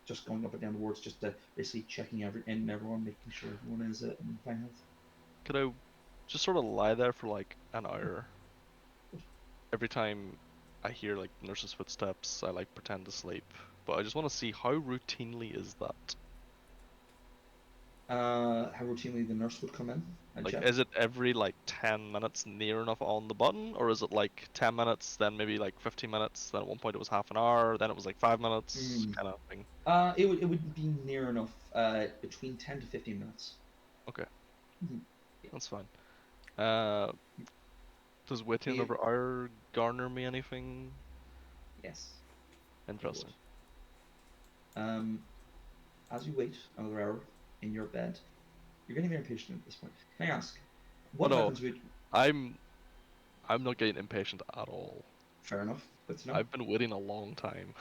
Speaker 2: just going up and down the wards, just basically checking everyone, making sure everyone is in fine health.
Speaker 4: Could I just sort of lie there for an hour? Every time I hear nurses' footsteps, I pretend to sleep. But I just want to see how routinely is that?
Speaker 2: How routinely the nurse would come in and check?
Speaker 4: Is it every 10 minutes near enough on the button, or is it 10 minutes, then maybe 15 minutes, then at one point it was half an hour, then it was 5 minutes, kind of thing?
Speaker 2: It would be near enough, between 10 to 15 minutes.
Speaker 4: Okay.
Speaker 2: Yeah.
Speaker 4: That's fine. Does waiting another hour garner me anything?
Speaker 2: Yes.
Speaker 4: Interesting.
Speaker 2: As you wait another hour in your bed, you're getting very impatient at this point. Can I ask, what weapons would...
Speaker 4: I'm not getting impatient at all.
Speaker 2: Fair enough. Good to know.
Speaker 4: I've been waiting a long time.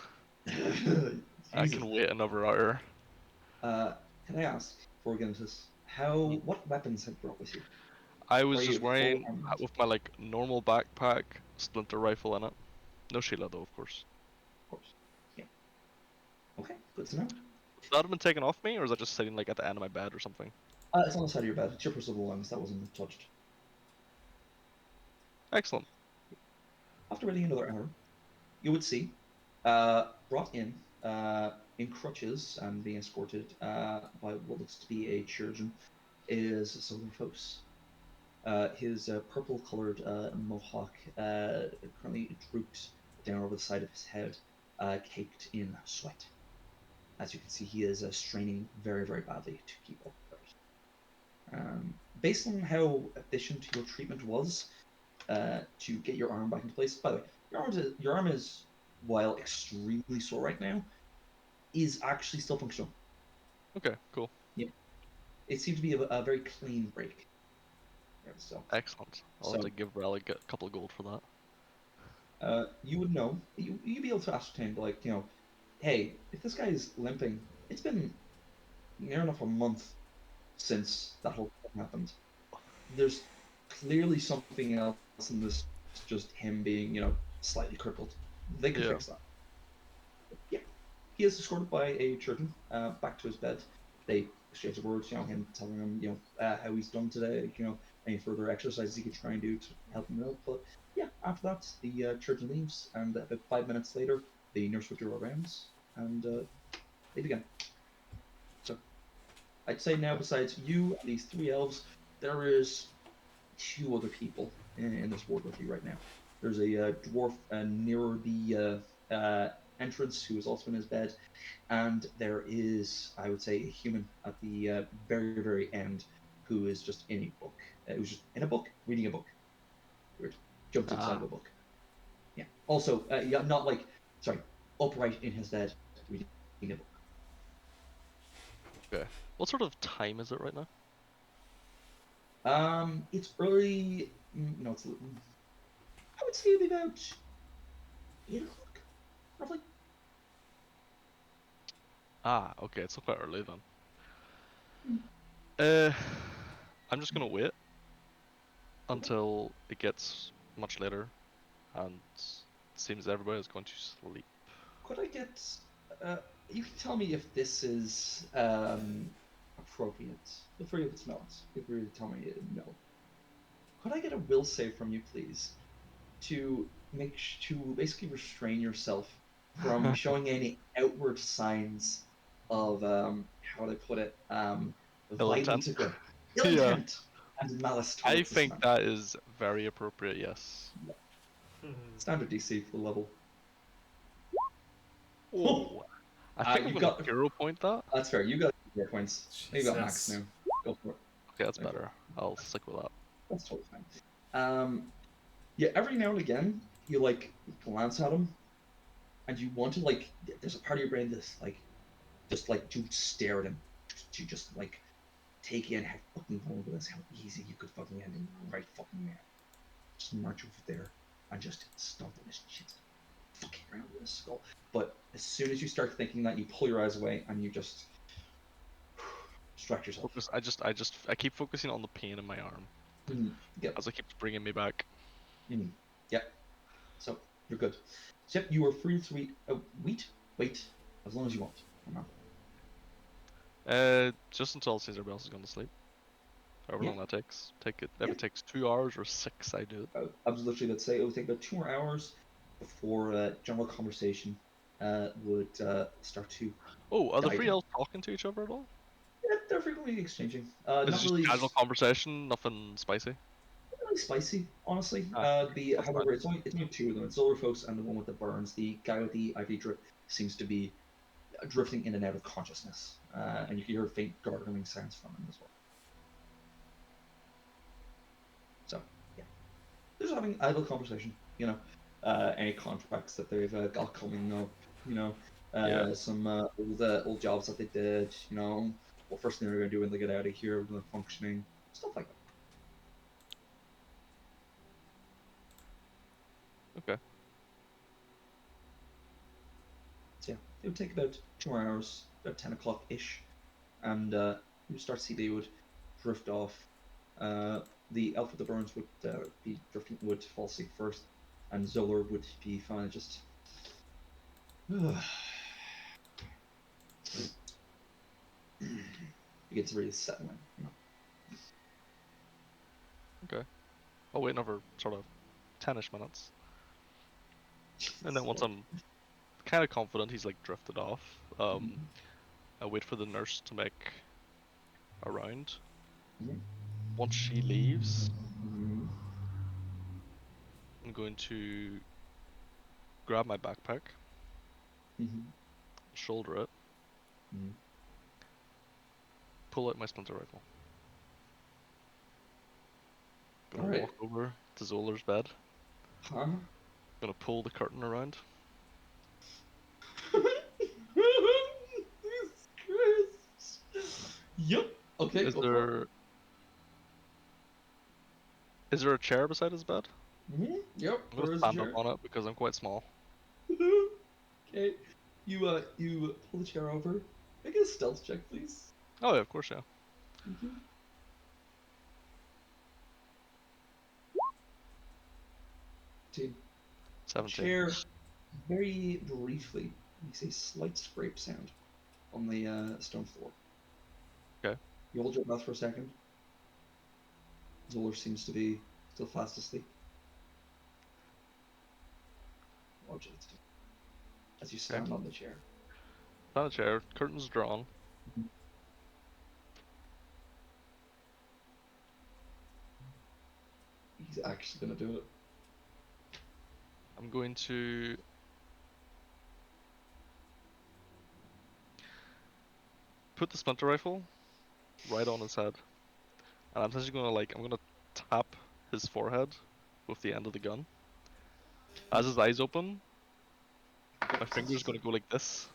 Speaker 4: I can wait another hour.
Speaker 2: Can I ask, before we get into this, what weapons have you brought with you?
Speaker 4: I was just wearing, with my normal backpack, splinter rifle in it. No Sheila though, of course.
Speaker 2: Of course. Yeah. Okay, good to know.
Speaker 4: Would that have been taken off me, or is that just sitting at the end of my bed or something?
Speaker 2: It's on the side of your bed. It's your personal belongings. That wasn't touched.
Speaker 4: Excellent.
Speaker 2: After waiting another hour, you would see, brought in crutches and being escorted by what looks to be a chirurgeon, is Zolorphos. His purple-colored mohawk currently droops down over the side of his head, caked in sweat. As you can see, he is straining very, very badly to keep up. Based on how efficient your treatment was to get your arm back into place, by the way, your arm is, while extremely sore right now, is actually still functional.
Speaker 4: Okay, cool.
Speaker 2: Yep. It seemed to be a very clean break. So,
Speaker 4: Excellent. I'll have to give Relic a couple of gold for that.
Speaker 2: you would know. You'd be able to ascertain, like, hey, if this guy is limping, it's been near enough a month since that whole thing happened. There's clearly something else in this, just him being, slightly crippled. They could
Speaker 4: Yeah.
Speaker 2: fix that. Yeah. He is escorted by a surgeon back to his bed. They exchange words, him telling him, how he's done today, any further exercises he could try and do to help him out. But yeah, after that, the surgeon leaves, and about 5 minutes later, the nurse would do her rounds, and they begin. So I'd say now,
Speaker 4: Okay.
Speaker 2: besides you and these three elves, there is two other people in this ward with you right now. There's a dwarf nearer the entrance who is also in his bed, and there is, I would say, a human at the very, very end who is just in a book. Who's just in a book, reading a book. Weird. Jumped inside of
Speaker 4: Ah,
Speaker 2: a book. Yeah. Also, yeah, not like, sorry, upright in his bed, reading a book.
Speaker 4: okay. What sort of time is it right now?
Speaker 2: It's early. No, it's. I would say it'd be about 8 o'clock, roughly.
Speaker 4: Ah, okay, it's quite early then.
Speaker 2: Mm.
Speaker 4: Uh, I'm just gonna wait until it gets much later, and it seems everybody is going to sleep.
Speaker 2: Could I get? Uh, you can tell me if this is appropriate. Feel free if it's not. Feel free to tell me no. Could I get a will save from you, please, to to basically restrain yourself from showing any outward signs of how do I put it,
Speaker 4: Ill intent.
Speaker 2: violent ill
Speaker 4: Yeah,
Speaker 2: intent and malice
Speaker 4: I
Speaker 2: towards this
Speaker 4: think
Speaker 2: man.
Speaker 4: that is very appropriate. Yes.
Speaker 2: Standard DC for the level.
Speaker 4: Oh, I think I'm
Speaker 2: You
Speaker 4: gonna
Speaker 2: got.
Speaker 4: hero point that.
Speaker 2: That's fair. You got 0 points. You got max
Speaker 1: Jesus.
Speaker 2: now. Go for it.
Speaker 4: Okay, that's
Speaker 2: Go for it.
Speaker 4: better. I'll stick with that.
Speaker 2: That's totally fine. Yeah, every now and again, you like glance at him, and you want to like. There's a part of your brain that's like, just like to stare at him, to just like take in how fucking vulnerable this, how easy you could fucking end him right fucking there. Just march over there and just stomp on his shit, fucking around with his skull. But as soon as you start thinking that, you pull your eyes away and you just distract yourself.
Speaker 4: Focus. I keep focusing on the pain in my arm
Speaker 2: Yep.
Speaker 4: as it keeps bringing me back.
Speaker 2: Yep. So you're good. So yep, you are free to wait as long as you want.
Speaker 4: Just until it seems everybody else is going to sleep. However
Speaker 2: Yeah.
Speaker 4: long that takes. Take it. If
Speaker 2: Yeah.
Speaker 4: it takes 2 hours or 6, I do it.
Speaker 2: I was literally going to say it would take about 2 more hours before general conversation would start to
Speaker 4: Oh, are the
Speaker 2: die
Speaker 4: three
Speaker 2: down.
Speaker 4: elves talking to each other at all?
Speaker 2: Yeah, they're frequently exchanging.
Speaker 4: Is it
Speaker 2: Not
Speaker 4: just
Speaker 2: really,
Speaker 4: casual conversation, nothing spicy?
Speaker 2: not really spicy, honestly.
Speaker 4: Ah, that's fine.
Speaker 2: However, it's only two of them. It's Zolrifos and the one with the burns. The guy with the IV drip seems to be drifting in and out of consciousness, and you can hear faint gargling sounds from him as well. So yeah, they're just having idle conversation. Any contracts that they've got coming up.
Speaker 4: Yeah.
Speaker 2: Some old jobs that they did. What first thing they're going to do when they get out of here, when they're functioning, stuff like that.
Speaker 4: Okay.
Speaker 2: So yeah, it would take about 2 hours, about 10 o'clock ish, and you start to see they would drift off. The elf with the burns would be drifting, would fall asleep first, and Zoller would be fine. Just begins to really settle in.
Speaker 4: Okay. I'll wait another sort of 10ish minutes. And then once I'm kind of confident he's like drifted off, I wait for the nurse to make a round.
Speaker 2: Mhm.
Speaker 4: Once she leaves,
Speaker 2: Mhm.
Speaker 4: I'm going to grab my backpack,
Speaker 2: Mhm.
Speaker 4: shoulder it,
Speaker 2: Mhm.
Speaker 4: pull out my splinter rifle.
Speaker 2: All
Speaker 4: Gonna
Speaker 2: right.
Speaker 4: walk over to Zolar's bed.
Speaker 2: Huh?
Speaker 4: Gonna pull the curtain around.
Speaker 2: Jesus Christ. Yep. Okay,
Speaker 4: Is
Speaker 2: go for it.
Speaker 4: there Is there a chair beside his bed?
Speaker 2: Yep.
Speaker 4: I'm gonna
Speaker 2: There is a
Speaker 4: stand up
Speaker 2: chair.
Speaker 4: on it because I'm quite small.
Speaker 2: Okay. You pull the chair over. Make a stealth check, please.
Speaker 4: Oh yeah, of course, yeah.
Speaker 2: Thank you. 17. The
Speaker 4: 17.
Speaker 2: chair very briefly makes a slight scrape sound on the stone floor.
Speaker 4: Okay.
Speaker 2: You hold your breath for a second. Zoller seems to be still fast asleep. What would you like to do? As you stand on the chair.
Speaker 4: Stand a chair, curtains drawn.
Speaker 2: He's actually gonna do it.
Speaker 4: I'm going to put the splinter rifle right on his head. And I'm essentially I'm gonna tap his forehead with the end of the gun. As his eyes open, my finger's gonna go like this.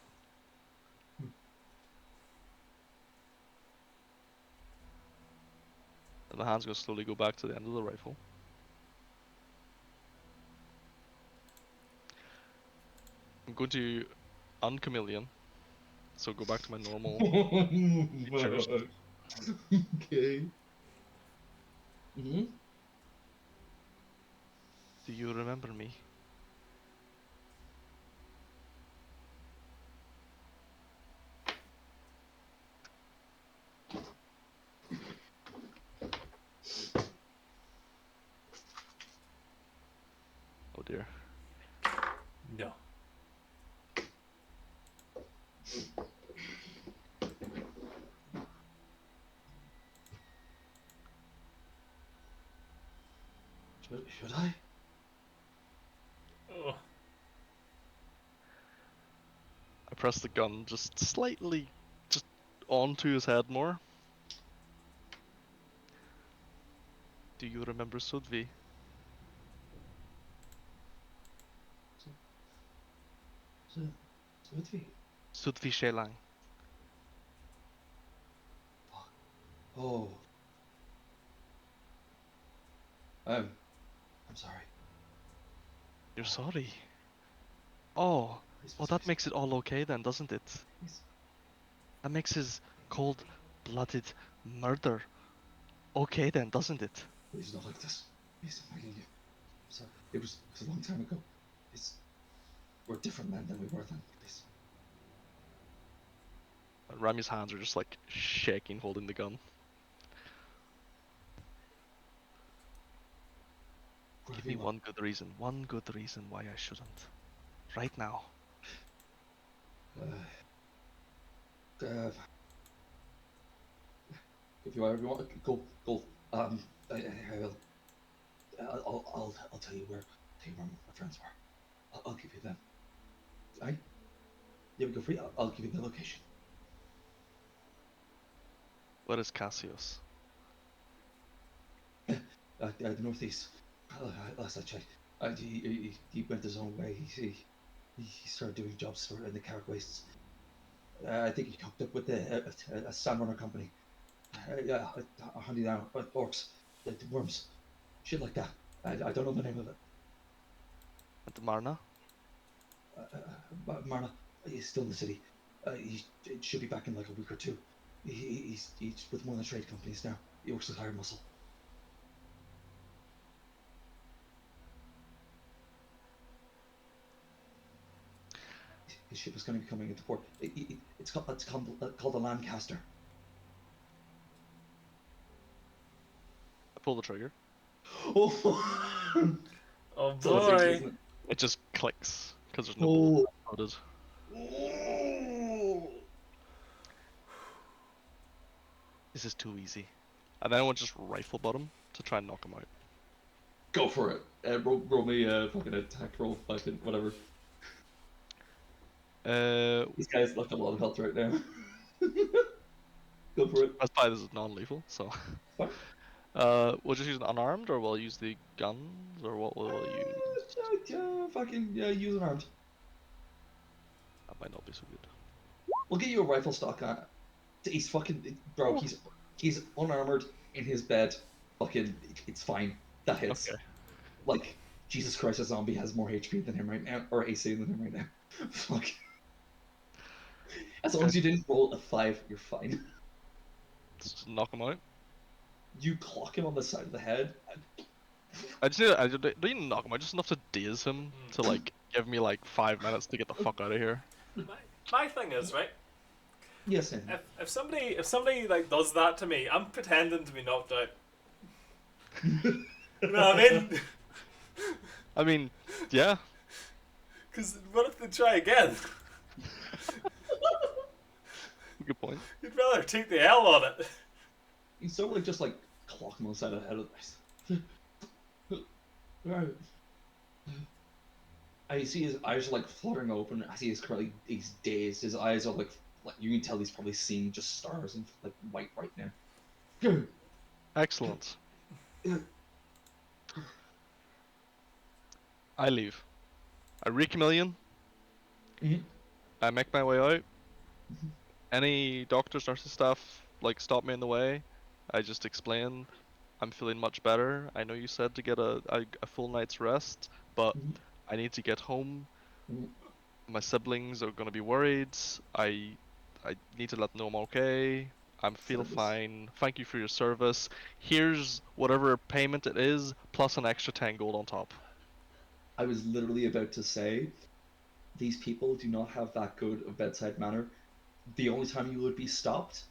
Speaker 4: And the hand's gonna slowly go back to the end of the rifle. I'm going to unchameleon. So go back to my normal features.
Speaker 2: Okay. Mm-hmm.
Speaker 4: Do you remember me? Oh dear.
Speaker 1: No.
Speaker 2: Should I?
Speaker 1: Oh.
Speaker 4: I press the gun just slightly just onto his head more. Do you remember Sudvi?
Speaker 2: Sudvi.
Speaker 4: Sudvi Shelang.
Speaker 2: Oh. I'm sorry.
Speaker 4: You're sorry. Oh,
Speaker 2: Please,
Speaker 4: well
Speaker 2: please,
Speaker 4: that
Speaker 2: please,
Speaker 4: makes it all okay then, doesn't it?
Speaker 2: please.
Speaker 4: That makes his cold-blooded murder okay then, doesn't it?
Speaker 2: Please, not like this. Please, I'm begging you. I'm sorry. It was a long time ago. We're different men than we were then. Please.
Speaker 4: And Rami's hands are just like shaking, holding the gun. Give me one good reason why I shouldn't. Right now.
Speaker 2: If you ever want, go. I will. I'll tell you where my friends were. I'll give you them. I. Yeah, we go free. I'll give you the location.
Speaker 4: Where is Cassius?
Speaker 2: The northeast. Last I checked, he went his own way. He started doing jobs in the Carrick Wastes. I think he hooked up with a sandrunner company. Yeah, hunting down orcs, the worms, shit like that. I don't know the name of it.
Speaker 4: And Marna?
Speaker 2: Marna, he's still in the city. He should be back in like a week or two. He's with one of the trade companies now. He works with Higher Muscle. His ship is going to be coming into port. It's called the Lancaster.
Speaker 4: I pull the trigger.
Speaker 2: Oh,
Speaker 1: Oh
Speaker 2: so it's actually,
Speaker 1: boy.
Speaker 2: isn't it?
Speaker 4: It just clicks, because there's no bullet loaded.
Speaker 2: Oh.
Speaker 4: This is too easy. And then I want to just rifle butt him to try and knock him out.
Speaker 2: Go for it. Roll me a fucking attack roll, fucking whatever. These guys look a lot of health right now. Go for it.
Speaker 4: That's why this is non-lethal, so.
Speaker 2: Fine.
Speaker 4: We'll just use an unarmed, or we'll use the guns, or what will we use?
Speaker 2: Fucking use an armed.
Speaker 4: That might not be so good.
Speaker 2: We'll get you a rifle stock on it. He's fucking bro. He's unarmored in his bed. Fucking, it's fine. That hits.
Speaker 4: Okay.
Speaker 2: Like, Jesus Christ, a zombie has more HP than him right now, or AC than him right now. Fuck. As long as you didn't roll a 5, you're fine.
Speaker 4: Just knock him out.
Speaker 2: You clock him on the side of the head, and
Speaker 4: I don't even knock him out, just enough to daze him to like give me like 5 minutes to get the fuck out of here.
Speaker 1: My thing is, right,
Speaker 2: yes, Nathan.
Speaker 1: if somebody like does that to me, I'm pretending to be knocked out. You know what I mean?
Speaker 4: I mean, yeah.
Speaker 1: Because what if they try again?
Speaker 4: Good point.
Speaker 1: You'd rather take the L on it.
Speaker 2: You sort of like just like clock him on the side of the head of this. I see his eyes are like fluttering open. I see his curly, he's dazed. His eyes are like you can tell he's probably seeing just stars and like white right now.
Speaker 4: Excellent. I leave. I rechameleon.
Speaker 2: Mhm.
Speaker 4: I make my way out. Any doctors, nurses, staff like stop me in the way. I just explain. I'm feeling much better. I know you said to get a full night's rest, but
Speaker 2: Mhm.
Speaker 4: I need to get home.
Speaker 2: Mhm.
Speaker 4: My siblings are gonna be worried. I need to let them know I'm okay. I'm feel
Speaker 2: Service.
Speaker 4: fine. Thank you for your service. Here's whatever payment it is, plus an extra 10 gold on top.
Speaker 2: I was literally about to say, these people do not have that good of bedside manner. The only time you would be stopped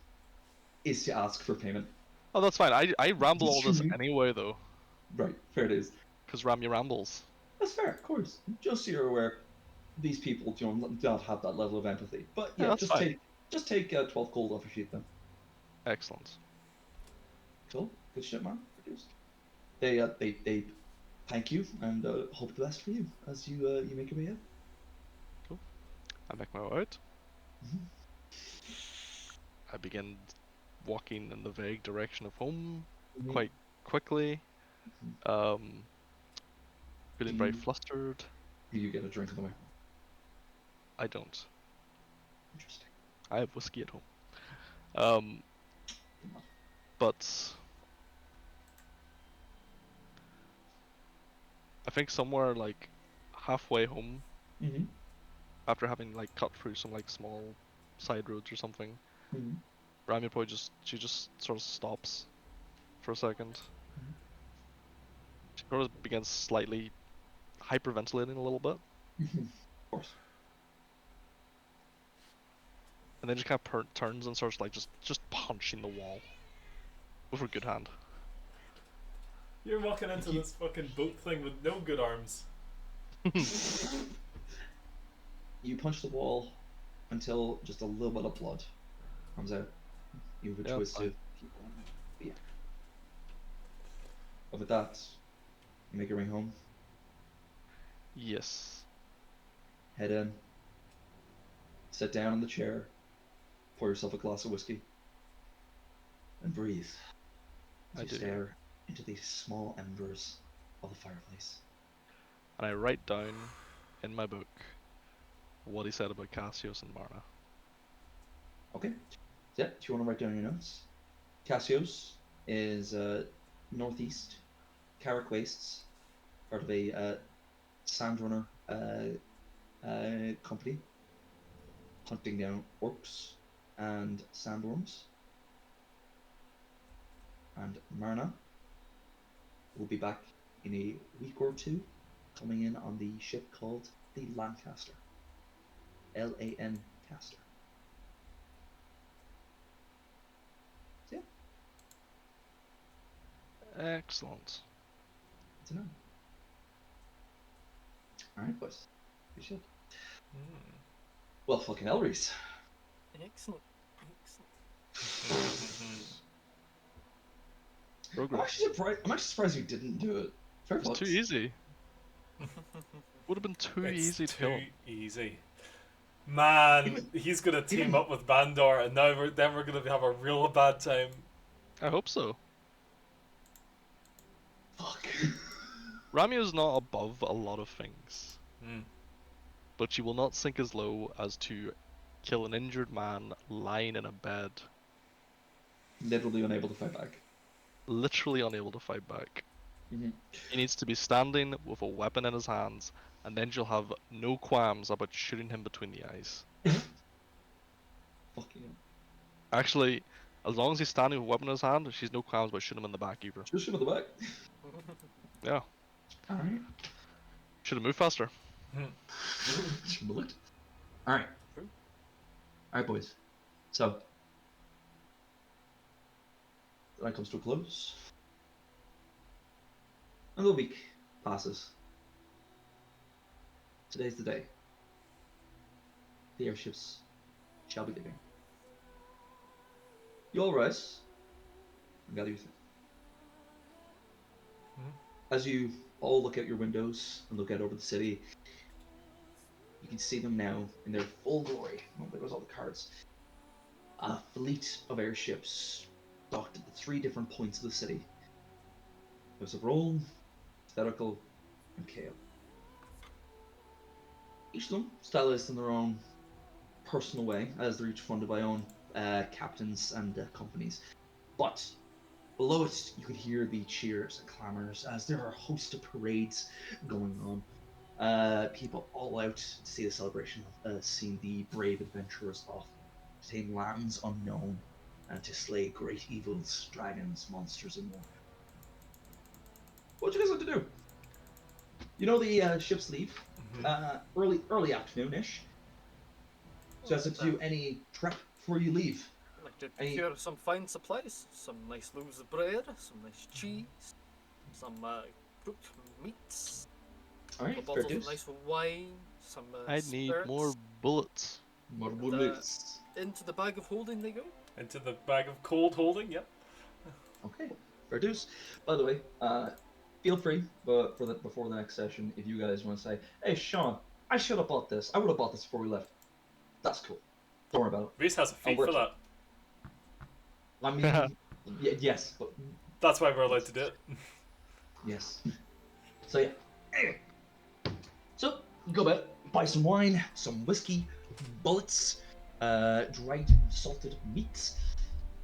Speaker 2: is to ask for payment.
Speaker 4: Oh, that's fine. I ramble all this
Speaker 2: Distribute.
Speaker 4: anyway though,
Speaker 2: Right, fair it is.
Speaker 4: because Rammy rambles.
Speaker 2: That's fair, of course. Just so you're aware, these people do not have that level of empathy. But
Speaker 4: Yeah,
Speaker 2: yeah,
Speaker 4: that's fine.
Speaker 2: just take 12 gold off your sheet then.
Speaker 4: Excellent.
Speaker 2: Cool, good shit, man. Produced. They thank you and hope the best for you as you make your way out.
Speaker 4: Cool. I make my way out.
Speaker 2: Mhm.
Speaker 4: I begin walking in the vague direction of home
Speaker 2: Mhm.
Speaker 4: quite quickly. Um,
Speaker 2: Do
Speaker 4: feeling very
Speaker 2: you
Speaker 4: flustered.
Speaker 2: do you get a drink on the way?
Speaker 4: I don't.
Speaker 2: Interesting.
Speaker 4: I have whiskey at home. Um, but I think somewhere like halfway home,
Speaker 2: Mm-hmm.
Speaker 4: after having like cut through some like small side roads or something,
Speaker 2: Mm-hmm.
Speaker 4: Rami probably she just sort of stops for a second.
Speaker 2: Mhm.
Speaker 4: She sort of begins slightly hyperventilating a little bit,
Speaker 2: Of course.
Speaker 4: and then just kind of turns and starts like just punching the wall with her good hand.
Speaker 1: You're walking into this fucking boat thing with no good arms.
Speaker 2: You punch the wall until just a little bit of blood comes out. You have a
Speaker 4: Yeah,
Speaker 2: choice
Speaker 4: fine.
Speaker 2: to keep going. But yeah. But with that, you make your way home,
Speaker 4: Yes.
Speaker 2: head in, sit down in the chair, pour yourself a glass of whiskey, and breathe as
Speaker 4: I
Speaker 2: you
Speaker 4: do.
Speaker 2: stare into these small embers of the fireplace.
Speaker 4: And I write down in my book what he said about Cassius and Marna.
Speaker 2: Okay. So yeah, do you want to write down your notes? Cassios is northeast Carrick Wastes, part of a sandrunner company, hunting down orcs and sandworms. And Marna will be back in a week or two, coming in on the ship called the Lancaster. LAN Caster. So yeah,
Speaker 4: Excellent.
Speaker 2: good to know. Alright, boys. Good shit. Well, fucking Elris.
Speaker 3: Excellent. Excellent.
Speaker 4: Progress.
Speaker 2: I'm actually surprised you didn't do it. Fair
Speaker 4: It's too
Speaker 2: fucks.
Speaker 4: easy. Would have been too
Speaker 1: It's
Speaker 4: easy to
Speaker 1: too
Speaker 4: kill him.
Speaker 1: easy. Man,
Speaker 2: Even-
Speaker 1: he's gonna team
Speaker 2: even-
Speaker 1: up with Bandor, and now we're gonna have a real bad time.
Speaker 4: I hope so.
Speaker 2: Fuck.
Speaker 4: Ramio's not above a lot of things,
Speaker 1: Mm.
Speaker 4: but she will not sink as low as to kill an injured man lying in a bed,
Speaker 2: Literally unable to fight back.
Speaker 4: literally unable to fight back.
Speaker 2: Mhm.
Speaker 4: He needs to be standing with a weapon in his hands, and then you'll have no qualms about shooting him between the eyes.
Speaker 2: Fucking hell.
Speaker 4: Actually, as long as he's standing with a weapon in his hand, she's no qualms about shooting him in the back either.
Speaker 2: Just shoot him in the back.
Speaker 4: Yeah.
Speaker 2: Alright.
Speaker 4: Should have moved faster.
Speaker 2: Should've looked. Alright. Alright, boys. So, the night comes to a close. Another week passes. Today's the day. The airships shall be leaving. You all rise and gather your things. As you all look out your windows and look out over the city, you can see them now in their full glory. Oh, there goes all the cards. A fleet of airships docked at the 3 different points of the city. There's of Rome, Aesthetical, and Kale. Each of them stylized in their own personal way, as they're each funded by own captains and companies. But below it, you can hear the cheers and clamors as there are a host of parades going on. People all out to see the celebration of seeing the brave adventurers off to tame lands unknown and to slay great evils, dragons, monsters, and more. What do you guys like to do? You know the ships leave early afternoon-ish. So as to do any prep before you leave.
Speaker 3: Like to procure some fine supplies, some nice loaves of bread, some nice cheese, some cooked meats,
Speaker 2: Alright,
Speaker 3: a
Speaker 2: fair
Speaker 3: bottle of
Speaker 2: dues.
Speaker 3: nice wine, some
Speaker 4: I need
Speaker 3: spirits.
Speaker 4: more bullets.
Speaker 2: More bullets.
Speaker 3: Into the bag of holding they go.
Speaker 1: Into the bag of cold holding, yep.
Speaker 2: Okay, fair dues. By the way, feel free, but before the next session, if you guys want to say, "Hey, Sean, I should have bought this. I would have bought this before we left." That's cool. Don't worry about
Speaker 1: Reese has a
Speaker 2: I'll
Speaker 1: feat
Speaker 2: work
Speaker 1: for that.
Speaker 2: it. I mean, yes, but
Speaker 1: That's why we're allowed to do it.
Speaker 2: yes. So yeah. So you go back, buy some wine, some whiskey, bullets, dried salted meats.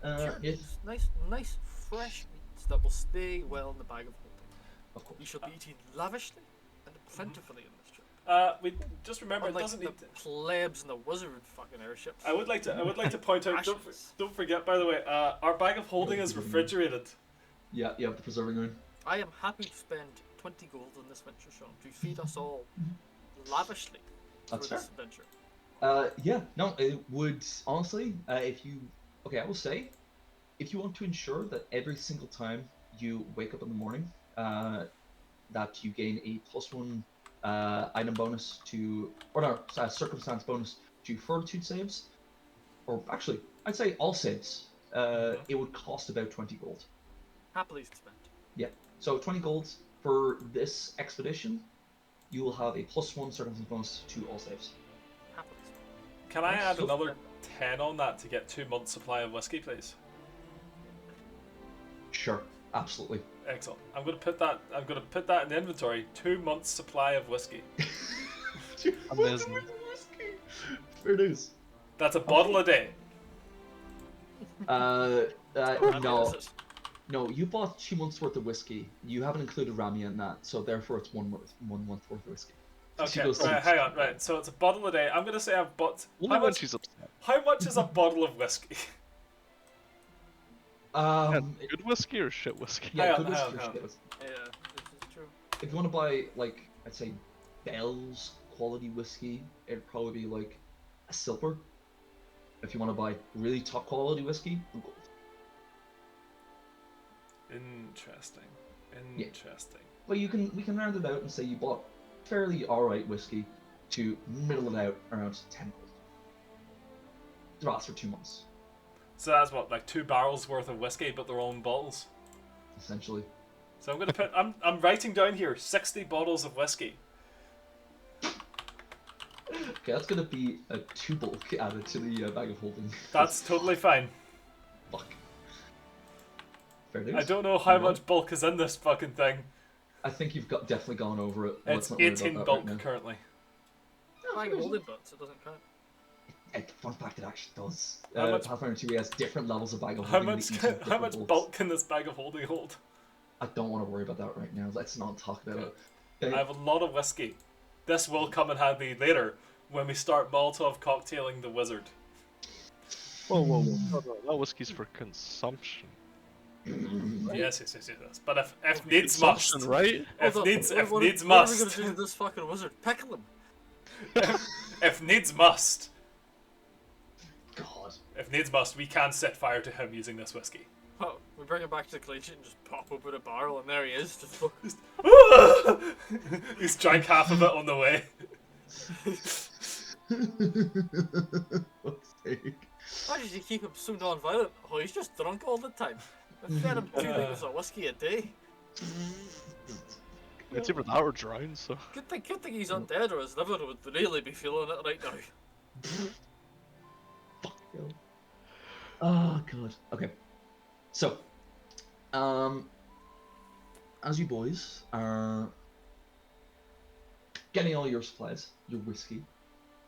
Speaker 3: Sure,
Speaker 2: Yes,
Speaker 3: nice fresh meats that will stay well in the bag of holding.
Speaker 2: of course.
Speaker 3: You shall be eating lavishly and plentifully in this trip.
Speaker 1: We just remember
Speaker 3: Unlike
Speaker 1: it doesn't
Speaker 3: the
Speaker 1: need.
Speaker 3: plebs and the wizard fucking airships.
Speaker 1: I would like to point out.
Speaker 3: Rations.
Speaker 1: Don't forget, by the way, our bag of holding is refrigerated.
Speaker 2: Yeah, you have the preserving room.
Speaker 3: I am happy to spend 20 gold on this venture, Sean, to feed us all lavishly through
Speaker 2: That's
Speaker 3: this adventure.
Speaker 2: Yeah, no, it would honestly, if you, okay, I will say, if you want to ensure that every single time you wake up in the morning, that you gain a +1 item bonus to, or no, circumstance bonus to fortitude saves, or actually, I'd say all saves, it would cost about 20 gold.
Speaker 3: Happily spent.
Speaker 2: Yeah, so 20 gold for this expedition, you will have a +1 circumstance bonus to all saves.
Speaker 3: Happily spent.
Speaker 1: Can I
Speaker 2: Nice.
Speaker 1: add
Speaker 2: So-
Speaker 1: another 10 on that to get 2 months supply of whiskey, please?
Speaker 2: Sure, absolutely.
Speaker 1: Excellent. I'm gonna put that in the inventory. 2 months supply of whiskey.
Speaker 4: Amazing.
Speaker 2: Fair dues.
Speaker 1: That's a bottle a day.
Speaker 3: How many
Speaker 2: No,
Speaker 3: is it?
Speaker 2: no, you bought 2 months worth of whiskey. You haven't included Rami in that, so therefore it's 1 month worth of whiskey. She
Speaker 1: Okay,
Speaker 2: goes
Speaker 1: right,
Speaker 2: to-
Speaker 1: hang on, right. So it's a bottle a day. I'm gonna say I've bought.
Speaker 4: Only
Speaker 1: How
Speaker 4: when
Speaker 1: much,
Speaker 4: she's upset.
Speaker 1: how much is a bottle of whiskey?
Speaker 4: Good whiskey or shit whiskey?
Speaker 2: Yeah,
Speaker 1: Hang
Speaker 2: good
Speaker 1: on,
Speaker 2: whiskey
Speaker 1: hang
Speaker 2: or
Speaker 1: on,
Speaker 2: shit whiskey.
Speaker 3: Yeah, this is true.
Speaker 2: If you want to buy, like, I'd say Bell's quality whiskey, it'd probably be like a silver. If you want to buy really top quality whiskey, gold.
Speaker 1: Interesting.
Speaker 2: Yeah.
Speaker 1: Interesting.
Speaker 2: Well, we can round it out and say you bought fairly alright whiskey to middle it out around 10 gold. To last for 2 months,
Speaker 1: So that's what, like 2 barrels worth of whiskey, but their own bottles.
Speaker 2: essentially.
Speaker 1: So I'm gonna put. I'm writing down here 60 bottles of whiskey.
Speaker 2: Okay, that's gonna be a 2 bulk added to the bag of holding.
Speaker 1: That's totally fine.
Speaker 2: Fuck. Fair dues.
Speaker 1: I don't know how
Speaker 2: You
Speaker 1: much bulk is in this fucking thing.
Speaker 2: I think you've definitely gone over it.
Speaker 1: It's
Speaker 2: Let's not worry about
Speaker 1: 18
Speaker 2: that
Speaker 1: bulk
Speaker 2: right now.
Speaker 1: currently.
Speaker 3: Bag of holding, but it doesn't count.
Speaker 2: Fun fact, it actually does.
Speaker 1: How much-
Speaker 2: Pathfinder 2 has different levels of bag of
Speaker 1: How
Speaker 2: holding.
Speaker 1: much
Speaker 2: that each have
Speaker 1: how
Speaker 2: different
Speaker 1: much
Speaker 2: bulks.
Speaker 1: bulk can this bag of holding hold?
Speaker 2: I don't want to worry about that right now. Let's not talk about it.
Speaker 1: I
Speaker 2: Okay.
Speaker 1: have a lot of whiskey. This will come in handy later when we start Molotov cocktailing the wizard.
Speaker 4: Whoa, whoa, whoa. No, that whiskey's for consumption.
Speaker 1: Yes. But if needs
Speaker 4: Consumption,
Speaker 1: must,
Speaker 4: right?
Speaker 1: if
Speaker 3: Hold on,
Speaker 1: needs
Speaker 3: what are we
Speaker 1: must,
Speaker 3: gonna do to this fucking wizard? Pickle him.
Speaker 1: if needs must,
Speaker 2: God.
Speaker 1: if needs must, we can set fire to him using this whiskey.
Speaker 3: Oh, we bring him back to the collection and just pop open a barrel, and there he is. Just
Speaker 1: He's drank half of it on the way.
Speaker 2: Fuck's sake.
Speaker 3: Why did you keep him so non-violent? Oh, he's just drunk all the time. I fed him 2 liters of whiskey a day.
Speaker 4: It's either that or drown, so.
Speaker 3: Good thing he's undead, or his liver would really be feeling it right now.
Speaker 2: Fuck you. Oh god. Okay. So, as you boys are getting all your supplies, your whiskey,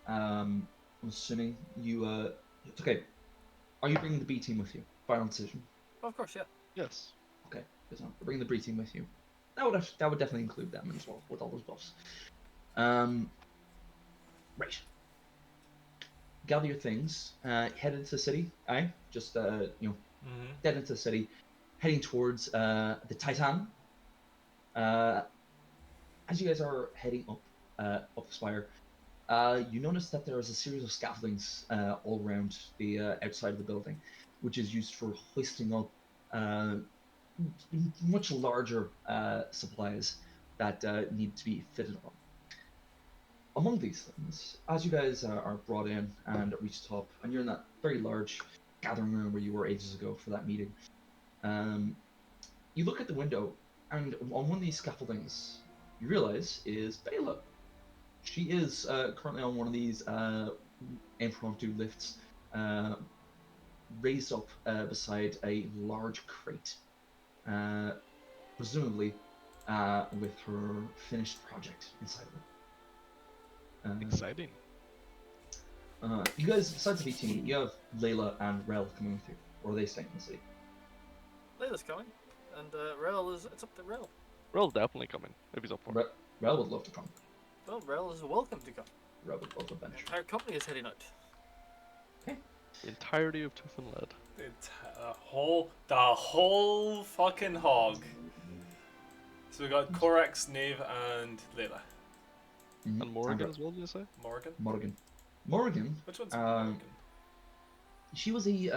Speaker 2: I'm assuming you it's okay. Are you bringing the B team with you? Final decision.
Speaker 3: Of course, yeah.
Speaker 4: Yes.
Speaker 2: Okay, good enough. We're bringing the B team with you. That would definitely include them as well with all those buffs. Right. Gather your things. Head into the city. Aye, just head into the city, heading towards the Titan. As you guys are heading up the spire, you notice that there is a series of scaffoldings all around the outside of the building, which is used for hoisting up much larger supplies that need to be fitted on. Among these things, as you guys are brought in and reach the top, and you're in that very large gathering room where you were ages ago for that meeting, you look at the window, and on one of these scaffoldings, you realize is Bela. She is currently on one of these impromptu lifts, raised up beside a large crate, presumably with her finished project inside of it.
Speaker 4: Exciting.
Speaker 2: You guys, besides the B team, you have Layla and Rel coming with you, or are they staying in the city?
Speaker 3: Layla's coming, and it's up to Rel.
Speaker 4: Rel's definitely coming, if he's up for it.
Speaker 2: Rel would love to come.
Speaker 3: Well, Rel is welcome to come.
Speaker 2: Rel would love to
Speaker 3: The
Speaker 2: venture.
Speaker 3: entire company is heading out.
Speaker 4: The entirety of Tooth and Lead.
Speaker 1: The whole fucking hog. So we got Korax, Nave, and Layla.
Speaker 4: And Morgan as well, did you say?
Speaker 1: Morgan.
Speaker 2: Morgan.
Speaker 1: Which one's Morgan?
Speaker 2: She was a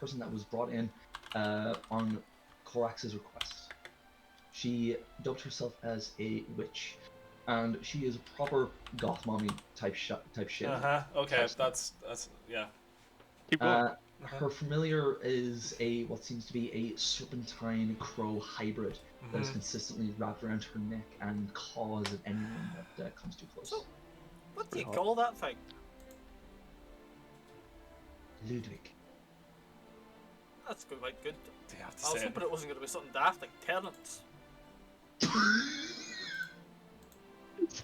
Speaker 2: person that was brought in on Korax's request. She dubbed herself as a witch, and she is a proper goth mommy type shit.
Speaker 1: Okay, that's yeah.
Speaker 4: Keep going.
Speaker 2: Her familiar is what seems to be a serpentine crow hybrid that is consistently wrapped around her neck and claws at anyone that comes too close.
Speaker 3: So, what do you
Speaker 2: Pretty
Speaker 3: call that thing?
Speaker 2: Ludwig.
Speaker 3: That's good, right? Good.
Speaker 1: Do you have to
Speaker 3: I was
Speaker 1: say
Speaker 3: hoping it wasn't going to be something daft like Terrence.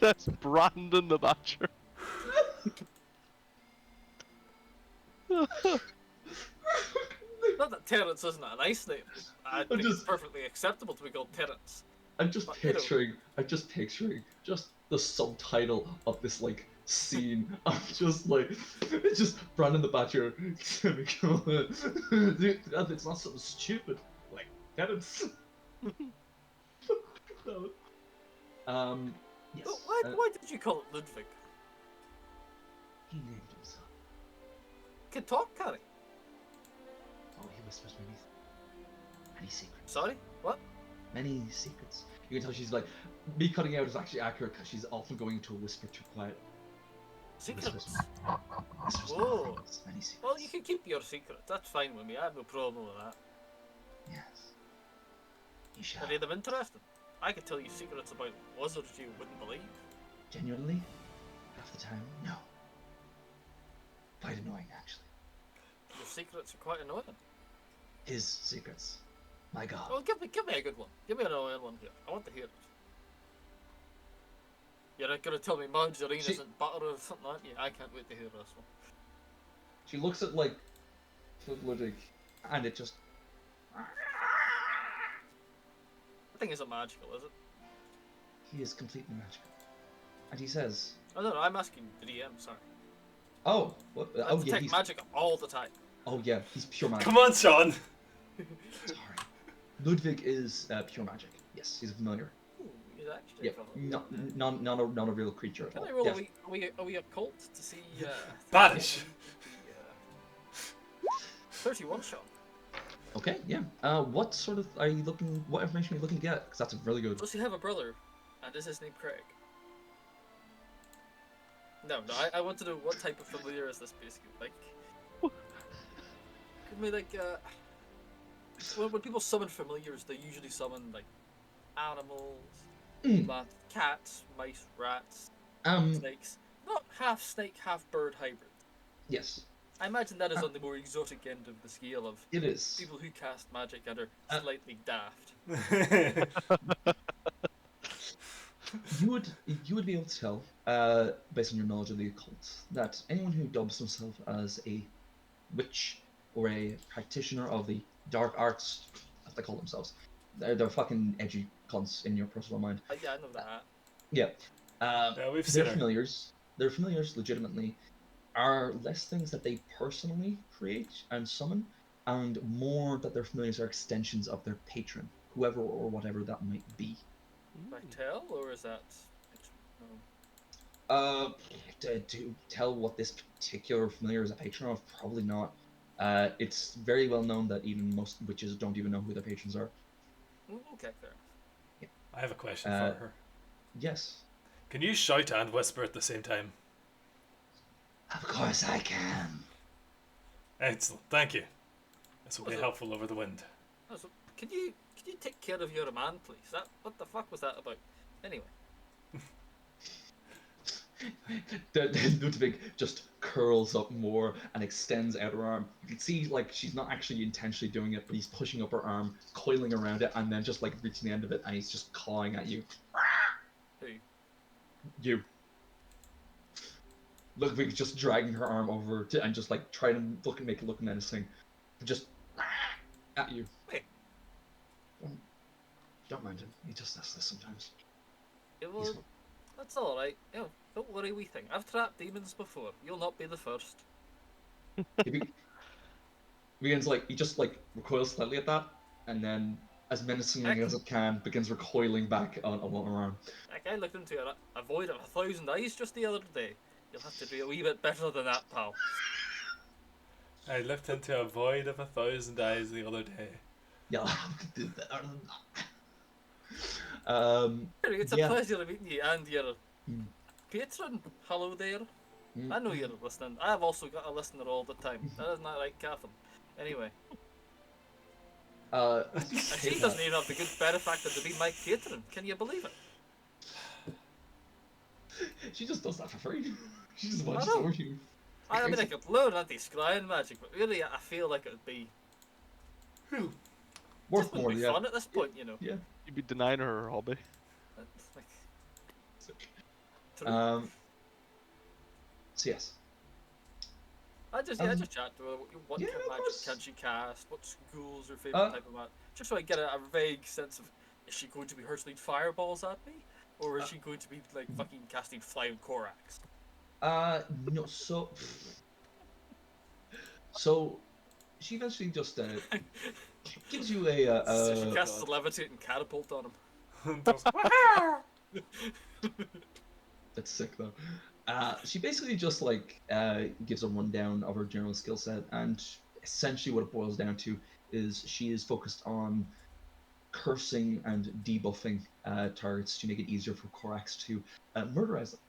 Speaker 4: That's Brandon the Badger.
Speaker 3: Not that Terrence isn't a nice name. I think it's perfectly acceptable to be called Terrence.
Speaker 2: I'm just picturing the subtitle of this like scene. I'm just like, it's just Brandon the Badger. It's not something stupid like Terrence. No. Yes.
Speaker 3: But why did you call it Ludwig?
Speaker 2: He named himself.
Speaker 3: Can talk, can he?
Speaker 2: Oh, he whispers many secrets.
Speaker 3: Sorry? What?
Speaker 2: Many secrets. You can tell she's like, me cutting out is actually accurate because she's often going to a whisper too quiet.
Speaker 3: Secrets?
Speaker 2: Whispers
Speaker 3: Whoa.
Speaker 2: many secrets.
Speaker 3: Well, you can keep your secret. That's fine with me. I have no problem with that.
Speaker 2: Yes. You shall.
Speaker 3: Are they them interesting? I could tell you secrets about wizards you wouldn't believe.
Speaker 2: Genuinely? Half the time, no. Quite annoying, actually.
Speaker 3: Your secrets are quite annoying.
Speaker 2: His secrets. My god.
Speaker 3: Well, give me a good one. Give me an annoying one here. I want to hear it. You're not gonna tell me margarine isn't butter or something like that? Yeah, I can't wait to hear this one.
Speaker 2: She looks at like Ludwig, and it just
Speaker 3: thing isn't magical, is it?
Speaker 2: He is completely magical. And he says,
Speaker 3: I don't know. I'm asking the DM. Sorry.
Speaker 2: "Oh, what?
Speaker 3: I
Speaker 2: Oh yeah,
Speaker 3: detect
Speaker 2: he's.
Speaker 3: magic all the time.
Speaker 2: Oh yeah, he's pure magic.
Speaker 1: Come on, Sean.
Speaker 2: Sorry, Ludwig is pure magic. Yes, he's a familiar.
Speaker 3: Ooh, he's actually
Speaker 2: Yeah, not a real creature at
Speaker 3: Can
Speaker 2: all.
Speaker 3: I roll?
Speaker 2: Yes.
Speaker 3: Are we a cult to see?
Speaker 1: Banish.
Speaker 3: 31 shot.
Speaker 2: Okay, yeah. What sort of are you looking? What information are you looking to get? Because that's a really good.
Speaker 3: Does he have a brother? And is his name Craig? No. I want to know what type of familiar is this basically like. Give me like when people summon familiars, they usually summon like animals, cats, mice, rats, snakes. Not half snake, half bird hybrid.
Speaker 2: Yes,
Speaker 3: I imagine that is on the more exotic end of the scale of
Speaker 2: it is.
Speaker 3: people who cast magic and are slightly daft.
Speaker 2: You would be able to tell, based on your knowledge of the occult, that anyone who dubs themselves as a witch or a practitioner of the dark arts, as they call themselves, they're fucking edgy cunts in your personal mind.
Speaker 3: Yeah, I know that.
Speaker 2: Yeah.
Speaker 1: Yeah, we've
Speaker 2: Their
Speaker 1: seen her.
Speaker 2: familiars. Their familiars legitimately are less things that they personally create and summon, and more that their familiars are extensions of their patron, whoever or whatever that might be.
Speaker 3: By tell, or is that?
Speaker 2: To tell what this particular familiar is a patron of, probably not. It's very well known that even most witches don't even know who their patrons are.
Speaker 3: Okay, fair.
Speaker 1: I have a question for her.
Speaker 2: Yes.
Speaker 1: Can you shout and whisper at the same time?
Speaker 2: Of course I can.
Speaker 1: Excellent, thank you. This will be
Speaker 3: Was it-
Speaker 1: helpful over the wind.
Speaker 3: Oh, so can you take care of your man, please? What the fuck was that about? Anyway.
Speaker 2: Ludwig just curls up more and extends out her arm. You can see, like, she's not actually intentionally doing it, but he's pushing up her arm, coiling around it, and then just, like, reaching the end of it, and he's just clawing at you.
Speaker 3: Who?
Speaker 2: You. Ludwig's just dragging her arm over to, and just, like, trying to make it look menacing. Just at you.
Speaker 3: Wait.
Speaker 2: Don't mind him. He just does this sometimes.
Speaker 3: It was. That's all right. You know, don't worry, wee thing. I've trapped demons before. You'll not be the first.
Speaker 2: He begins, like, he just, like, recoils slightly at that, and then, as menacingly as it can, begins recoiling back on her arm.
Speaker 3: Like, I looked into a void of 1,000 eyes just the other day. You'll have to do a wee bit better than that, pal.
Speaker 1: I looked into a void of 1,000 eyes the other day.
Speaker 2: Yeah, do better than that.
Speaker 3: It's a pleasure meeting you and your patron. Hello there. I know you're listening. I've also got a listener all the time. That isn't that right, Catherine? Anyway. And she doesn't even have the good benefactor to be my patron. Can you believe it?
Speaker 2: She just does that for free. She just watches over you.
Speaker 3: I mean, I could learn anti-scrying magic, but really, I feel like it would be
Speaker 2: Worth
Speaker 3: just
Speaker 2: more,
Speaker 3: wouldn't be
Speaker 2: yeah.
Speaker 3: fun at this point, you know.
Speaker 2: Yeah.
Speaker 4: You'd be denying her hobby.
Speaker 3: It's like,
Speaker 2: So yes.
Speaker 3: I just chat to her. What
Speaker 2: yeah,
Speaker 3: kind of
Speaker 2: of
Speaker 3: magic
Speaker 2: course.
Speaker 3: can she cast? What school's her favorite type of magic? Just so I get a vague sense of, is she going to be hurtling fireballs at me, or is she going to be like fucking casting flying Korax?
Speaker 2: No. So, she eventually just gives you a.
Speaker 3: So she casts a levitating catapult on him.
Speaker 2: That's sick though. She basically just like gives a rundown of her general skill set, and essentially what it boils down to is she is focused on cursing and debuffing targets to make it easier for Korax to murderize them.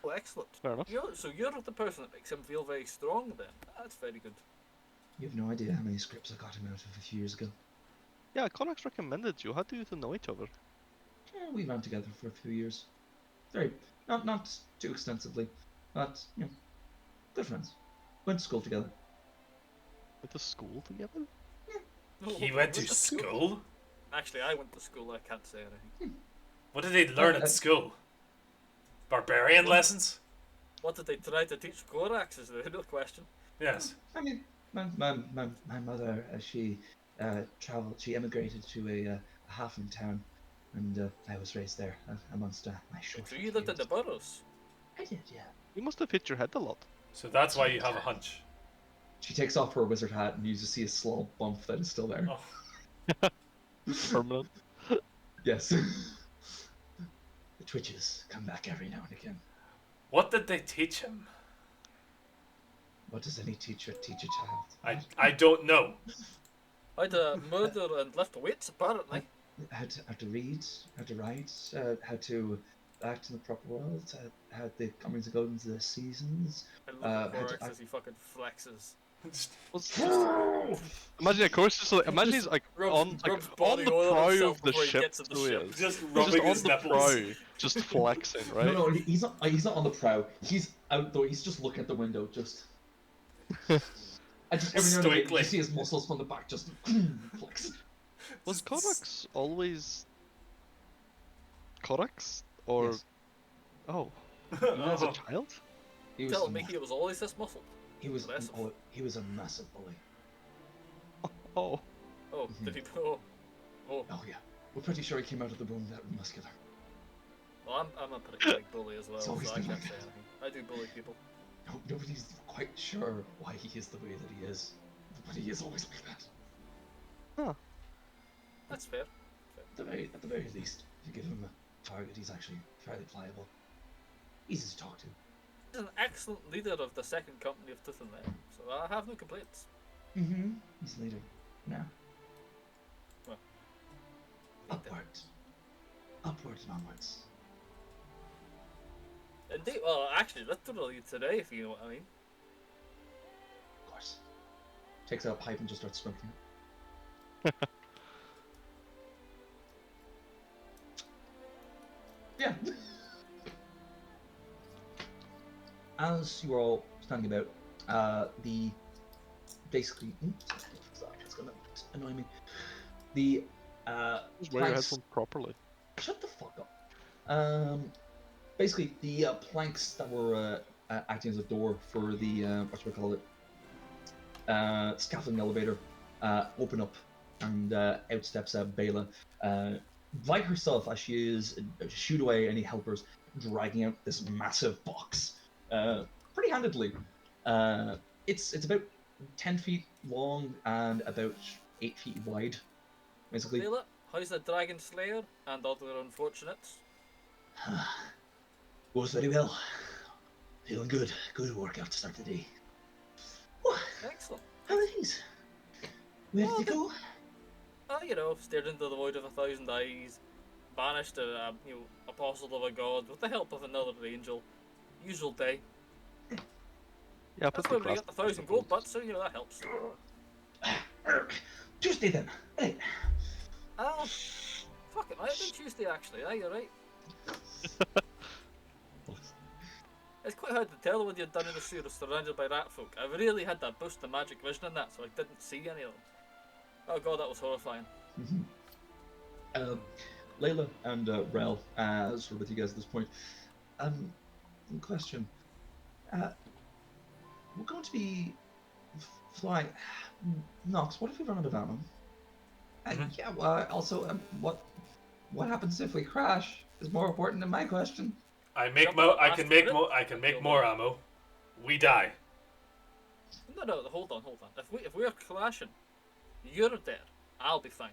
Speaker 3: Oh, excellent.
Speaker 4: Fair enough.
Speaker 3: So you're the person that makes him feel very strong then. That's very good.
Speaker 2: You have no idea how many scripts I got him out of a few years ago.
Speaker 4: Yeah, Connex recommended you. How do you two know each other?
Speaker 2: Yeah, we ran together for a few years. Very not too extensively, but you know, good friends. Went to school together.
Speaker 4: Went to school together?
Speaker 1: He went to school?
Speaker 3: Actually, I went to school. I can't say anything.
Speaker 1: What did he learn at school? Barbarian lessons?
Speaker 3: What did they try to teach Korax is the real question.
Speaker 1: Yes.
Speaker 2: I mean, my mother, she traveled. She emigrated to a half in town, and I was raised there amongst my short.
Speaker 3: So you lived in the boroughs?
Speaker 2: I did, yeah.
Speaker 4: You must have hit your head a lot.
Speaker 1: So that's why you have a hunch.
Speaker 2: She takes off her wizard hat, and you just see a small bump that is still there.
Speaker 1: Oh.
Speaker 4: Permanent.
Speaker 2: Yes. The twitches come back every now and again.
Speaker 1: What did they teach him?
Speaker 2: What does any teacher teach a child?
Speaker 1: I don't know.
Speaker 3: I'd murder and lift weights, apparently.
Speaker 2: How to read, how to write, how to act in the proper world, how the comings and goings of the seasons.
Speaker 3: And look at
Speaker 2: how to
Speaker 3: Borax as he fucking flexes.
Speaker 4: Imagine, of course, just like, imagine he's like on
Speaker 3: Rubs
Speaker 4: on
Speaker 3: body
Speaker 4: the
Speaker 3: oil on
Speaker 4: prow
Speaker 3: himself
Speaker 4: of the
Speaker 3: before he
Speaker 4: ship.
Speaker 3: gets in the
Speaker 4: So he
Speaker 3: ship.
Speaker 4: is.
Speaker 1: Just
Speaker 4: He's
Speaker 1: rubbing
Speaker 4: just on
Speaker 1: his
Speaker 4: the
Speaker 1: nipples.
Speaker 4: prow, just flexing, right?
Speaker 2: No, he's not on the prow. He's out though. He's just looking at the window, just. I just every now and then
Speaker 1: Stoically.
Speaker 2: you see his muscles from the back just flex.
Speaker 4: Was Corax always Corax or
Speaker 2: Yes.
Speaker 4: oh, even as a
Speaker 1: Oh.
Speaker 4: child?
Speaker 2: He was
Speaker 3: Telling me he was always this muffled.
Speaker 2: he was
Speaker 3: Impressive.
Speaker 2: he was a massive bully.
Speaker 4: Oh,
Speaker 3: Oh, did he? Oh, oh.
Speaker 2: Oh yeah, we're pretty sure he came out of the room that muscular.
Speaker 3: Well, I'm a pretty big bully as well,
Speaker 2: It's
Speaker 3: so
Speaker 2: always
Speaker 3: I
Speaker 2: been
Speaker 3: can't
Speaker 2: like
Speaker 3: say anything. I do bully people.
Speaker 2: No, nobody's quite sure why he is the way that he is, but he is always like that.
Speaker 3: That's fair.
Speaker 2: At the very least, if you give him a target, he's actually fairly pliable. Easy to talk to.
Speaker 3: He's an excellent leader of the second company of Tooth and Nail, so I have no complaints.
Speaker 2: Mm-hmm. He's leading. Now.
Speaker 3: Well,
Speaker 2: Upwards. Upwards and onwards.
Speaker 3: Indeed, well, actually, literally today, if you know what I mean.
Speaker 2: Of course. Takes out a pipe and just starts smoking it. Yeah. As you are all standing about, the basically that's gonna annoy me. The
Speaker 4: just wear your
Speaker 2: planks.
Speaker 4: headphones properly.
Speaker 2: Shut the fuck up. Basically the planks that were acting as a door for the what should we call it? Scaffolding elevator open up, and out steps Bela. Like herself, as she is shoot away any helpers, dragging out this massive box, pretty handedly. It's about 10 feet long and about 8 feet wide, basically.
Speaker 3: Layla, how's the Dragon Slayer and other unfortunates?
Speaker 2: Goes very well. Feeling good. Good workout to start the day. What?
Speaker 3: Excellent.
Speaker 2: How are things? Where did they go?
Speaker 3: You know, stared into the void of 1,000 eyes, banished a apostle of a god with the help of another angel. Usual day.
Speaker 4: Yeah,
Speaker 3: That's
Speaker 4: put
Speaker 3: why
Speaker 4: the
Speaker 3: we got the 1,000 gold butts, so you know that helps.
Speaker 2: Tuesday then. Right.
Speaker 3: Oh, fuck it, might have been Tuesday actually. Yeah, you're right. It's quite hard to tell when you're done in the sewer surrounded by rat folk. I really had that boost of magic vision in that, so I didn't see any of them. Oh god, that was horrifying.
Speaker 2: Layla and Rel, sort of with you guys at this point. Question. We're going to be flying. Nox, what if we run out of ammo? Yeah. Well, also, what happens if we crash? Is more important than my question.
Speaker 1: I can make more ammo. We die.
Speaker 3: No, hold on. If we're clashing, you're dead. I'll be fine.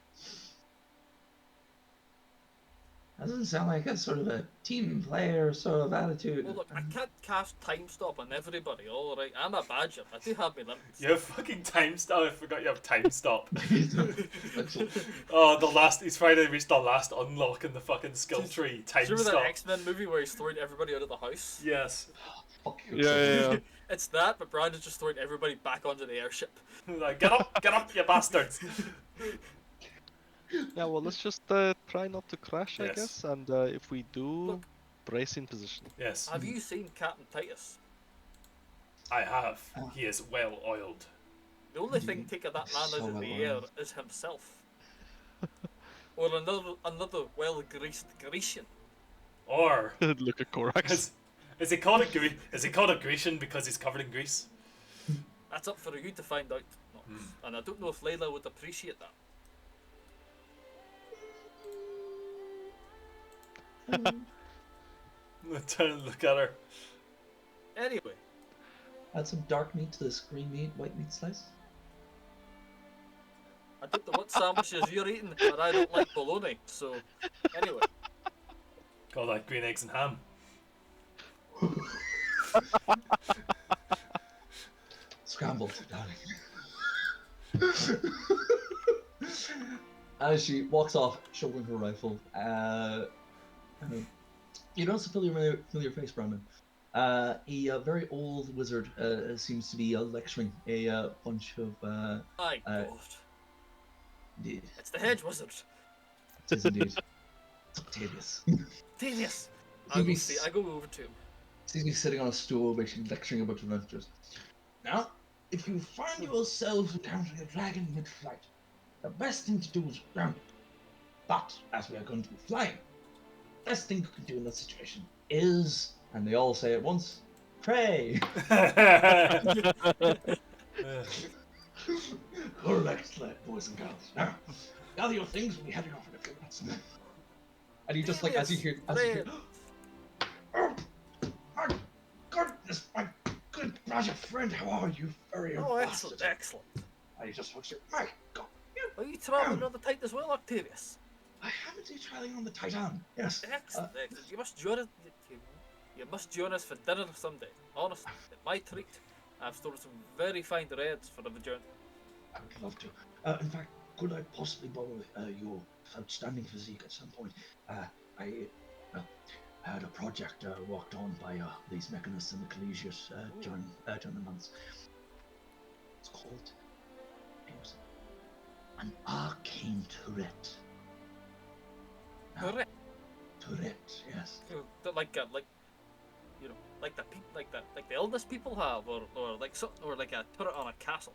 Speaker 2: That doesn't sound like a sort of a team player sort of attitude.
Speaker 3: Well, look, I can't cast time stop on everybody. All right, I'm a badger. I do have my limits.
Speaker 1: You have fucking time stop. I forgot you have time stop. Oh, he's finally reached the last unlock in the fucking skill tree. Time
Speaker 3: Do you remember
Speaker 1: stop.
Speaker 3: that X-Men movie where he's throwing everybody out of the house?
Speaker 1: Yes.
Speaker 2: Fuck you.
Speaker 4: Yeah.
Speaker 3: It's that, but Brandon's just throwing everybody back onto the airship.
Speaker 1: Like, get up, you bastards.
Speaker 4: Yeah, well, let's just try not to crash, I
Speaker 1: Yes.
Speaker 4: guess. And if we do,
Speaker 3: Look.
Speaker 4: brace in position.
Speaker 1: Yes,
Speaker 3: Have you seen Captain Titus?
Speaker 1: I have. He is well oiled.
Speaker 3: The only thing taking that man out of the air is himself. Or another well-greased Grecian.
Speaker 1: Or
Speaker 4: Look at Corax.
Speaker 1: is he called a Grecian because he's covered in grease?
Speaker 3: That's up for you to find out. And I don't know if Layla would appreciate that.
Speaker 1: I turn and look at her.
Speaker 3: Anyway,
Speaker 2: Add some dark meat to this green meat, white meat slice.
Speaker 3: I don't know what sandwiches you're eating, but I don't like bologna. So, anyway,
Speaker 1: Call that green eggs and ham.
Speaker 2: Scrambled, darling. As she walks off, shouldering her rifle, you notice a familiar face, Brandon. A very old wizard seems to be lecturing a bunch of.
Speaker 3: my
Speaker 2: Uh,
Speaker 3: God,
Speaker 2: Indeed,
Speaker 3: it's the hedge wizard.
Speaker 2: it is indeed. It's Octavius.
Speaker 3: Devious.
Speaker 2: Devious.
Speaker 3: I go over to him.
Speaker 2: Seems to be sitting on a stool, basically lecturing a bunch of adventurers. Now, if you find yourselves encountering a dragon mid-flight, the best thing to do is ground it. But as we are going to be flying, the best thing you can do in that situation is, and they all say at once, pray. Correct, boys and girls. Now, gather your things. We'll be heading off in a few minutes. And you just like as you hear, oh, my goodness, my good magic friend, how are you, very
Speaker 3: Oh,
Speaker 2: bastard?
Speaker 3: excellent, excellent.
Speaker 2: And he just looks at my God.
Speaker 3: Are you traveling on the Titan as well, Octavius?
Speaker 2: I haven't been traveling on the Titan. Yes.
Speaker 3: Excellent, excellent. You must join us. You must join us for dinner someday. Honestly, my treat. I've stored some very fine reds for the journey.
Speaker 2: I would love to. In fact, could I possibly borrow your outstanding physique at some point? I had a project worked on by these mechanists and the collegians during the months. It's called an arcane turret. Now,
Speaker 3: Correct.
Speaker 2: turret, yes.
Speaker 3: Like you know, like the eldest people have, or like a turret on a castle.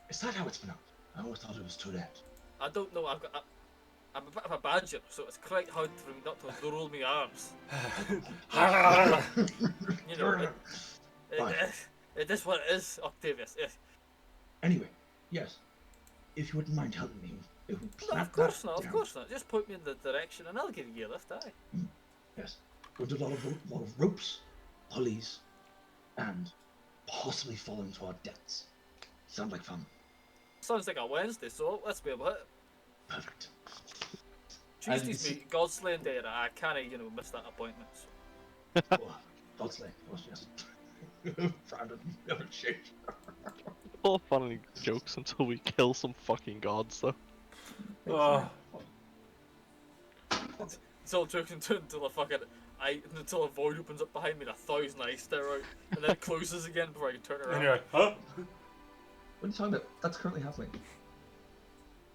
Speaker 2: Is that how it's pronounced? I always thought it was turret.
Speaker 3: I don't know. I'm a bit of a badger, so it's quite hard for me not to roll my arms. You know, it is what it is, Octavius. Yes.
Speaker 2: Anyway, yes. If you wouldn't mind helping me, if we
Speaker 3: No,
Speaker 2: plant
Speaker 3: of course
Speaker 2: that
Speaker 3: not. Of
Speaker 2: down.
Speaker 3: course not. Just point me in the direction, and I'll give you a lift. Aye.
Speaker 2: Yes. We'll do a lot of ropes, pulleys, and possibly fall into our debts. Sound like fun.
Speaker 3: Sounds like a Wednesday, so let's be about it.
Speaker 2: Perfect.
Speaker 3: Tuesday's
Speaker 2: see-
Speaker 3: me God slaying day, and I can't, miss that appointment. So.
Speaker 2: Oh, God's name, of course, yes. Brandon, never change.
Speaker 4: All funny jokes until we kill some fucking gods, though.
Speaker 1: Oh.
Speaker 3: It's all joking until until a void opens up behind me and 1,000 ice stare out, and then it closes again before I can turn
Speaker 1: And
Speaker 3: around.
Speaker 1: you're like, huh?
Speaker 2: What are you talking about? That's currently happening.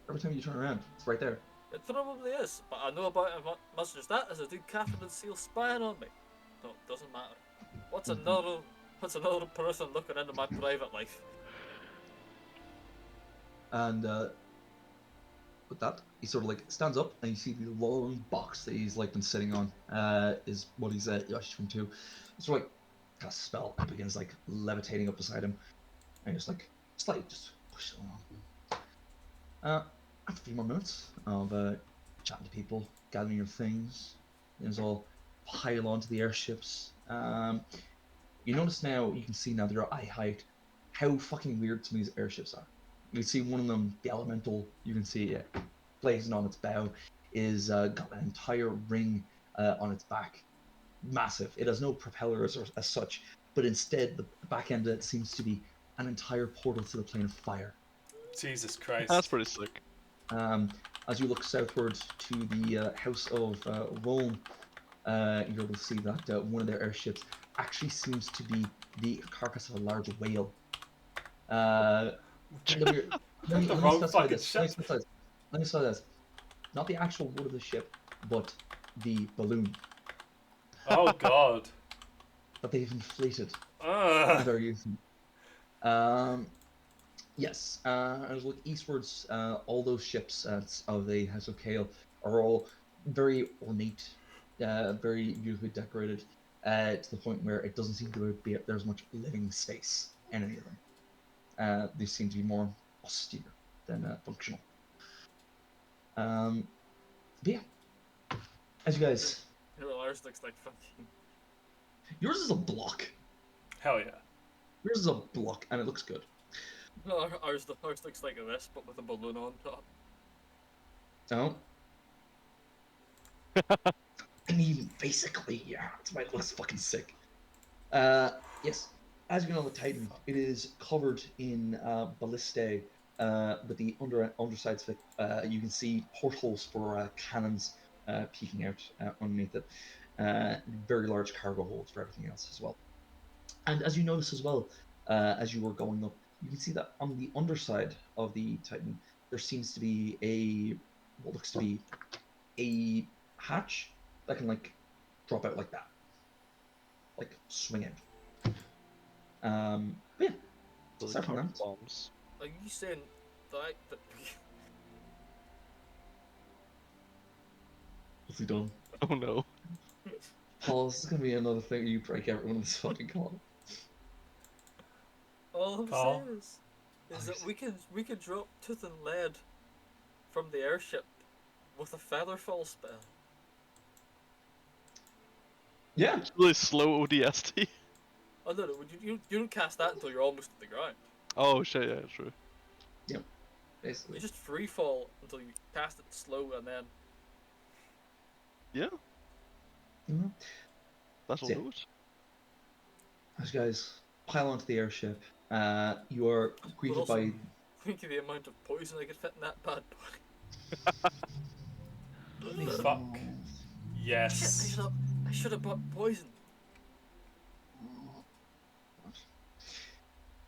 Speaker 2: Every time you turn around, it's right there.
Speaker 3: It probably is, but I know about it much as that as I do Catherine and Seal spying on me. No, it doesn't matter. What's another person looking into my private life?
Speaker 2: And with that, he sort of like stands up, and you see the long box that he's like been sitting on. Is what he's ushered to. Sort of like cast a spell and begins like levitating up beside him, and just like slightly just push it along. After a few more minutes of chatting to people, gathering your things, things all pile onto the airships. You notice now, you can see now they're at eye height, how fucking weird some of these airships are. You can see one of them, the elemental, you can see it blazing on its bow, is got an entire ring on its back. Massive. It has no propellers or as such, but instead the back end of it seems to be an entire portal to the plane of fire.
Speaker 1: Jesus Christ.
Speaker 4: That's pretty sick.
Speaker 2: As you look southward to the House of Rome, you're able to see that one of their airships actually seems to be the carcass of a large whale. Let me
Speaker 1: The wrong
Speaker 2: specify
Speaker 1: fucking
Speaker 2: this.
Speaker 1: ship.
Speaker 2: Let me specify this. Not the actual wood of the ship, but the balloon
Speaker 1: Oh God.
Speaker 2: that they've inflated and
Speaker 1: Ugh.
Speaker 2: are using. Yes, as we look eastwards, all those ships of the House of Kale are all very ornate, very beautifully decorated, to the point where it doesn't seem to be there's much living space in any of them. They seem to be more austere than functional. But yeah, as you guys
Speaker 3: Ours looks like fucking.
Speaker 2: Yours is a block.
Speaker 1: Hell yeah.
Speaker 2: Yours is a block, and it looks good.
Speaker 3: No, ours looks like this, but with a balloon on top.
Speaker 2: So, I mean, basically, yeah, that's why it looks fucking sick. Yes, as you know, the Titan, it is covered in ballistae, but the undersides of it, you can see portholes for cannons peeking out underneath it. Very large cargo holds for everything else as well. And as you notice as well, as you were going up, you can see that on the underside of the Titan, there seems to be what looks to be a hatch that can like drop out like that, like swing out. But yeah,
Speaker 4: Does it
Speaker 2: aside from
Speaker 4: carry
Speaker 2: that,
Speaker 4: bombs?
Speaker 3: Are you saying that?
Speaker 2: what's he done?
Speaker 4: Oh no.
Speaker 2: Paul, this is gonna be another thing you break everyone in this fucking call.
Speaker 3: All I'm
Speaker 1: Paul?
Speaker 3: saying is that we can drop tooth and lead from the airship with a featherfall spell.
Speaker 2: Yeah,
Speaker 4: It's really slow ODST.
Speaker 3: Oh no, you don't cast that until you're almost at the ground.
Speaker 4: Oh shit, yeah, true.
Speaker 2: basically.
Speaker 3: You just free fall until you cast it slow and then.
Speaker 4: Yeah,
Speaker 2: Mhm.
Speaker 4: that'll
Speaker 2: Yeah.
Speaker 4: do it.
Speaker 2: As you guys pile onto the airship, you are
Speaker 3: But
Speaker 2: greeted
Speaker 3: also,
Speaker 2: by.
Speaker 3: think of the amount of poison I could fit in that bad boy.
Speaker 1: Fuck.
Speaker 3: Shit,
Speaker 1: Yes.
Speaker 3: I should have bought poison.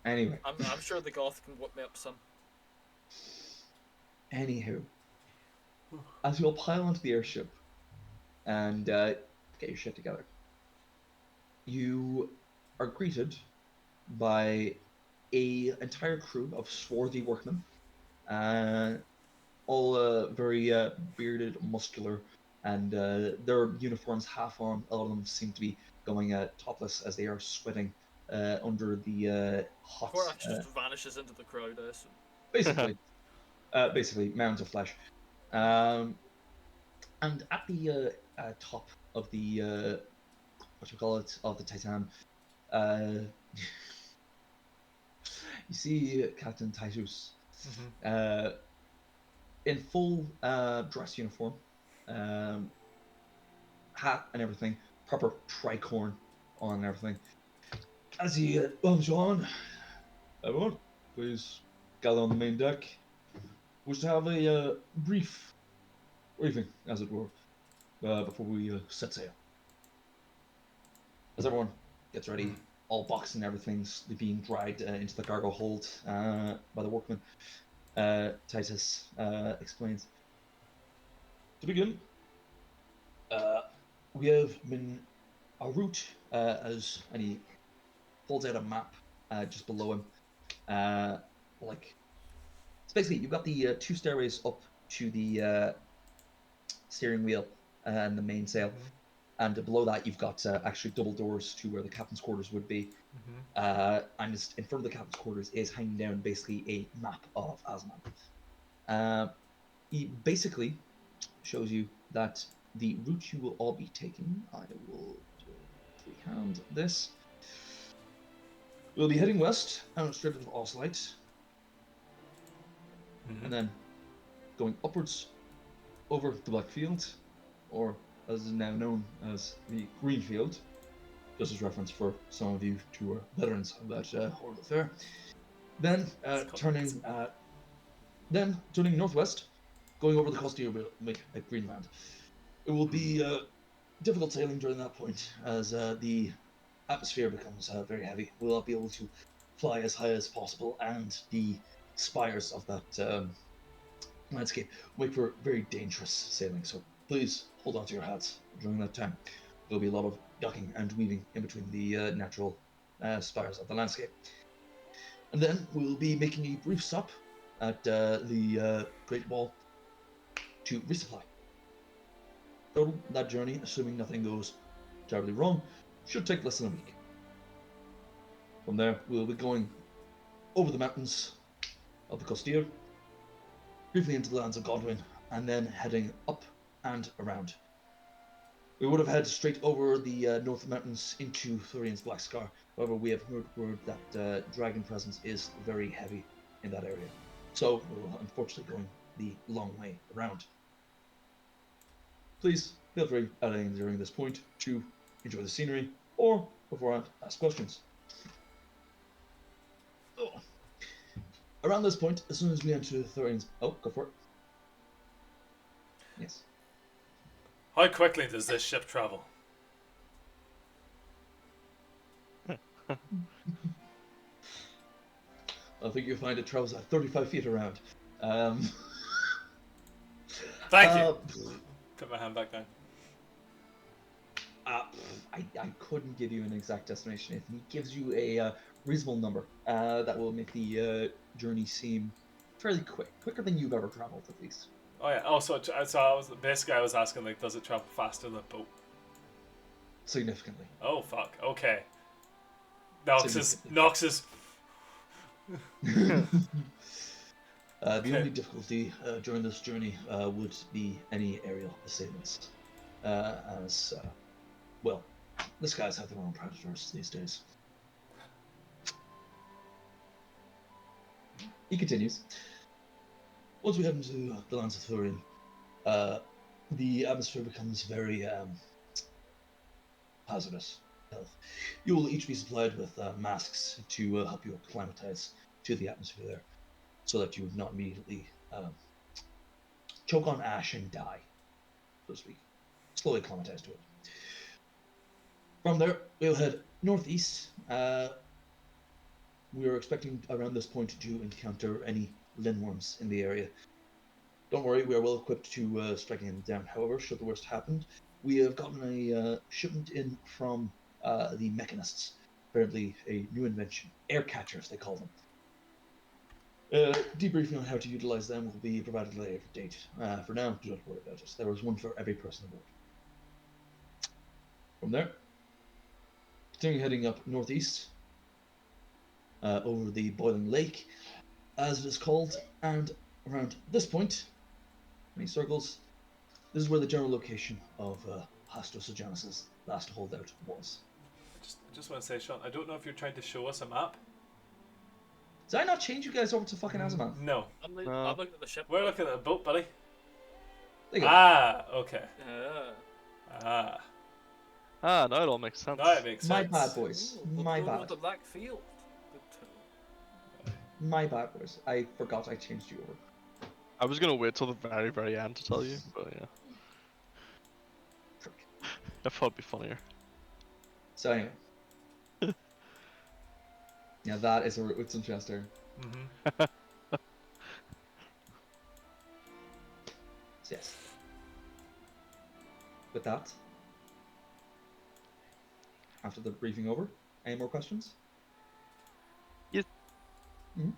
Speaker 2: Anyway,
Speaker 3: I'm sure the goth can whip me up some.
Speaker 2: anywho, as you all pile onto the airship and get your shit together, you are greeted by a entire crew of swarthy workmen, uh, all very bearded, muscular, and their uniforms half on. A lot of them seem to be going topless as they are sweating under the hot,
Speaker 3: Korax just vanishes into the crowd, I assume.
Speaker 2: basically, basically mounds of flesh. Um, and at the top of the what you call it, of the Titan, uh, you see Captain Titus uh, in full dress uniform, um, hat and everything, proper tricorn on and everything. As he welcomes you on, everyone, please gather on the main deck. Wish to have a brief briefing, as it were, before we set sail. As everyone gets ready, all boxes and everything's being dragged into the cargo hold by the workmen. Titus explains. To begin, we have been our route and he pulls out a map just below him. Like, it's basically you've got the two stairways up to the steering wheel and the mainsail, and below that you've got actually double doors to where the captain's quarters would be. And just in front of the captain's quarters is hanging down basically a map of Asman. He basically shows you that the route you will all be taking, I will freehand this. We'll be heading west out straight of Oslite, and then going upwards over the Blackfield, or as is now known as the Greenfield, just as reference for some of you who are veterans of that horrible affair. Then turning northwest, going over the Costa will make a Greenland. It will be difficult sailing during that point, as the atmosphere becomes very heavy. We'll not be able to fly as high as possible, and the spires of that landscape make for very dangerous sailing. So please hold on to your hats during that time. There'll be a lot of ducking and weaving in between the natural spires of the landscape. And then we'll be making a brief stop at the Great Wall to resupply. Total, that journey, assuming nothing goes terribly wrong, should take less than a week. From there, we'll be going over the mountains of the Costilla, briefly into the lands of Godwin, and then heading up and around. We would have headed straight over the North Mountains into Thurian's Black Scar. However, we have heard word that dragon presence is very heavy in that area. So, we're unfortunately going the long way around. Please feel free at any during this point to enjoy the scenery or beforehand ask questions. Oh. Around this point, as soon as we enter Thurian's... Oh, go for it. Yes.
Speaker 1: How quickly does this ship travel?
Speaker 2: I think you'll find it travels at 35 feet around.
Speaker 1: Thank you. Put my hand back down.
Speaker 2: I couldn't give you an exact estimation. If he gives you a reasonable number, that will make the journey seem fairly quicker than you've ever traveled, at least.
Speaker 1: Oh yeah. Oh, so I was asking, like, does it travel faster than a boat?
Speaker 2: Significantly.
Speaker 1: Oh fuck. Okay. Nox is.
Speaker 2: The
Speaker 1: Okay.
Speaker 2: only difficulty during this journey would be any aerial assailants, well, the skies have their own predators these days. He continues. Once we head into the lands of Thurian, the atmosphere becomes very hazardous. You will each be supplied with masks to help you acclimatize to the atmosphere there, so that you would not immediately choke on ash and die, so to speak. Slowly acclimatize to it. From there, we'll head northeast. We are expecting around this point to encounter any lindworms in the area. Don't worry, we are well equipped to striking them down. However, should the worst happen, we have gotten a shipment in from the mechanists. Apparently, a new invention. Air catchers, they call them. Debriefing on how to utilize them will be provided later date. For now, do not worry about it. There is one for every person aboard. From there, continuing heading up northeast, over the Boiling Lake, as it is called, and around this point, many circles, this is where the general location of Hastos Sejanus' last holdout was.
Speaker 1: I just want to say, Sean, I don't know if you're trying to show us a map.
Speaker 2: Did I not change you guys over to fucking Azimuth?
Speaker 1: No.
Speaker 3: I'm looking at the ship.
Speaker 1: We're looking at a boat, buddy.
Speaker 2: There you go.
Speaker 1: Ah, okay.
Speaker 3: Yeah.
Speaker 4: Ah, now it all makes sense.
Speaker 1: Now it makes
Speaker 2: My
Speaker 1: sense.
Speaker 2: bad, boys.
Speaker 3: We're
Speaker 2: My
Speaker 3: going
Speaker 2: bad.
Speaker 3: with the black field. Good to
Speaker 2: My bad, boys. I forgot I changed you over.
Speaker 4: I was gonna wait till the very, very end to tell you, but yeah.
Speaker 2: Frick.
Speaker 4: I thought it'd be funnier.
Speaker 2: So anyway. Yeah, that is a root with some Chester.
Speaker 1: Mm-hmm.
Speaker 2: So yes. With that, after the briefing over, any more questions?
Speaker 4: Yes.
Speaker 2: Mm-hmm.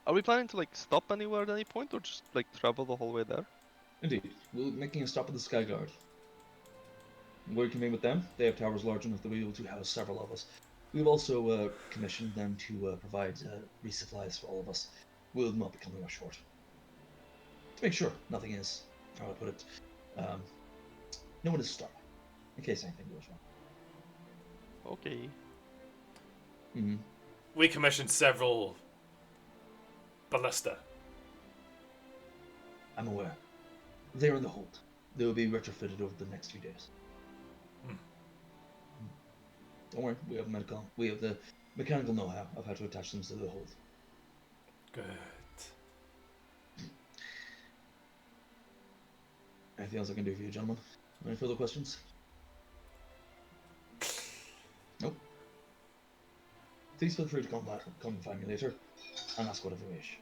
Speaker 4: Are we planning to like stop anywhere at any point, or just like travel the whole way there?
Speaker 2: Indeed. We're making a stop at the Sky Guard. We're convene with them. They have towers large enough to be able to house several of us. We've also commissioned them to provide resupplies for all of us. We'll not be coming up short. To make sure nothing is, how do I put it, no one is starving, in case anything goes wrong.
Speaker 4: Okay.
Speaker 2: Mm-hmm.
Speaker 1: We commissioned several ballista.
Speaker 2: I'm aware. They're in the hold. They will be retrofitted over the next few days. Don't worry, we have the mechanical know-how of how to attach them to the hold.
Speaker 1: Good.
Speaker 2: Anything else I can do for you, gentlemen? Any further questions? Nope. Please feel free to come and find me later and ask whatever you wish.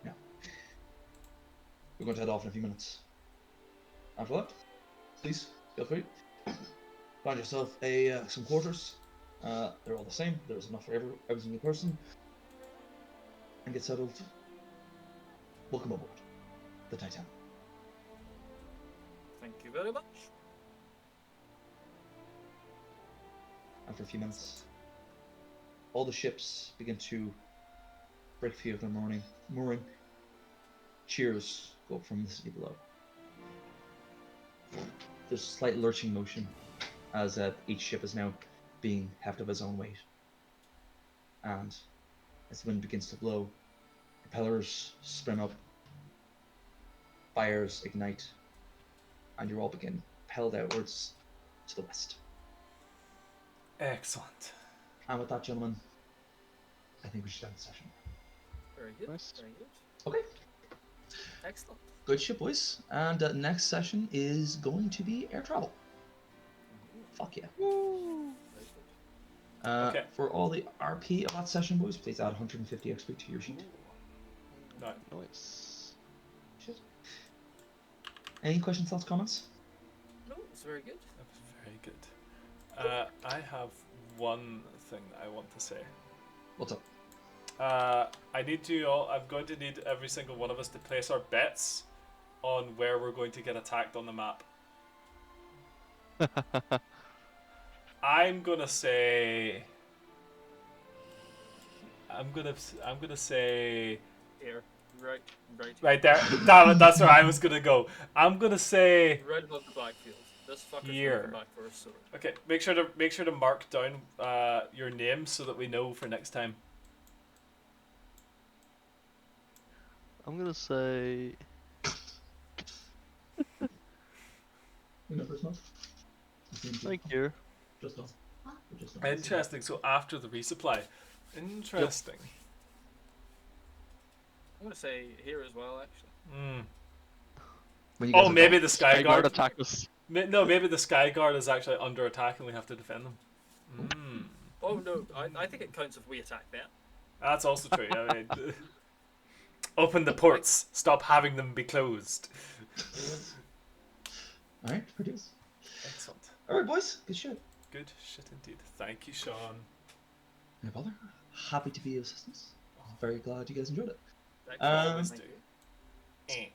Speaker 2: Now, we're going to head off in a few minutes. After that, please feel free. Find yourself some quarters. They're all the same. There's enough for every single person. And get settled. Welcome aboard the Titan.
Speaker 3: Thank you very much.
Speaker 2: After a few minutes, all the ships begin to break free of their mooring. Cheers go up from the city below. there's slight lurching motion as each ship is now being heft of its own weight. And as the wind begins to blow, propellers spin up, fires ignite, and you all begin propelled outwards to the west.
Speaker 1: Excellent.
Speaker 2: And with that, gentlemen, I think we should end the session.
Speaker 3: Very good.
Speaker 4: Nice.
Speaker 3: Very good.
Speaker 2: Okay,
Speaker 3: Excellent.
Speaker 2: good shit, boys. And next session is going to be air travel. Fuck yeah.
Speaker 3: Very good.
Speaker 1: Okay.
Speaker 2: For all the RP of that session, boys, please add 150 XP to your sheet.
Speaker 1: No.
Speaker 4: Nice.
Speaker 2: Shit. Any questions, thoughts, comments?
Speaker 3: No, it's very good.
Speaker 1: That was very good. I have one thing I want to say.
Speaker 2: What's up?
Speaker 1: I need you all. I'm going to need every single one of us to place our bets on where we're going to get attacked on the map. I'm gonna say. I'm gonna say.
Speaker 3: Here. Right. Right.
Speaker 1: Right there. Damn it, that's where I was gonna go. I'm gonna say.
Speaker 3: Right above the backfield. This fucker's
Speaker 1: Here.
Speaker 3: gonna come back first. So.
Speaker 1: Okay, make sure to mark down your name so that we know for next time.
Speaker 4: I'm gonna say. Thank you.
Speaker 2: Just done.
Speaker 1: Interesting. So after the resupply. Interesting.
Speaker 3: I'm gonna say here as well, actually.
Speaker 1: Oh, maybe the Sky
Speaker 4: Guard
Speaker 1: Guard.
Speaker 4: attack us.
Speaker 1: No, maybe the Sky Guard is actually under attack and we have to defend them.
Speaker 3: Oh no, I think it counts if we attack them.
Speaker 1: That's also true. I mean, open the ports. Stop having them be closed.
Speaker 2: Alright, produce.
Speaker 1: Excellent.
Speaker 2: Alright, boys, good shit.
Speaker 1: Good shit indeed. Thank you, Sean.
Speaker 2: No bother. Happy to be of assistance. Very glad you guys enjoyed it.
Speaker 3: Thank
Speaker 2: Um,
Speaker 3: you. Thank you.